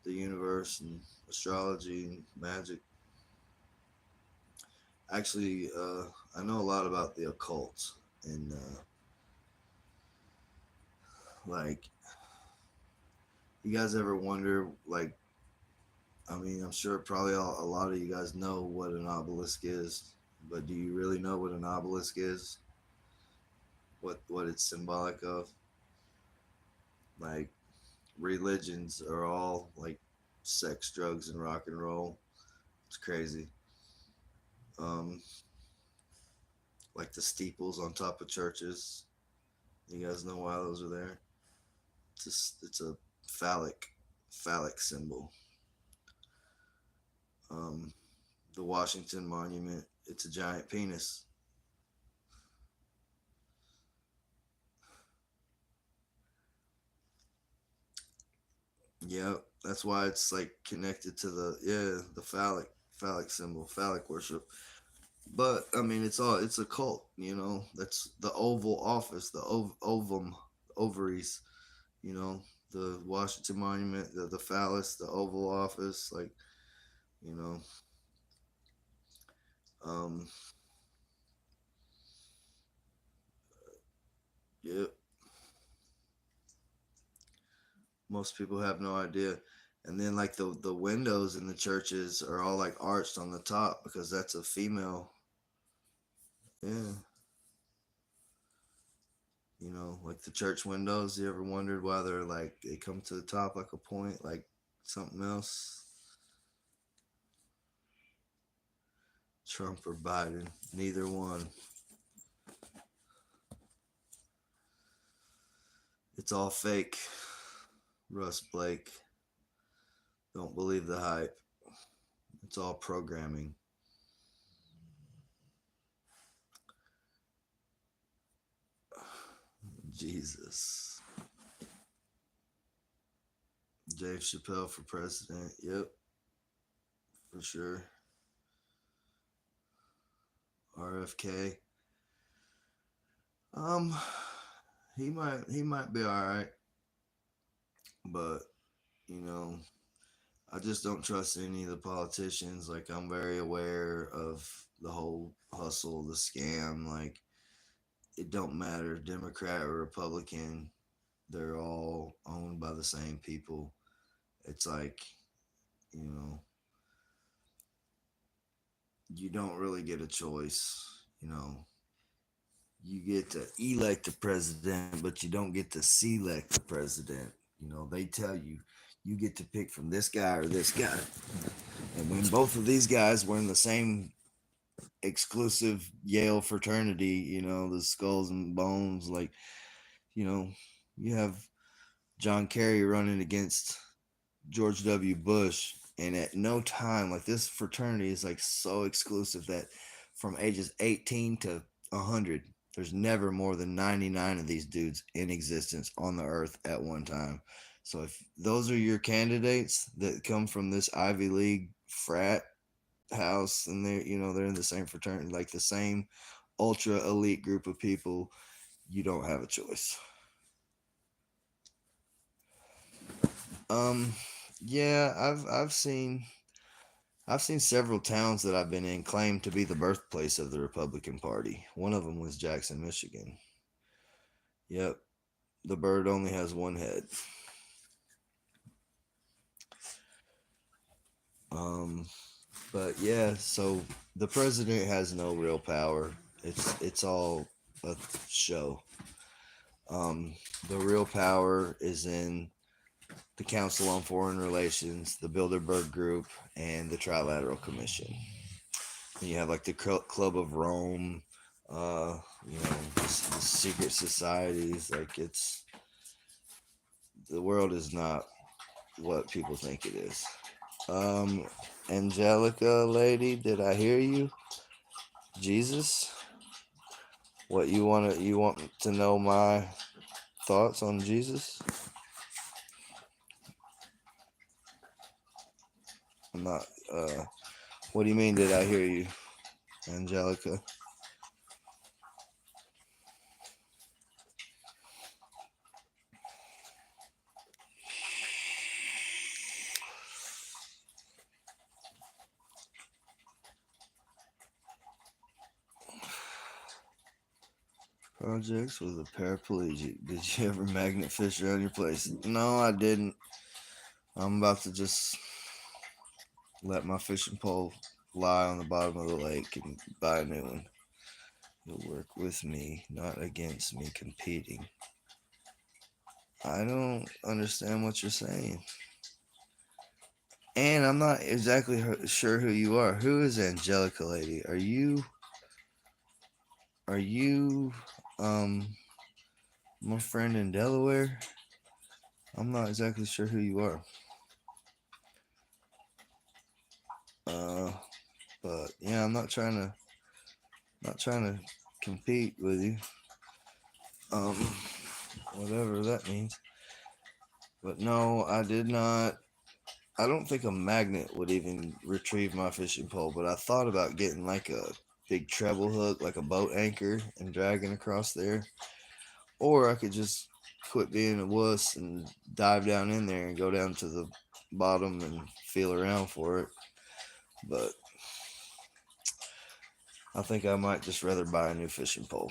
the universe and astrology and magic. Actually, I know a lot about the occult, and like, you guys ever wonder, like, I mean, I'm sure probably a lot of you guys know what an obelisk is, but do you really know what an obelisk is? What it's symbolic of? Like, religions are all like sex, drugs, and rock and roll. It's crazy. Um, like the steeples on top of churches. You guys know why those are there? It's a phallic symbol. Um, the Washington Monument. It's a giant penis. Yep, that's why it's like connected to the phallic symbol, phallic worship. But I mean, it's a cult, you know. That's the Oval Office, the ovum, ovaries, you know, the Washington Monument, the phallus, the Oval Office, like you know, um, yep. Most people have no idea. And then like the windows in the churches are all like arched on the top because that's a female. Yeah, you know, like the church windows. You ever wondered why they're like they come to the top like a point, like something else? Trump or Biden? Neither one. It's all fake. Russ Blake. Don't believe the hype. It's all programming. Jesus. Dave Chappelle for president. Yep, for sure. RFK. Um, he might be all right, but you know, I just don't trust any of the politicians. Like I'm very aware of the whole hustle, the scam. Like it don't matter, Democrat or Republican. They're all owned by the same people. It's like you know, you don't really get a choice. You know, you get to elect the president, but you don't get to select the president. You know, they tell you you get to pick from this guy or this guy. And when both of these guys were in the same exclusive Yale fraternity, you know, the skulls and bones, like, you know, you have John Kerry running against George W. Bush. And at no time, like this fraternity is like so exclusive that from ages 18 to 100, there's never more than 99 of these dudes in existence on the earth at one time. So if those are your candidates that come from this Ivy League frat house and they're in the same fraternity, like the same ultra elite group of people, you don't have a choice. Um yeah, I've seen several towns that I've been in claim to be the birthplace of the Republican Party. One of them was Jackson, Michigan. Yep, the bird only has one head. Um, but yeah, so the president has no real power. It's all a show. Um, the real power is in the Council on Foreign Relations, the Bilderberg Group, and the Trilateral Commission. And you have like the Club of Rome, uh, the secret societies. Like the world is not what people think it is. Um, Angelica, lady, did I hear you? Jesus, what you want to know my thoughts on Jesus? I'm not. What do you mean? Did I hear you, Angelica? Projects with a paraplegic. Did you ever magnet fish around your place? No, I didn't. I'm about to just let my fishing pole lie on the bottom of the lake and buy a new one. You'll work with me, not against me competing. I don't understand what you're saying. And I'm not exactly sure who you are. Who is Angelica Lady? Are you my friend in Delaware? I'm not exactly sure who you are. Uh but yeah, I'm not trying to compete with you. Um whatever that means. But no, I did not. I don't think a magnet would even retrieve my fishing pole, but I thought about getting like a big treble hook, like a boat anchor, and dragging across there. Or I could just quit being a wuss and dive down in there and go down to the bottom and feel around for it. But I think I might just rather buy a new fishing pole.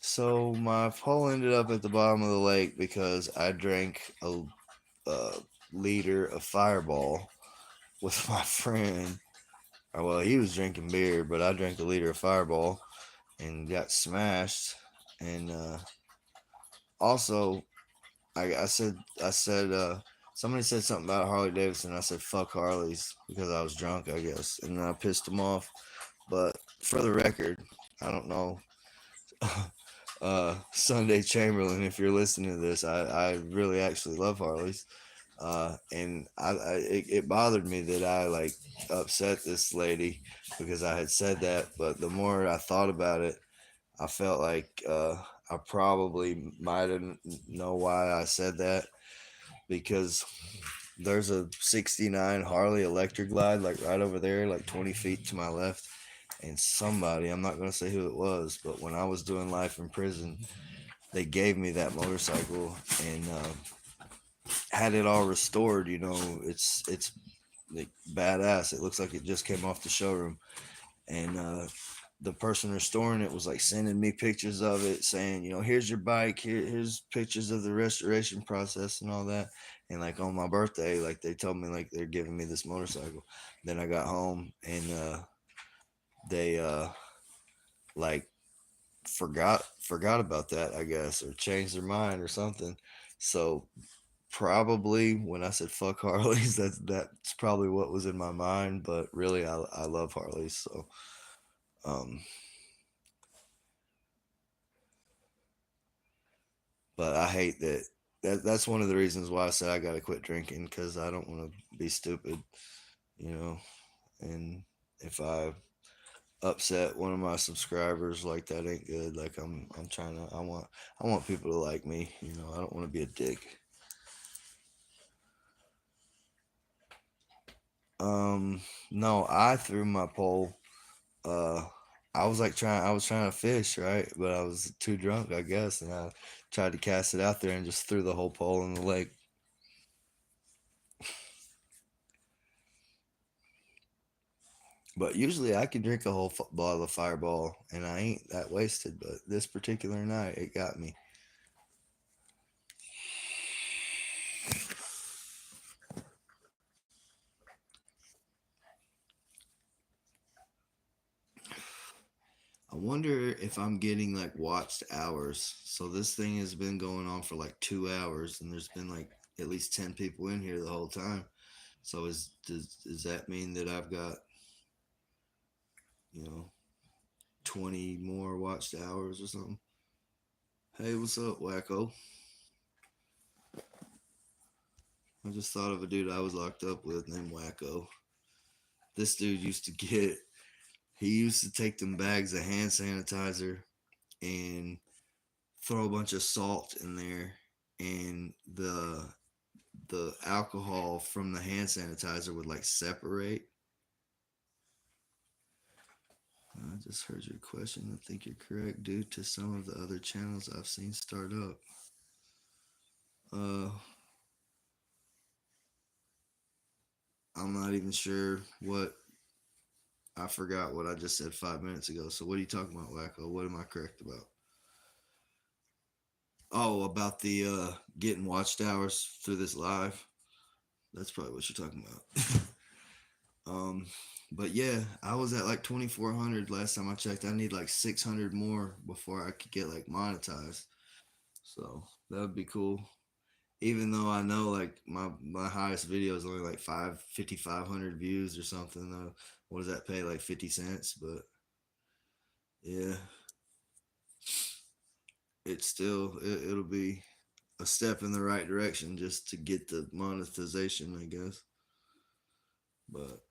So my pole ended up at the bottom of the lake because I drank a liter of Fireball with my friend. Well, he was drinking beer, but I drank a liter of Fireball and got smashed. And also, I said, somebody said something about Harley Davidson. I said fuck Harleys because I was drunk, I guess, and I pissed him off. But for the record, I don't know. Sunday Chamberlain, if you're listening to this, I really actually love Harleys. And it bothered me that I like upset this lady because I had said that. But the more I thought about it, I felt like I probably might have know why I said that because there's a '69 Harley Electric Glide like right over there, like 20 feet to my left. And somebody, I'm not going to say who it was, but when I was doing life in prison, they gave me that motorcycle and had it all restored. It's like badass. It looks like it just came off the showroom. And the person restoring it was like sending me pictures of it, saying, here's your bike. Here's pictures of the restoration process and all that. And like on my birthday, like they told me like they're giving me this motorcycle. Then I got home and they like forgot about that, I guess, or changed their mind or something. So probably when I said fuck Harleys, that's probably what was in my mind. But really, I love Harleys. So um, but I hate that. That's one of the reasons why I said I got to quit drinking because I don't want to be stupid, you know. And if I upset one of my subscribers, like that ain't good. Like I'm trying to. I want people to like me. I don't want to be a dick. No, I threw my pole. Uh, I was trying to fish, right? But I was too drunk, I guess, and I tried to cast it out there and just threw the whole pole in the lake. But usually I can drink a whole bottle of Fireball, and I ain't that wasted. But this particular night, it got me. I wonder if I'm getting like watched hours. So this thing has been going on for like 2 hours, and there's been like at least 10 people in here the whole time. So does that mean that I've got you know 20 more watched hours or something? Hey, what's up, Wacko? I just thought of a dude I was locked up with named Wacko. This dude used to get. He used to take them bags of hand sanitizer and throw a bunch of salt in there, and the alcohol from the hand sanitizer would like separate. I just heard your question. I think you're correct due to some of the other channels I've seen start up. Uh, I'm not even sure what. I forgot what I just said 5 minutes ago. So what are you talking about, Wacko? What am I correct about? Oh, about the getting watched hours through this live. That's probably what you're talking about. um, but yeah, I was at like 2,400 last time I checked. I need like 600 more before I could get like monetized. So that would be cool. Even though I know like my highest video is only like 5,500 views or something. What does that pay? Like 50 cents, but yeah, it'll be a step in the right direction just to get the monetization, I guess. But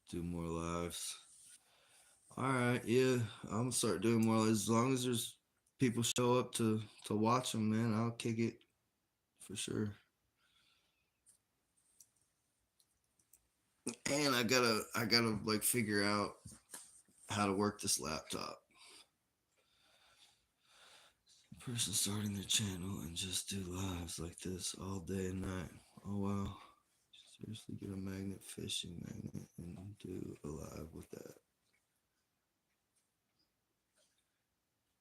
do more lives. All right, yeah, I'm gonna start doing more. As long as there's people show up to watch them, man, I'll kick it for sure. And I gotta like figure out how to work this laptop. Person starting their channel and just do lives like this all day and night. Oh wow. Seriously, get a magnet fishing magnet and do a live with that.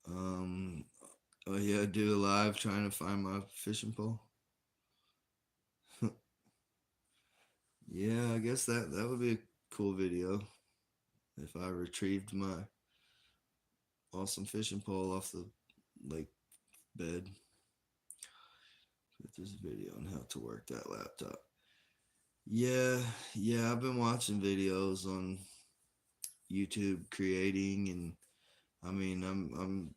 Um, oh yeah, do a live trying to find my fishing pole. Yeah, I guess that would be a cool video if I retrieved my awesome fishing pole off the lake bed. But there's a video on how to work that laptop. Yeah, yeah, I've been watching videos on YouTube creating, and I mean, I'm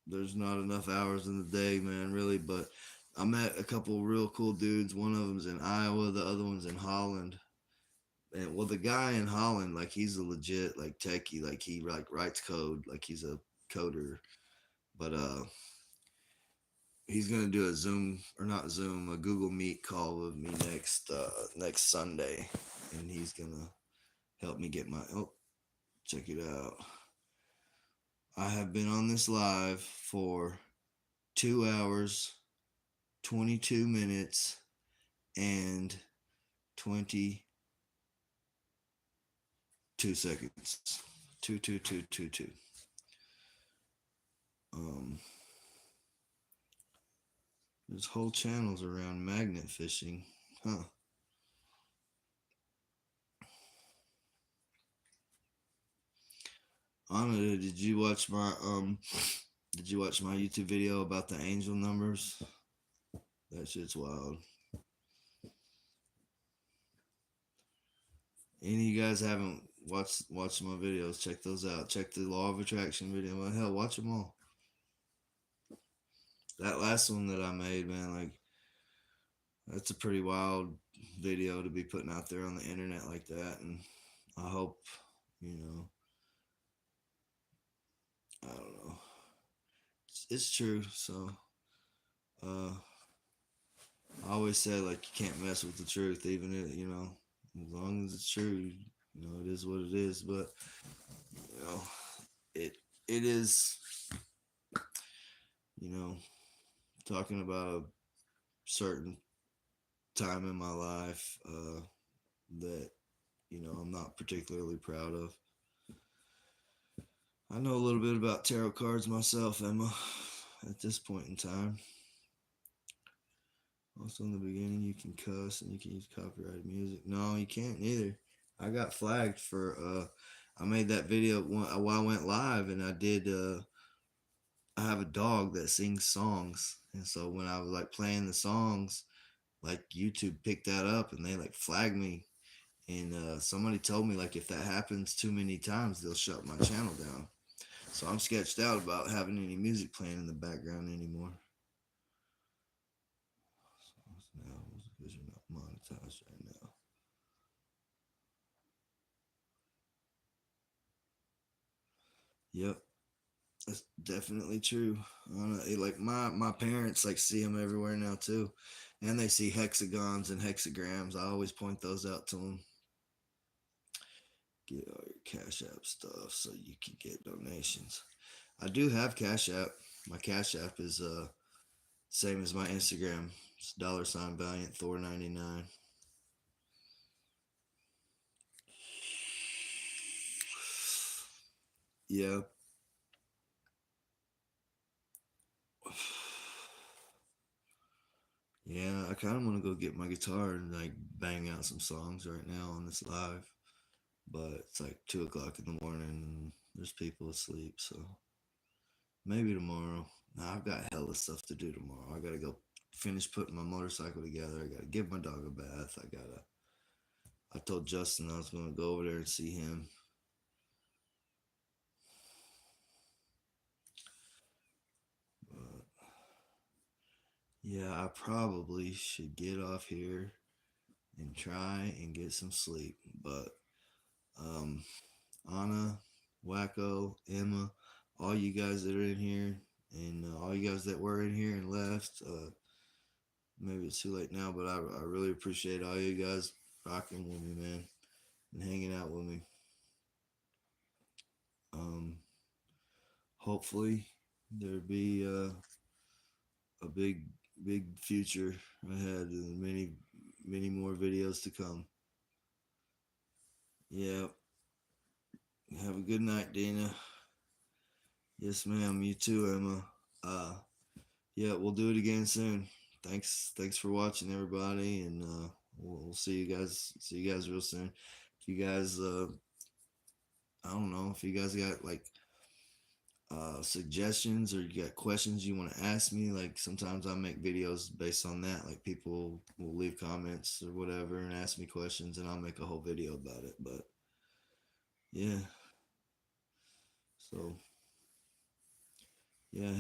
there's not enough hours in the day, man, really, but I met a couple real cool dudes. One of them's in Iowa, the other one's in Holland. And well, the guy in Holland, like he's a legit like techie, like he like writes code, like he's a coder. But he's gonna do a Zoom or not Zoom, a Google Meet call with me next Sunday, and he's gonna help me get my check it out. I have been on this live for 2 hours, 22 minutes, and 22 seconds. 22222. Um, there's whole channels around magnet fishing, huh? Anna, did you watch my YouTube video about the angel numbers? That shit's wild. Any of you guys haven't watched my videos, check those out. Check the law of attraction video. Well, hell, watch them all. That last one that I made, man, like that's a pretty wild video to be putting out there on the internet like that, and I hope, you know, I don't know, it's true. So, uh, I always said like you can't mess with the truth, even if as long as it's true, it is what it is. But you know, it it is, you know, talking about a certain time in my life that I'm not particularly proud of. I know a little bit about tarot cards myself, Emma. At this point in time, also in the beginning, you can cuss and you can use copyrighted music. No, you can't either. I got flagged for. I made that video while I went live, and I did. I have a dog that sings songs, and so when I was like playing the songs, like YouTube picked that up, and they like flagged me. And somebody told me like if that happens too many times, they'll shut my channel down. So I'm sketched out about having any music playing in the background anymore. So now, because you're not monetized right now. Yep, that's definitely true. Like my parents like see them everywhere now too, and they see hexagons and hexagrams. I always point those out to them. Get all your Cash App stuff so you can get donations. I do have Cash App. My Cash App is same as my Instagram. It's $ Valiant Thor 99. Yeah. Yeah, I kind of want to go get my guitar and like bang out some songs right now on this live, but it's like 2 o'clock in the morning and there's people asleep, so maybe tomorrow. Nah, I've got hella stuff to do tomorrow. I gotta go finish putting my motorcycle together. I gotta give my dog a bath. I told Justin I was gonna go over there and see him. But yeah, I probably should get off here and try and get some sleep. But um, Anna, Wacko, Emma, all you guys that are in here, and all you guys that were in here and left. Maybe it's too late now, but I really appreciate all you guys rocking with me, man, and hanging out with me. Um, Hopefully there'll be a big future ahead and many more videos to come. Yeah. Have a good night, Dana. Yes, ma'am. You too, Emma. Uh, yeah, we'll do it again soon. Thanks for watching, everybody, and we'll see you guys. See you guys real soon. If you guys, I don't know, if you guys got like suggestions or you got questions you want to ask me, like sometimes I make videos based on that. Like people will leave comments or whatever and ask me questions, and I'll make a whole video about it. But yeah, so yeah,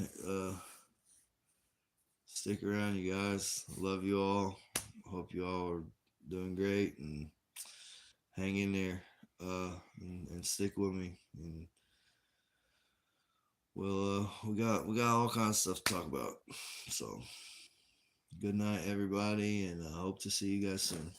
stick around, you guys. Love you all. Hope you all are doing great and hang in there. And stick with me. And we got all kinds of stuff to talk about. So good night, everybody, and I hope to see you guys soon.